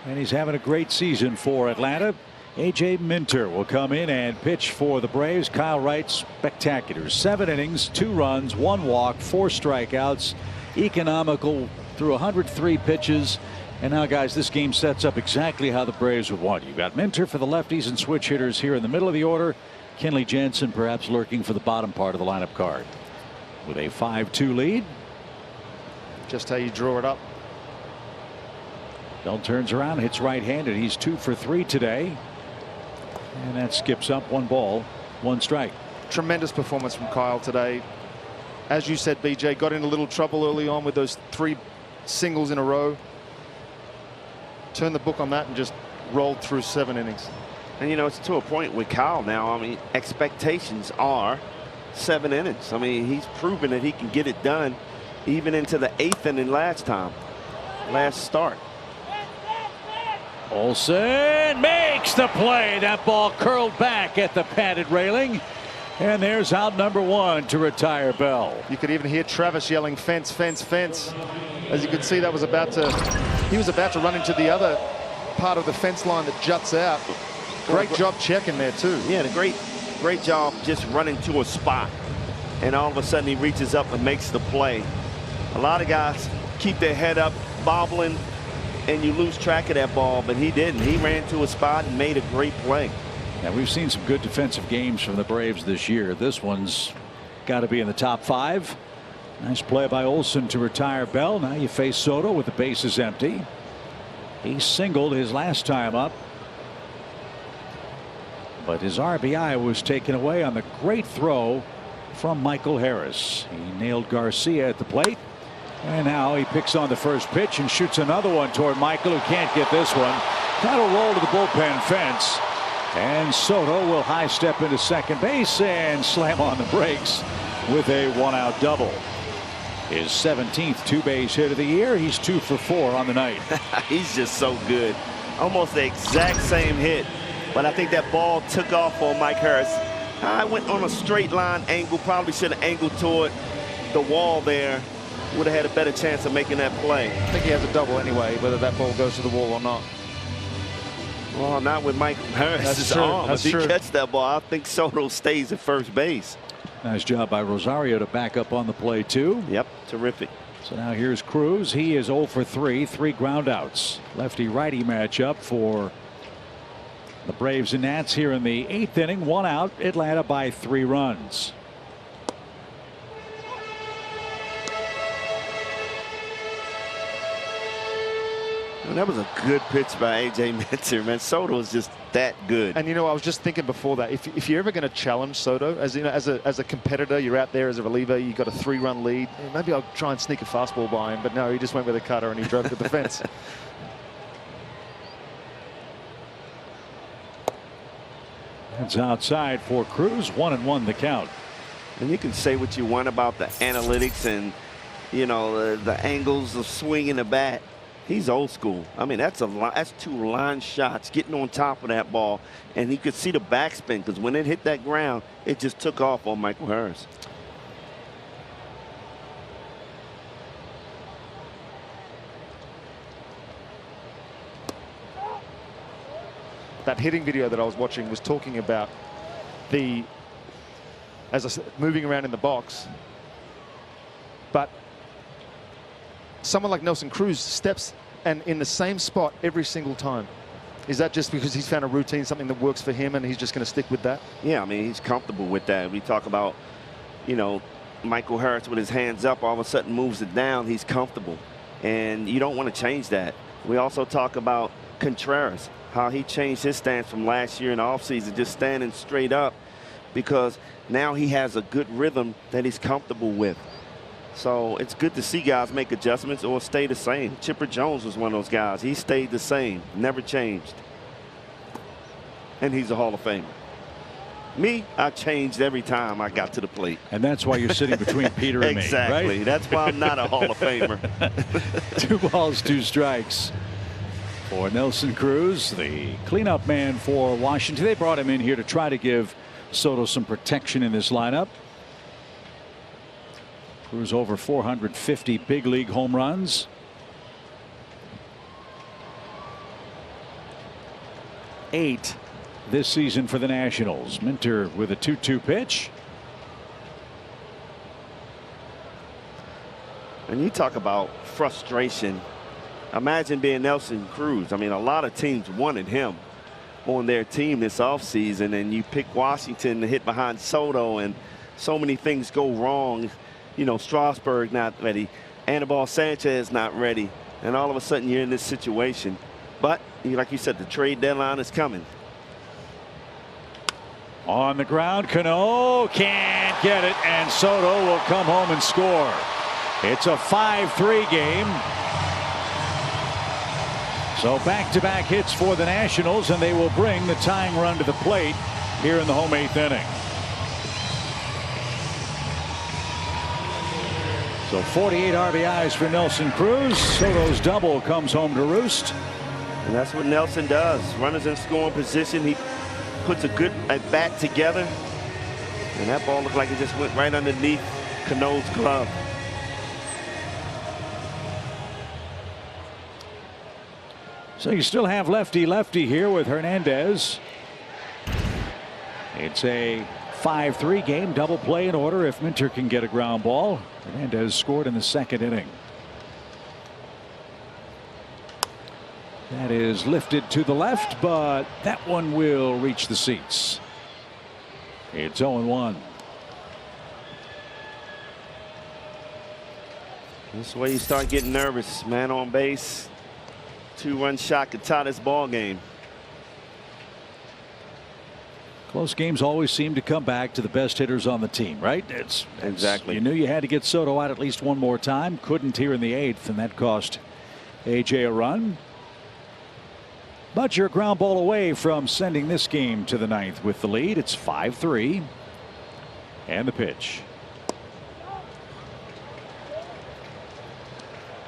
And he's having a great season for Atlanta. A.J. Minter will come in and pitch for the Braves. Kyle Wright, spectacular. 7 innings, 2 runs, 1 walk, 4 strikeouts. Economical through 103 pitches. And now, guys, this game sets up exactly how the Braves would want. You've got Minter for the lefties and switch hitters here in the middle of the order. Kenley Jansen perhaps lurking for the bottom part of the lineup card. With a 5-2 lead. Just how you draw it up. Bell turns around, hits right-handed. He's 2 for 3 today. And that skips up 1 ball, 1 strike. Tremendous performance from Kyle today. As you said, BJ, got in a little trouble early on with those 3 singles in a row. Turned the book on that and just rolled through 7 innings. And, you know, it's to a point with Kyle now. I mean, expectations are 7 innings. I mean, he's proven that he can get it done even into the 8th inning last start. Olson makes the play. That ball curled back at the padded railing. And there's out number 1 to retire Bell. You could even hear Travis yelling fence, fence, fence. As you can see, that was he was about to run into the other part of the fence line that juts out. Great job checking there too. Yeah, great job just running to a spot. And all of a sudden he reaches up and makes the play. A lot of guys keep their head up, bobbling, and you lose track of that ball, but he didn't. He ran to a spot and made a great play. Now, we've seen some good defensive games from the Braves this year. This one's got to be in the top 5. Nice play by Olson to retire Bell. Now you face Soto with the bases empty. He singled his last time up, but his RBI was taken away on the great throw from Michael Harris. He nailed Garcia at the plate, and now he picks on the first pitch and shoots another one toward Michael, who can't get this one. That'll roll to the bullpen fence, and Soto will high step into second base and slam on the brakes with a 1-out double. His 17th 2-base hit of the year. He's 2 for 4 on the night. He's just so good. Almost the exact same hit, but I think that ball took off on Mike Harris. I went on a straight line angle, probably should have angled toward the wall there. Would have had a better chance of making that play. I think he has a double anyway, whether that ball goes to the wall or not. Well, not with Mike Harris's arm. If he catches that ball, I think Soto stays at first base. Nice job by Rosario to back up on the play too. Yep, terrific. So now here's Cruz. He is 0 for 3, 3 ground outs. Lefty righty matchup for the Braves and Nats here in the 8th inning. 1 out. Atlanta by 3 runs. And that was a good pitch by A.J. Minter, man. Soto is just that good. And, you know, I was just thinking before that, if you're ever going to challenge Soto, as you know, as a competitor, you're out there as a reliever, you got a 3-run lead. Maybe I'll try and sneak a fastball by him, but no, he just went with a cutter and he drove to the fence. It's outside for Cruz. 1-1 the count. And you can say what you want about the analytics and, you know, the angles of swinging the bat. He's old school. I mean, that's 2 line shots getting on top of that ball. And he could see the backspin because when it hit that ground, it just took off on Michael Harris. That hitting video that I was watching was talking about as I said, moving around in the box. But someone like Nelson Cruz steps and in the same spot every single time. Is that just because he's found a routine, something that works for him, and he's just going to stick with that? Yeah, I mean, he's comfortable with that. We talk about, you know, Michael Harris with his hands up, all of a sudden moves it down. He's comfortable, and you don't want to change that. We also talk about Contreras, how he changed his stance from last year in the offseason, just standing straight up, because now he has a good rhythm that he's comfortable with. So it's good to see guys make adjustments or stay the same. Chipper Jones was one of those guys. He stayed the same, never changed. And he's a Hall of Famer. Me, I changed every time I got to the plate. And that's why you're sitting between Peter and exactly. me, right? That's why I'm not a Hall of Famer. 2 balls, 2 strikes for Nelson Cruz, the cleanup man for Washington. They brought him in here to try to give Soto some protection in this lineup. Cruz over 450 big league home runs. Eight this season for the Nationals. Minter with a 2-2 pitch. And you talk about frustration. Imagine being Nelson Cruz. I mean, a lot of teams wanted him on their team this offseason, and you pick Washington to hit behind Soto, and so many things go wrong. You know, Strasburg not ready, Anibal Sanchez not ready, and all of a sudden you're in this situation. But like you said, the trade deadline is coming. On the ground, Cano can't get it, and Soto will come home and score. It's a 5-3 game. So back-to-back hits for the Nationals, and they will bring the tying run to the plate here in the home 8th inning. So 48 RBIs for Nelson Cruz. Soto's double comes home to roost. And that's what Nelson does. Runners in scoring position. He puts a good at-bat together. And that ball looked like it just went right underneath Cano's glove. So you still have lefty-lefty here with Hernandez. It's a 5-3 game, double play in order if Minter can get a ground ball. Hernandez scored in the 2nd inning. That is lifted to the left, but that one will reach the seats. It's 0-1. This is the way you start getting nervous. Man on base. 2-run shot could tie this ball game. Close games always seem to come back to the best hitters on the team, right? Exactly. You knew you had to get Soto out at least one more time. Couldn't here in the 8th, and that cost AJ a run. But you're a ground ball away from sending this game to the 9th with the lead. It's 5-3. And the pitch.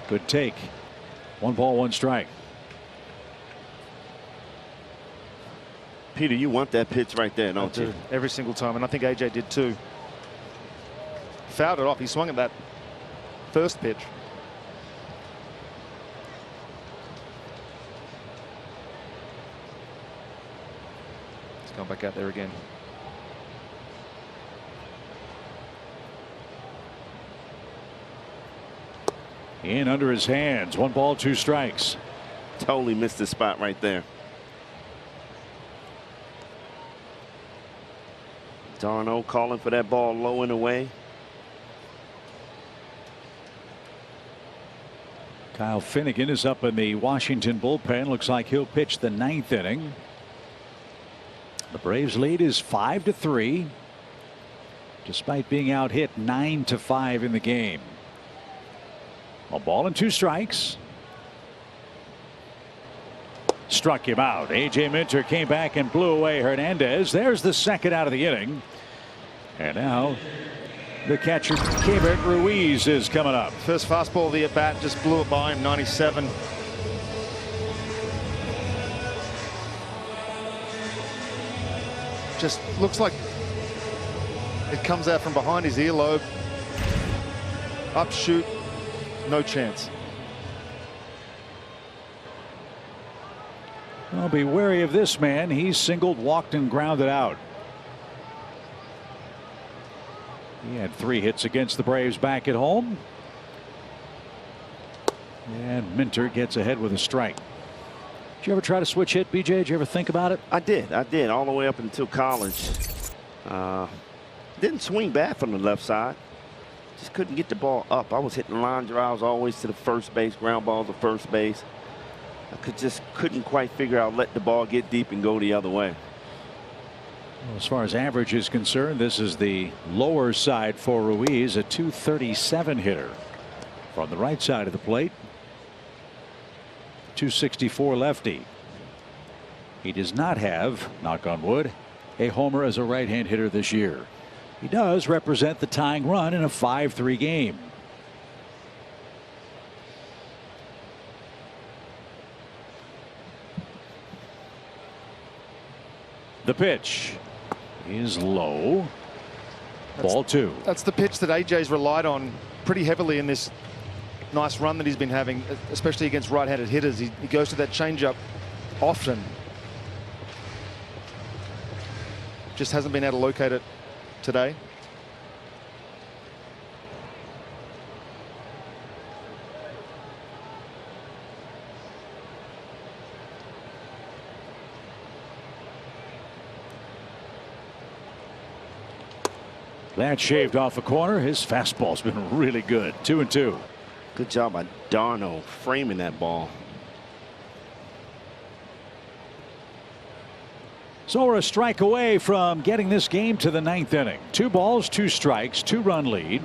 Good take. 1 ball, 1 strike. Peter, you want that pitch right there, don't you? Every single time, and I think AJ did too. Fouled it off. He swung at that first pitch. He's gone back out there again. In under his hands. 1 ball, 2 strikes. Totally missed the spot right there. Darno calling for that ball low and away. Kyle Finnegan is up in the Washington bullpen. Looks like he'll pitch the 9th inning. The Braves lead is 5-3. Despite being out hit 9-5 in the game. A ball and 2 strikes. Struck him out. A.J. Minter came back and blew away Hernandez. There's the 2nd out of the inning. And now the catcher Keibert Ruiz is coming up. First fastball of the at bat, just blew it by him. 97. Just looks like it comes out from behind his earlobe. Up shoot, no chance. Well, be wary of this man. He's singled, walked, and grounded out. He had 3 hits against the Braves back at home. And Minter gets ahead with a strike. Did you ever try to switch hit, BJ? Did you ever think about it? I did all the way up until college. Didn't swing bad from the left side. Just couldn't get the ball up. I was hitting line drives always to the first base, ground balls to first base. I just couldn't quite figure out let the ball get deep and go the other way. Well, as far as average is concerned, this is the lower side for Ruiz, a .237 hitter from the right side of the plate. .264 lefty. He does not have, knock on wood, a homer as a right-hand hitter this year. He does represent the tying run in a 5-3 game. The pitch is low. Ball 2. That's the pitch that AJ's relied on pretty heavily in this nice run that he's been having, especially against right-handed hitters. He goes to that changeup often. Just hasn't been able to locate it today. That shaved off a corner. His fastball's been really good. 2-2. Good job by d'Arnaud framing that ball. So we're a strike away from getting this game to the 9th inning. 2 balls, 2 strikes, 2-run lead.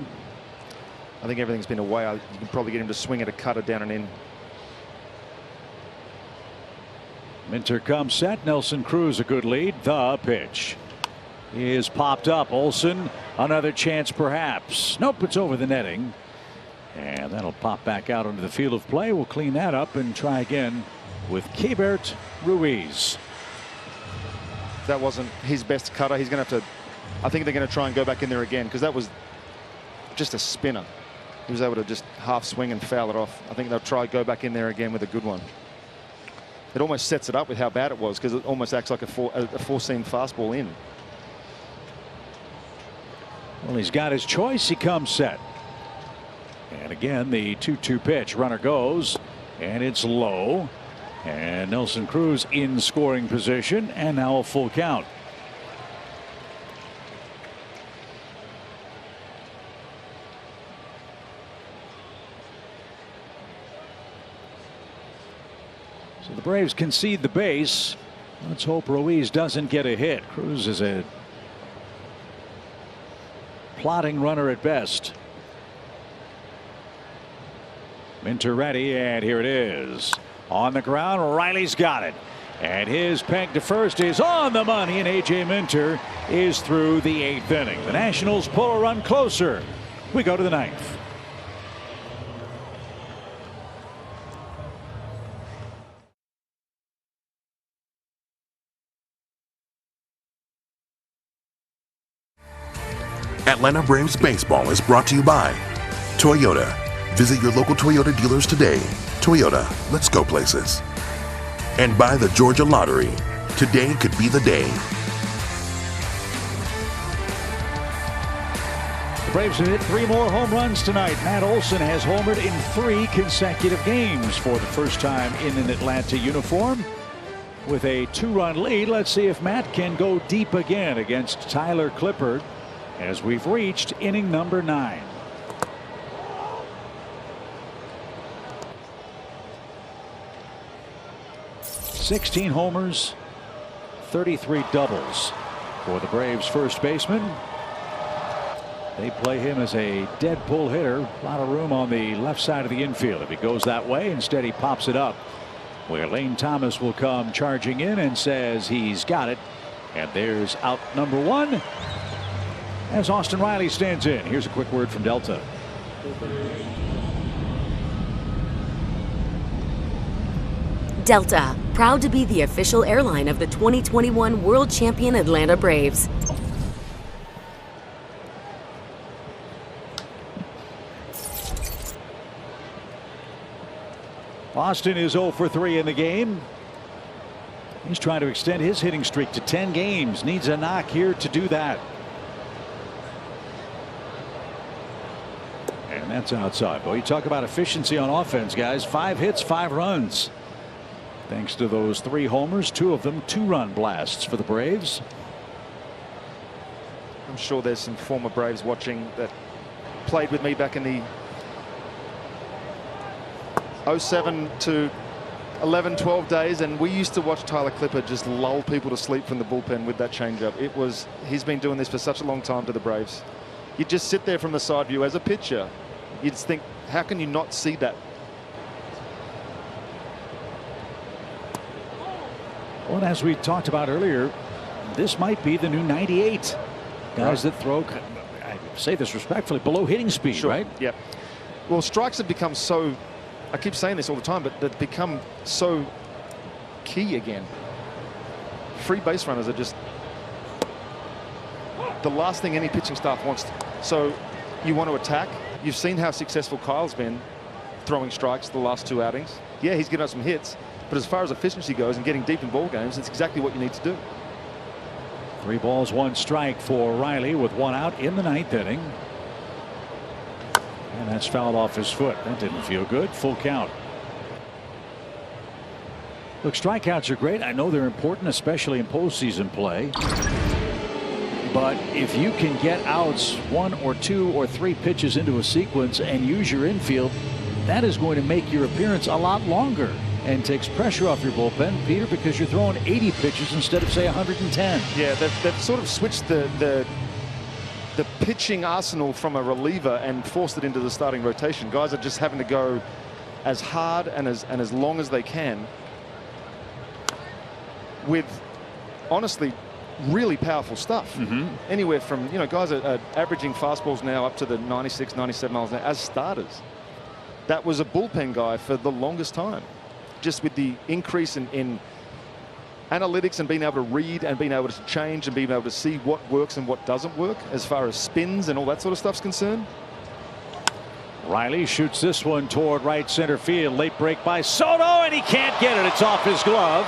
I think everything's been away. You can probably get him to swing at a cutter down and in. Minter comes set. Nelson Cruz a good lead. The pitch is popped up. Olson, another chance perhaps. Nope, it's over the netting. And that'll pop back out onto the field of play. We'll clean that up and try again with Keibert Ruiz. That wasn't his best cutter. He's going to have to, I think they're going to try and go back in there again, because that was just a spinner. He was able to just half swing and foul it off. I think they'll try go back in there again with a good one. It almost sets it up with how bad it was, because it almost acts like a four-seam fastball in. Well, he's got his choice. He comes set. And again, the 2-2 pitch. Runner goes, and it's low. And Nelson Cruz in scoring position, and now a full count. So the Braves concede the base. Let's hope Ruiz doesn't get a hit. Cruz is a plodding runner at best. Minter ready, and here it is. On the ground, Riley's got it. And his peg to first is on the money, and A.J. Minter is through the 8th inning. The Nationals pull a run closer. We go to the 9th. Atlanta Braves Baseball is brought to you by Toyota. Visit your local Toyota dealers today. Toyota, let's go places. And by the Georgia Lottery. Today could be the day. The Braves have hit 3 more home runs tonight. Matt Olson has homered in 3 consecutive games for the first time in an Atlanta uniform. With a 2-run lead, let's see if Matt can go deep again against Tyler Clippard as we've reached inning number 9. 16 homers, 33 doubles for the Braves first baseman. They play him as a dead pull hitter. A lot of room on the left side of the infield if he goes that way. Instead, he pops it up where Lane Thomas will come charging in and says he's got it. And there's out number 1 as Austin Riley stands in. Here's a quick word from Delta. Delta, proud to be the official airline of the 2021 World Champion Atlanta Braves. Austin is 0 for 3 in the game. He's trying to extend his hitting streak to 10 games. Needs a knock here to do that. And that's outside. Boy, you talk about efficiency on offense, guys. 5 hits, 5 runs. Thanks to those 3 homers, 2 of them 2-run blasts for the Braves. I'm sure there's some former Braves watching that played with me back in the 07 to 11, 12 days, and we used to watch Tyler Clippard just lull people to sleep from the bullpen with that changeup. He's been doing this for such a long time to the Braves. You just sit there from the side view as a pitcher. You'd think, how can you not see that? Well, as we talked about earlier, this might be the new 98. Guys that throw, I say this respectfully, below hitting speed, right? Yep. Well, strikes have become so, I keep saying this all the time, but they've become so key again. Free base runners are just the last thing any pitching staff wants. So you want to attack. You've seen how successful Kyle's been throwing strikes the last 2 outings. Yeah, he's given us some hits, but as far as efficiency goes and getting deep in ball games, it's exactly what you need to do. 3 balls, 1 strike for Riley with 1 out in the 9th inning. And that's fouled off his foot. That didn't feel good. Full count. Look, strikeouts are great. I know they're important, especially in postseason play. But if you can get outs 1 or 2 or 3 pitches into a sequence and use your infield, that is going to make your appearance a lot longer and takes pressure off your bullpen, Peter, because you're throwing 80 pitches instead of, say, 110. Yeah, they've sort of switched the pitching arsenal from a reliever and forced it into the starting rotation. Guys are just having to go as hard and as long as they can with, honestly, really powerful stuff. Anywhere from, guys are averaging fastballs now up to the 96, 97 miles an hour as starters. That was a bullpen guy for the longest time. Just with the increase in analytics and being able to read and being able to change and being able to see what works and what doesn't work as far as spins and all that sort of stuff's concerned. Riley shoots this one toward right center field. Late break by Soto, and he can't get it. It's off his glove.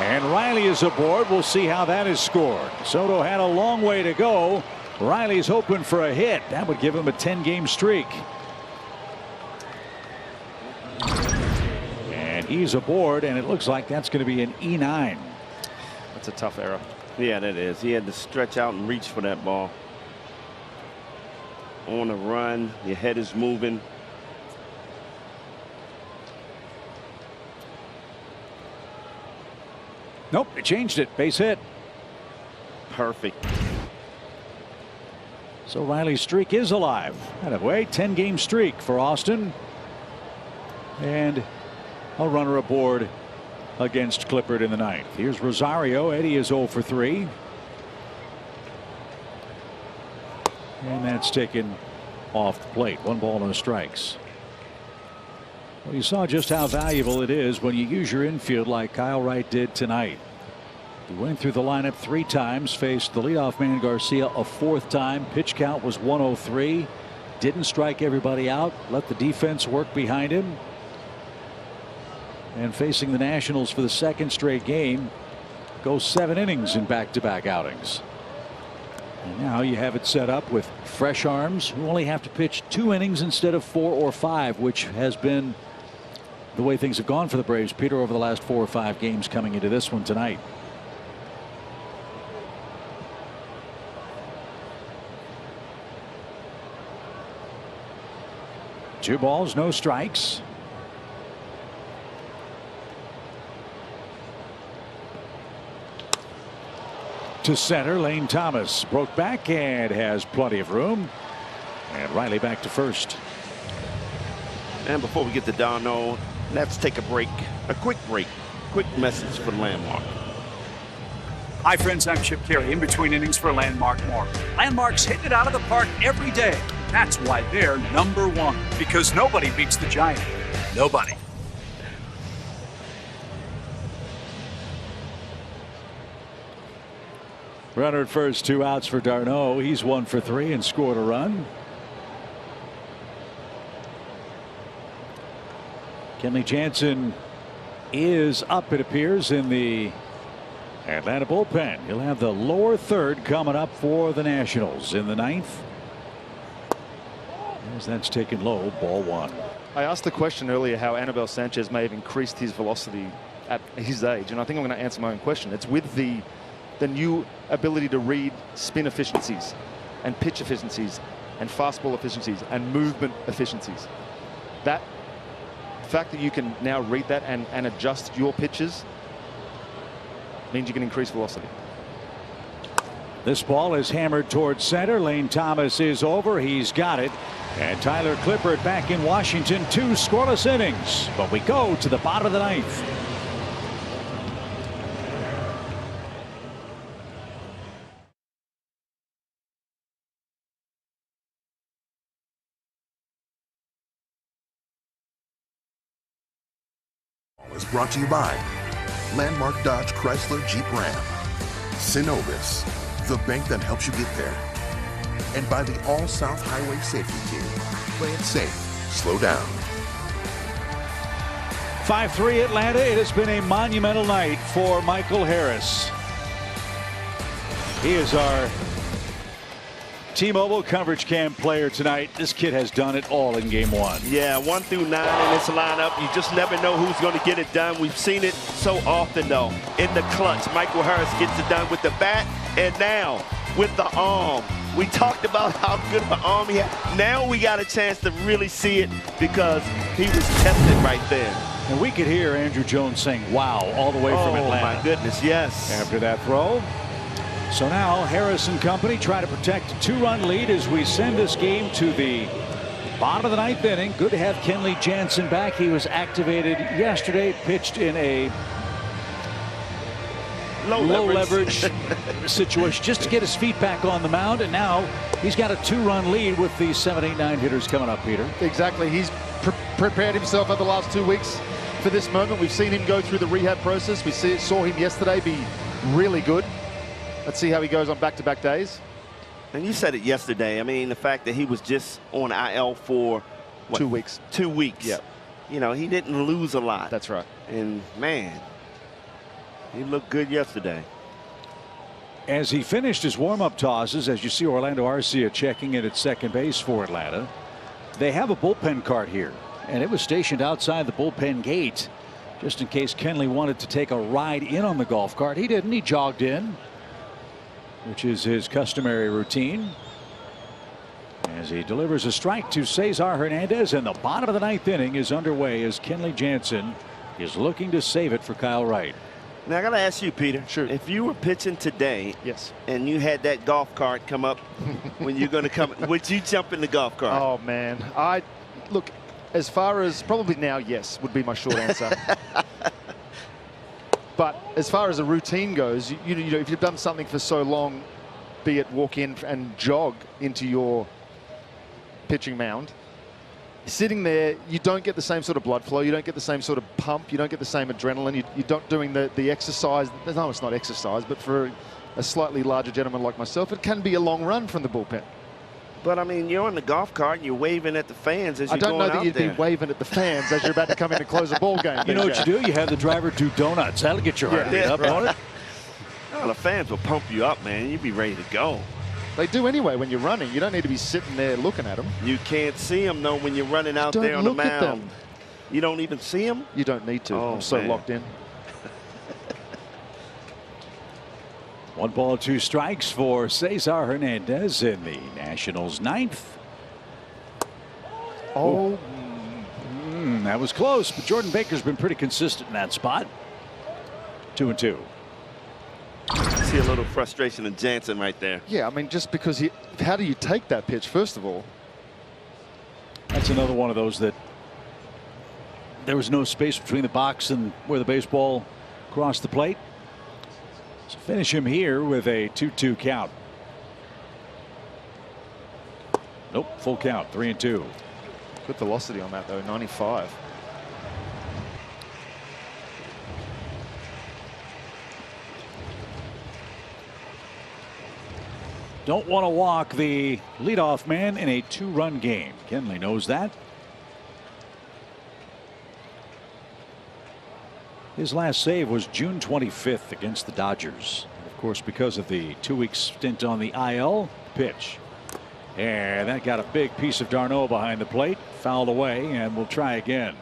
And Riley is aboard. We'll see how that is scored. Soto had a long way to go. Riley's hoping for a hit. That would give him a 10-game streak. And he's aboard, and it looks like that's going to be an E9. That's a tough error. Yeah, that is. He had to stretch out and reach for that ball. On a run, your head is moving. Nope, they changed it. Base hit. Perfect. So Riley's streak is alive. Anyway, 10-game streak for Austin. And a runner aboard against Clippard in the 9th. Here's Rosario. Eddie is 0 for 3. And that's taken off the plate. 1 ball, no strikes. Well, you saw just how valuable it is when you use your infield like Kyle Wright did tonight. He went through the lineup 3 times, faced the leadoff man Garcia a 4th time. Pitch count was 103. Didn't strike everybody out. Let the defense work behind him. And facing the Nationals for the 2nd straight game, goes 7 innings in back-to-back outings. And now you have it set up with fresh arms who only have to pitch 2 innings instead of 4 or 5, which has been the way things have gone for the Braves, Peter, over the last 4 or 5 games coming into this one tonight. Two balls, no strikes. to center. Lane Thomas broke back and has plenty of room. And Riley back to first. And before we get to Darno, let's take a break. A quick break. Quick message for Landmark. Hi, friends. I'm Chip Carey, in between innings for Landmark More. Landmark's hitting it out of the park every day. That's why they're #1. Because nobody beats the Giant. Nobody. Runner at first, 2 outs for Darno. He's 1 for 3 and scored a run. Kenley Jansen is up, it appears, in the Atlanta bullpen. He'll have the lower third coming up for the Nationals in the 9th. As that's taken low, ball 1. I asked the question earlier how Anibal Sanchez may have increased his velocity at his age, and I think I'm going to answer my own question. It's with the new ability to read spin efficiencies and pitch efficiencies and fastball efficiencies and movement efficiencies. That fact that you can now read that and adjust your pitches means you can increase velocity. This ball is hammered towards center. Lane Thomas is over. He's got it. And Tyler Clippard back in Washington. 2 scoreless innings. But we go to the bottom of the 9th. Is brought to you by Landmark Dodge Chrysler Jeep Ram, Synovus, the bank that helps you get there, and by the All South Highway Safety Team. Play it safe. Slow down. 5-3 Atlanta. It has been a monumental night for Michael Harris. He is our T-Mobile Coverage Cam player tonight. This kid has done it all in game 1. Yeah, 1 through 9 in this lineup. You just never know who's going to get it done. We've seen it so often, though. In the clutch, Michael Harris gets it done with the bat and now with the arm. We talked about how good of an arm he had. Now we got a chance to really see it because he was tested right there. And we could hear Andrew Jones saying, wow, all the way from Atlanta. Oh, my goodness, yes. After that throw. So now Harris and company try to protect a 2-run lead as we send this game to the bottom of the 9th inning. Good to have Kenley Jansen back. He was activated yesterday, pitched in a low leverage situation just to get his feet back on the mound. And now he's got a 2-run lead with the 7, 8, 9 hitters coming up, Peter. Exactly. He's prepared himself over the last 2 weeks for this moment. We've seen him go through the rehab process. We saw him yesterday be really good. Let's see how he goes on back-to-back days. And you said it yesterday. I mean, the fact that he was just on IL for what, 2 weeks. 2 weeks. Yep. You know, he didn't lose a lot. That's right. And man, he looked good yesterday. As he finished his warm-up tosses, as you see Orlando Arcia checking in at second base for Atlanta, they have a bullpen cart here, and it was stationed outside the bullpen gate just in case Kenley wanted to take a ride in on the golf cart. He didn't. He jogged in, which is his customary routine, as he delivers a strike to Cesar Hernandez, and the bottom of the 9th inning is underway as Kenley Jansen is looking to save it for Kyle Wright. Now I gotta ask you, Peter. Sure. If you were pitching today, yes, and you had that golf cart come up when you're gonna come, would you jump in the golf cart? Oh man, I look. As far as probably now, yes, would be my short answer. But as far as a routine goes, you know, if you've done something for so long, be it walk in and jog into your pitching mound, sitting there, you don't get the same sort of blood flow. You don't get the same sort of pump. You don't get the same adrenaline. You're not doing the exercise. No, it's not exercise, but for a slightly larger gentleman like myself, it can be a long run from the bullpen. But I mean, you're on the golf cart and you're waving at the fans as you're going out there. I don't know that you'd be waving at the fans as you're about to come in and close a ball game. You know what you do? You have the driver do donuts. That'll get your heart rate up, won't it? Oh, the fans will pump you up, man. You'll be ready to go. They do anyway when you're running. You don't need to be sitting there looking at them. You can't see them, though, when you're running out there on the mound. You don't even see them? You don't need to. Oh, I'm so man. locked in. 1 ball, 2 strikes for Cesar Hernandez in the Nationals' 9th. Oh, that was close, but Jordan Baker's been pretty consistent in that spot. 2-2. see a little frustration in Jansen right there. Yeah, I mean, just because how do you take that pitch, first of all? That's another one of those that there was no space between the box and where the baseball crossed the plate. So finish him here with a 2-2 count. Nope, full count, 3-2. Good velocity on that though, 95. Don't want to walk the leadoff man in a 2-run game. Kenley knows that. His last save was June 25th against the Dodgers. Of course, because of the 2-week stint on the IL. Pitch. And that got a big piece of d'Arnaud behind the plate. Fouled away, and we'll try again.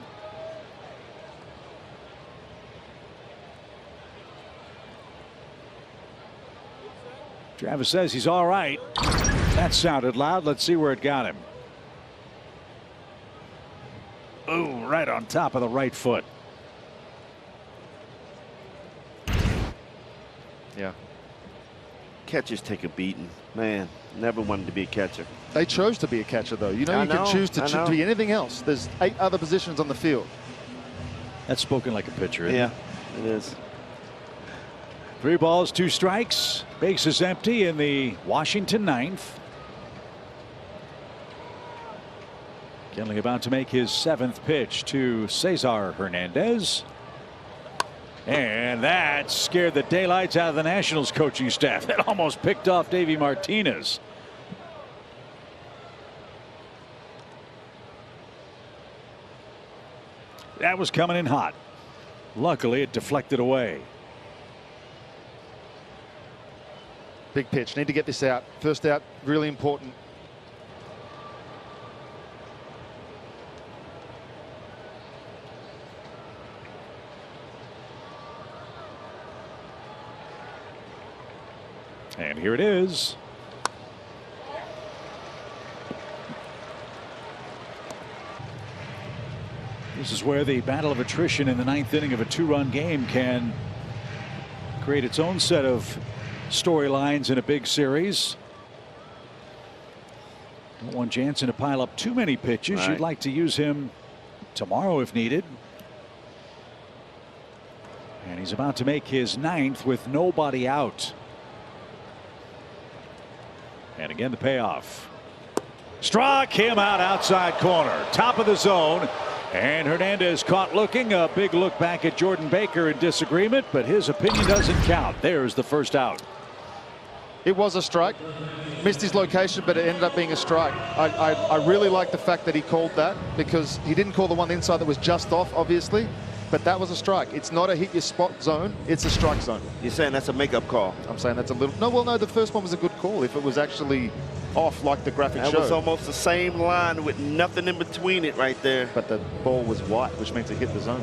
Travis says he's all right. That sounded loud. Let's see where it got him. Oh, right on top of the right foot. Yeah. Catchers take a beating. Man, never wanted to be a catcher. They chose to be a catcher, though. You know, you can choose to be anything else. There's 8 other positions on the field. That's spoken like a pitcher, isn't it? Yeah, it is. 3 balls, 2 strikes. Base is empty in the Washington 9th. Kenley about to make his 7th pitch to Cesar Hernandez. And that scared the daylights out of the Nationals coaching staff. That almost picked off Davey Martinez. That was coming in hot. Luckily, it deflected away. Big pitch. Need to get this out. First out, really important. And here it is. This is where the battle of attrition in the 9th inning of a 2-run game can create its own set of storylines in a big series. Don't want Jansen to pile up too many pitches. Right. You'd like to use him tomorrow if needed. And he's about to make his 9th with nobody out. And again, the payoff. Struck him out outside corner, top of the zone. And Hernandez caught looking. A big look back at Jordan Baker in disagreement, but his opinion doesn't count. There's the first out. It was a strike. Missed his location, but it ended up being a strike. I really like the fact that he called that, because he didn't call the one inside that was just off, obviously. But that was a strike. It's not a hit your spot zone. It's a strike zone. You're saying that's a makeup call? I'm saying that's a little... No, well, no, the first one was a good call. If it was actually off like the graphic showed. That was almost the same line with nothing in between it right there. But the ball was white, which means it hit the zone.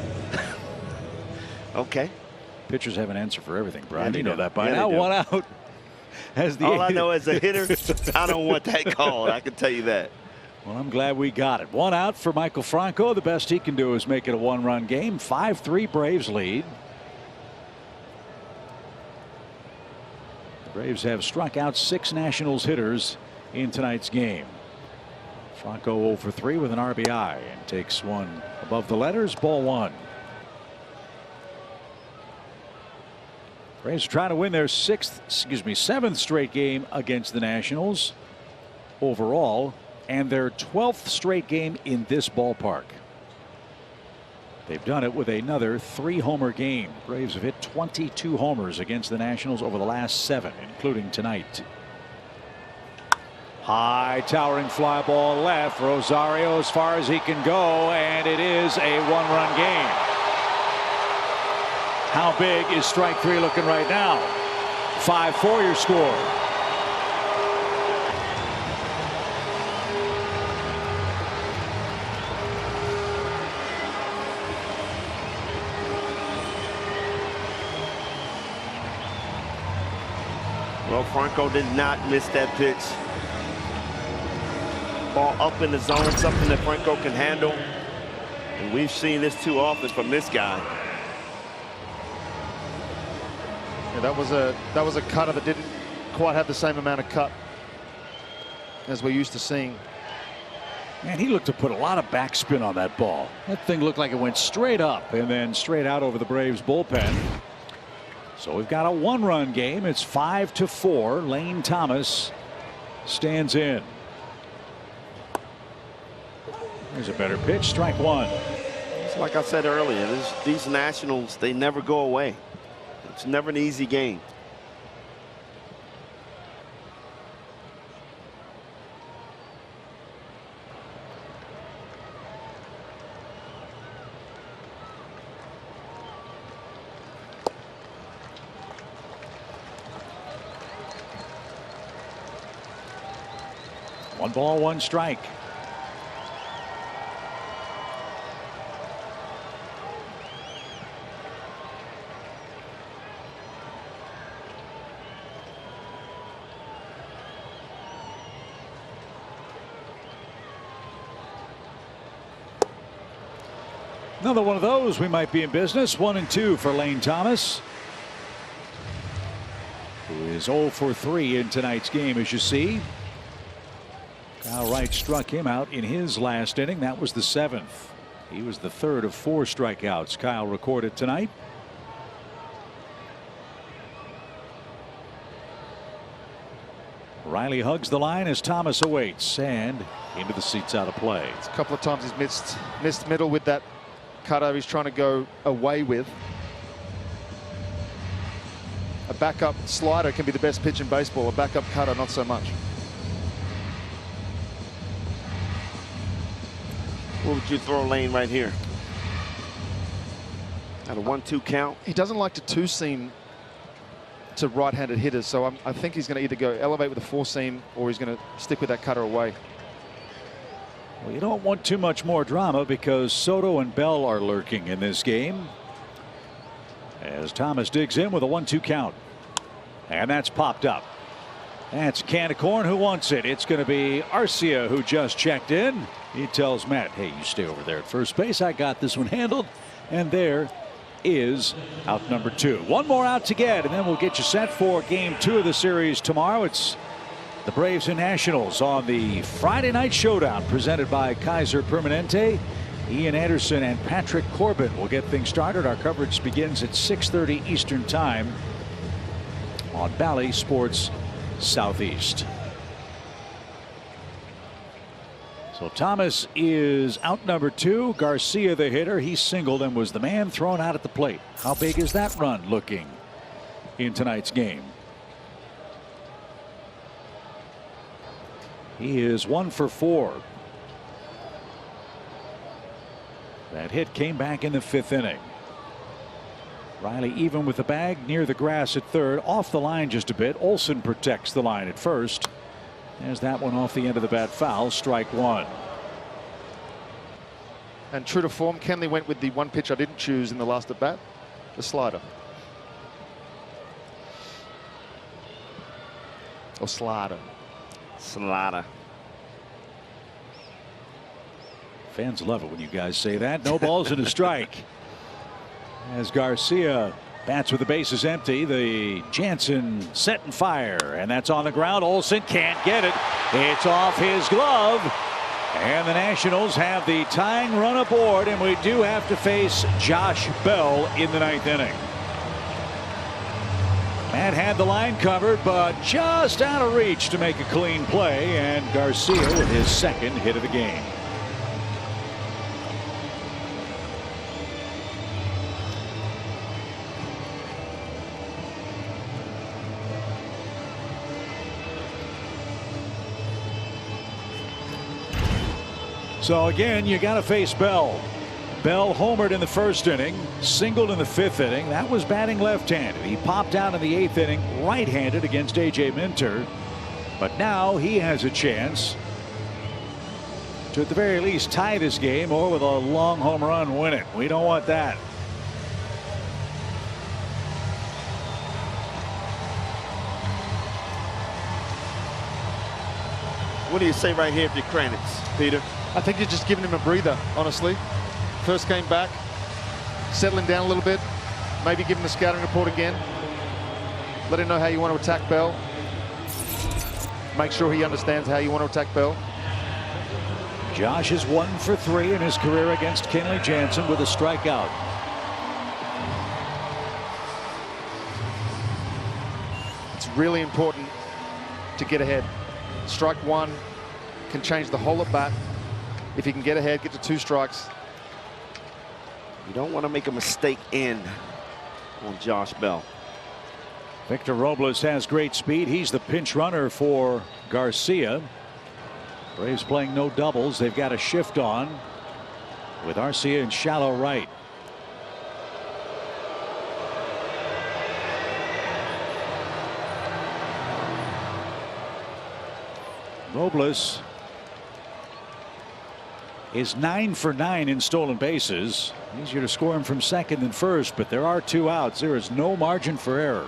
Okay. Pitchers have an answer for everything, Brian. Yeah, you know that by yeah, now. 1 out. All I know as a hitter, I don't want that called. I can tell you that. Well, I'm glad we got it. 1 out for Michael Franco. The best he can do is make it a 1-run game. 5-3 Braves lead. The Braves have struck out 6 Nationals hitters in tonight's game. Franco 0 for 3 with an RBI and takes one above the letters. Ball 1. Braves are trying to win their 7th straight game against the Nationals overall, and their 12th straight game in this ballpark. They've done it with another 3-homer game. Braves have hit 22 homers against the Nationals over the last 7, including tonight. High towering fly ball left. Rosario as far as he can go, and it is a 1-run game. How big is strike 3 looking right now? 5-4 your score. Well, Franco did not miss that pitch. Ball up in the zone, something that Franco can handle. And we've seen this too often from this guy. Yeah, that was a cutter that didn't quite have the same amount of cut as we're used to seeing. And he looked to put a lot of backspin on that ball. That thing looked like it went straight up and then straight out over the Braves bullpen. So we've got a 1-run game. It's 5-4. Lane Thomas stands in. There's a better pitch. Strike one. It's like I said earlier, these Nationals, they never go away. It's never an easy game. One ball, one strike. Another one of those, we might be in business. 1-2 for Lane Thomas, who is 0 for 3 in tonight's game, as you see. Kyle Wright struck him out in his last inning. That was the 7th. He was the 3rd of 4 strikeouts Kyle recorded tonight. Riley hugs the line as Thomas awaits and into the seats out of play. It's a couple of times he's missed middle with that cutter he's trying to go away with. A backup slider can be the best pitch in baseball. A backup cutter, not so much. What would you throw Lane right here? At a 1-2 count? He doesn't like to two-seam to right-handed hitters, so I think he's going to either go elevate with a four-seam or he's going to stick with that cutter away. Well, you don't want too much more drama because Soto and Bell are lurking in this game. As Thomas digs in with a 1-2 count. And that's popped up. That's a can of corn. Who wants it? It's going to be Arcia, who just checked in. He tells Matt, hey, you stay over there at first base. I got this one handled. And there is out number 2. One more out to get, and then we'll get you set for game 2 of the series tomorrow. It's the Braves and Nationals on the Friday night showdown presented by Kaiser Permanente. Ian Anderson and Patrick Corbin will get things started. Our coverage begins at 6:30 Eastern Time on Bally Sports Southeast. So Thomas is out number 2. Garcia, the hitter, he singled and was the man thrown out at the plate. How big is that run looking in tonight's game? He is 1 for 4. That hit came back in the 5th inning. Riley even with the bag near the grass at third, off the line just a bit. Olsen protects the line at first. There's that one off the end of the bat foul. Strike one. And true to form, Kenley went with the one pitch I didn't choose in the last at bat, the slider. Or slider. Slider. Fans love it when you guys say that. No balls and a strike. As Garcia bats with the bases empty, the Jansen set and fire, and that's on the ground. Olsen can't get it. It's off his glove, and the Nationals have the tying run aboard, and we do have to face Josh Bell in the 9th inning. Matt had the line covered, but just out of reach to make a clean play, and Garcia with his 2nd hit of the game. So again, you got to face Bell. Bell homered in the 1st inning, singled in the 5th inning. That was batting left-handed. He popped out in the 8th inning right-handed against A.J. Minter. But now he has a chance to at the very least tie this game, or with a long home run win it. We don't want that. What do you say right here if you're Kranitz, Peter? I think you're just giving him a breather, honestly. First came back, settling down a little bit, maybe give him the scouting report again. Let him know how you want to attack Bell. Make sure he understands how you want to attack Bell. Josh is 1 for 3 in his career against Kenley Jansen with a strikeout. It's really important to get ahead. Strike one can change the whole at bat. If you can get ahead, get to 2 strikes. You don't want to make a mistake on Josh Bell. Victor Robles has great speed. He's the pinch runner for Garcia. Braves playing no doubles. They've got a shift on with Arcia in shallow right. Robles is 9 for 9 in stolen bases. Easier to score him from second than first, but there are 2 outs. There is no margin for error.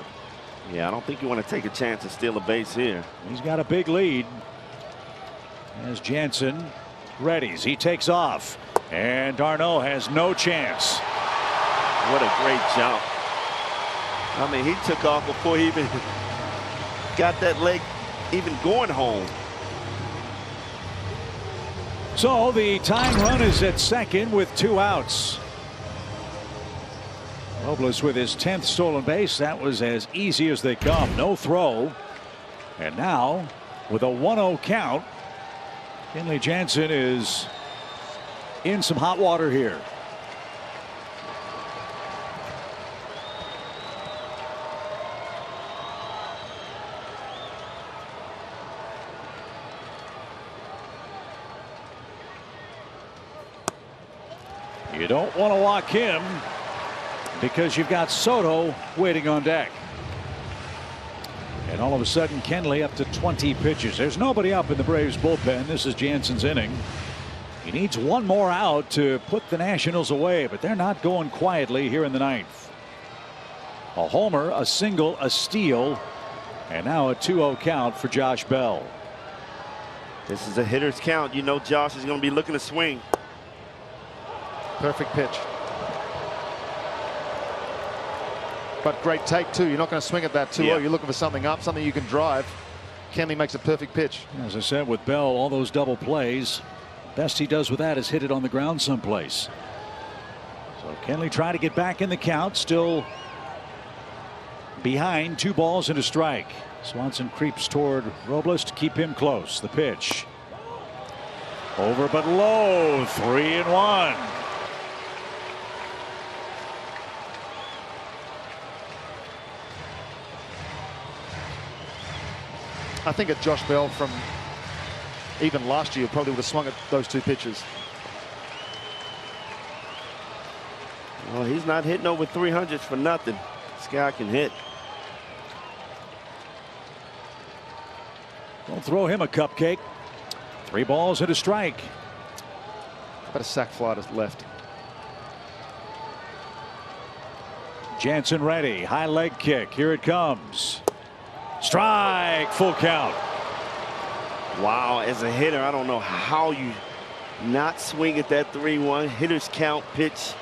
Yeah, I don't think you want to take a chance and steal a base here. He's got a big lead. As Jansen readies, he takes off, and d'Arnaud has no chance. What a great jump. I mean, he took off before he even got that leg even going home. So the tying run is at second with 2 outs. Robles with his 10th stolen base. That was as easy as they come. No throw. And now with a 1-0 count, Kenley Jansen is in some hot water here. You don't want to walk him because you've got Soto waiting on deck. And all of a sudden, Kenley up to 20 pitches. There's nobody up in the Braves bullpen. This is Jansen's inning. He needs 1 more out to put the Nationals away, but they're not going quietly here in the 9th. A homer, a single, a steal, and now a 2-0 count for Josh Bell. This is a hitter's count. You know Josh is going to be looking to swing. Perfect pitch. But great take too. You're not going to swing at that too low. You're looking for something up, something you can drive. Kenley makes a perfect pitch. As I said with Bell, all those double plays, best he does with that is hit it on the ground someplace. So Kenley trying to get back in the count, still behind, 2 balls and a strike. Swanson creeps toward Robles to keep him close. The pitch over but low. 3-1. I think at Josh Bell from even last year probably would have swung at those 2 pitches. Well, he's not hitting over 300s for nothing. This guy can hit. Don't throw him a cupcake. 3 balls and a strike. About a sac fly to left. Jansen ready. High leg kick. Here it comes. Strike. Full count. Wow, as a hitter, I don't know how you not swing at that 3-1 hitter's count pitch.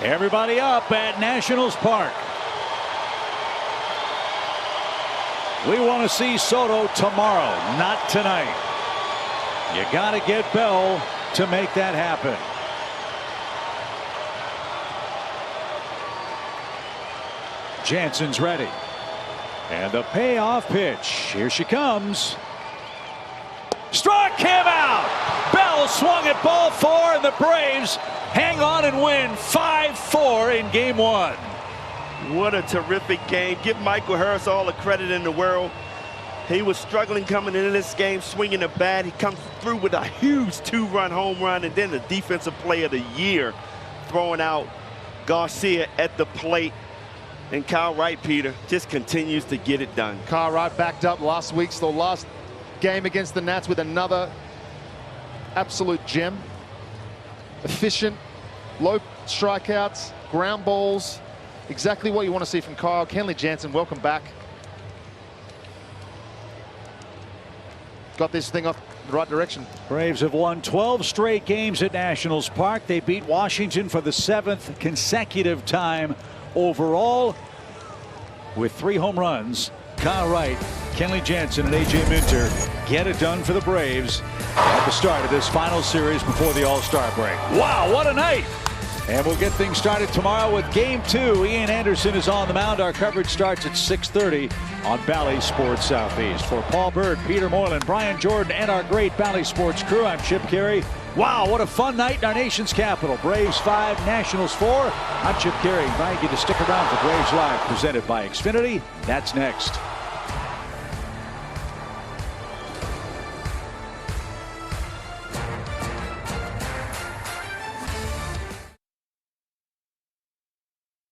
Everybody up at Nationals Park. We want to see Soto tomorrow, not tonight. You got to get Bell to make that happen. Jansen's ready. And the payoff pitch. Here she comes. Struck him out. Bell swung at ball 4, and the Braves hang on and win 5-4 in game 1. What a terrific game. Give Michael Harris all the credit in the world. He was struggling coming into this game, swinging the bat. He comes through with a huge 2-run home run, and then the defensive player of the year, throwing out Garcia at the plate. And Kyle Wright, Peter, just continues to get it done. Kyle Wright backed up last week's the last game against the Nats with another absolute gem. Efficient, low strikeouts, ground balls. Exactly what you want to see from Kyle. Kenley Jansen, welcome back. Got this thing off the right direction. Braves have won 12 straight games at Nationals Park. They beat Washington for the 7th consecutive time overall with 3 home runs. Kyle Wright, Kenley Jansen, and A.J. Minter get it done for the Braves at the start of this final series before the All-Star break. Wow, what a night! And we'll get things started tomorrow with Game 2. Ian Anderson is on the mound. Our coverage starts at 6:30 on Bally Sports Southeast. For Paul Bird, Peter Moylan, Brian Jordan, and our great Bally Sports crew, I'm Chip Carey. Wow, what a fun night in our nation's capital. Braves 5, Nationals 4. I'm Chip Carey, inviting you to stick around for Braves Live, presented by Xfinity. That's next.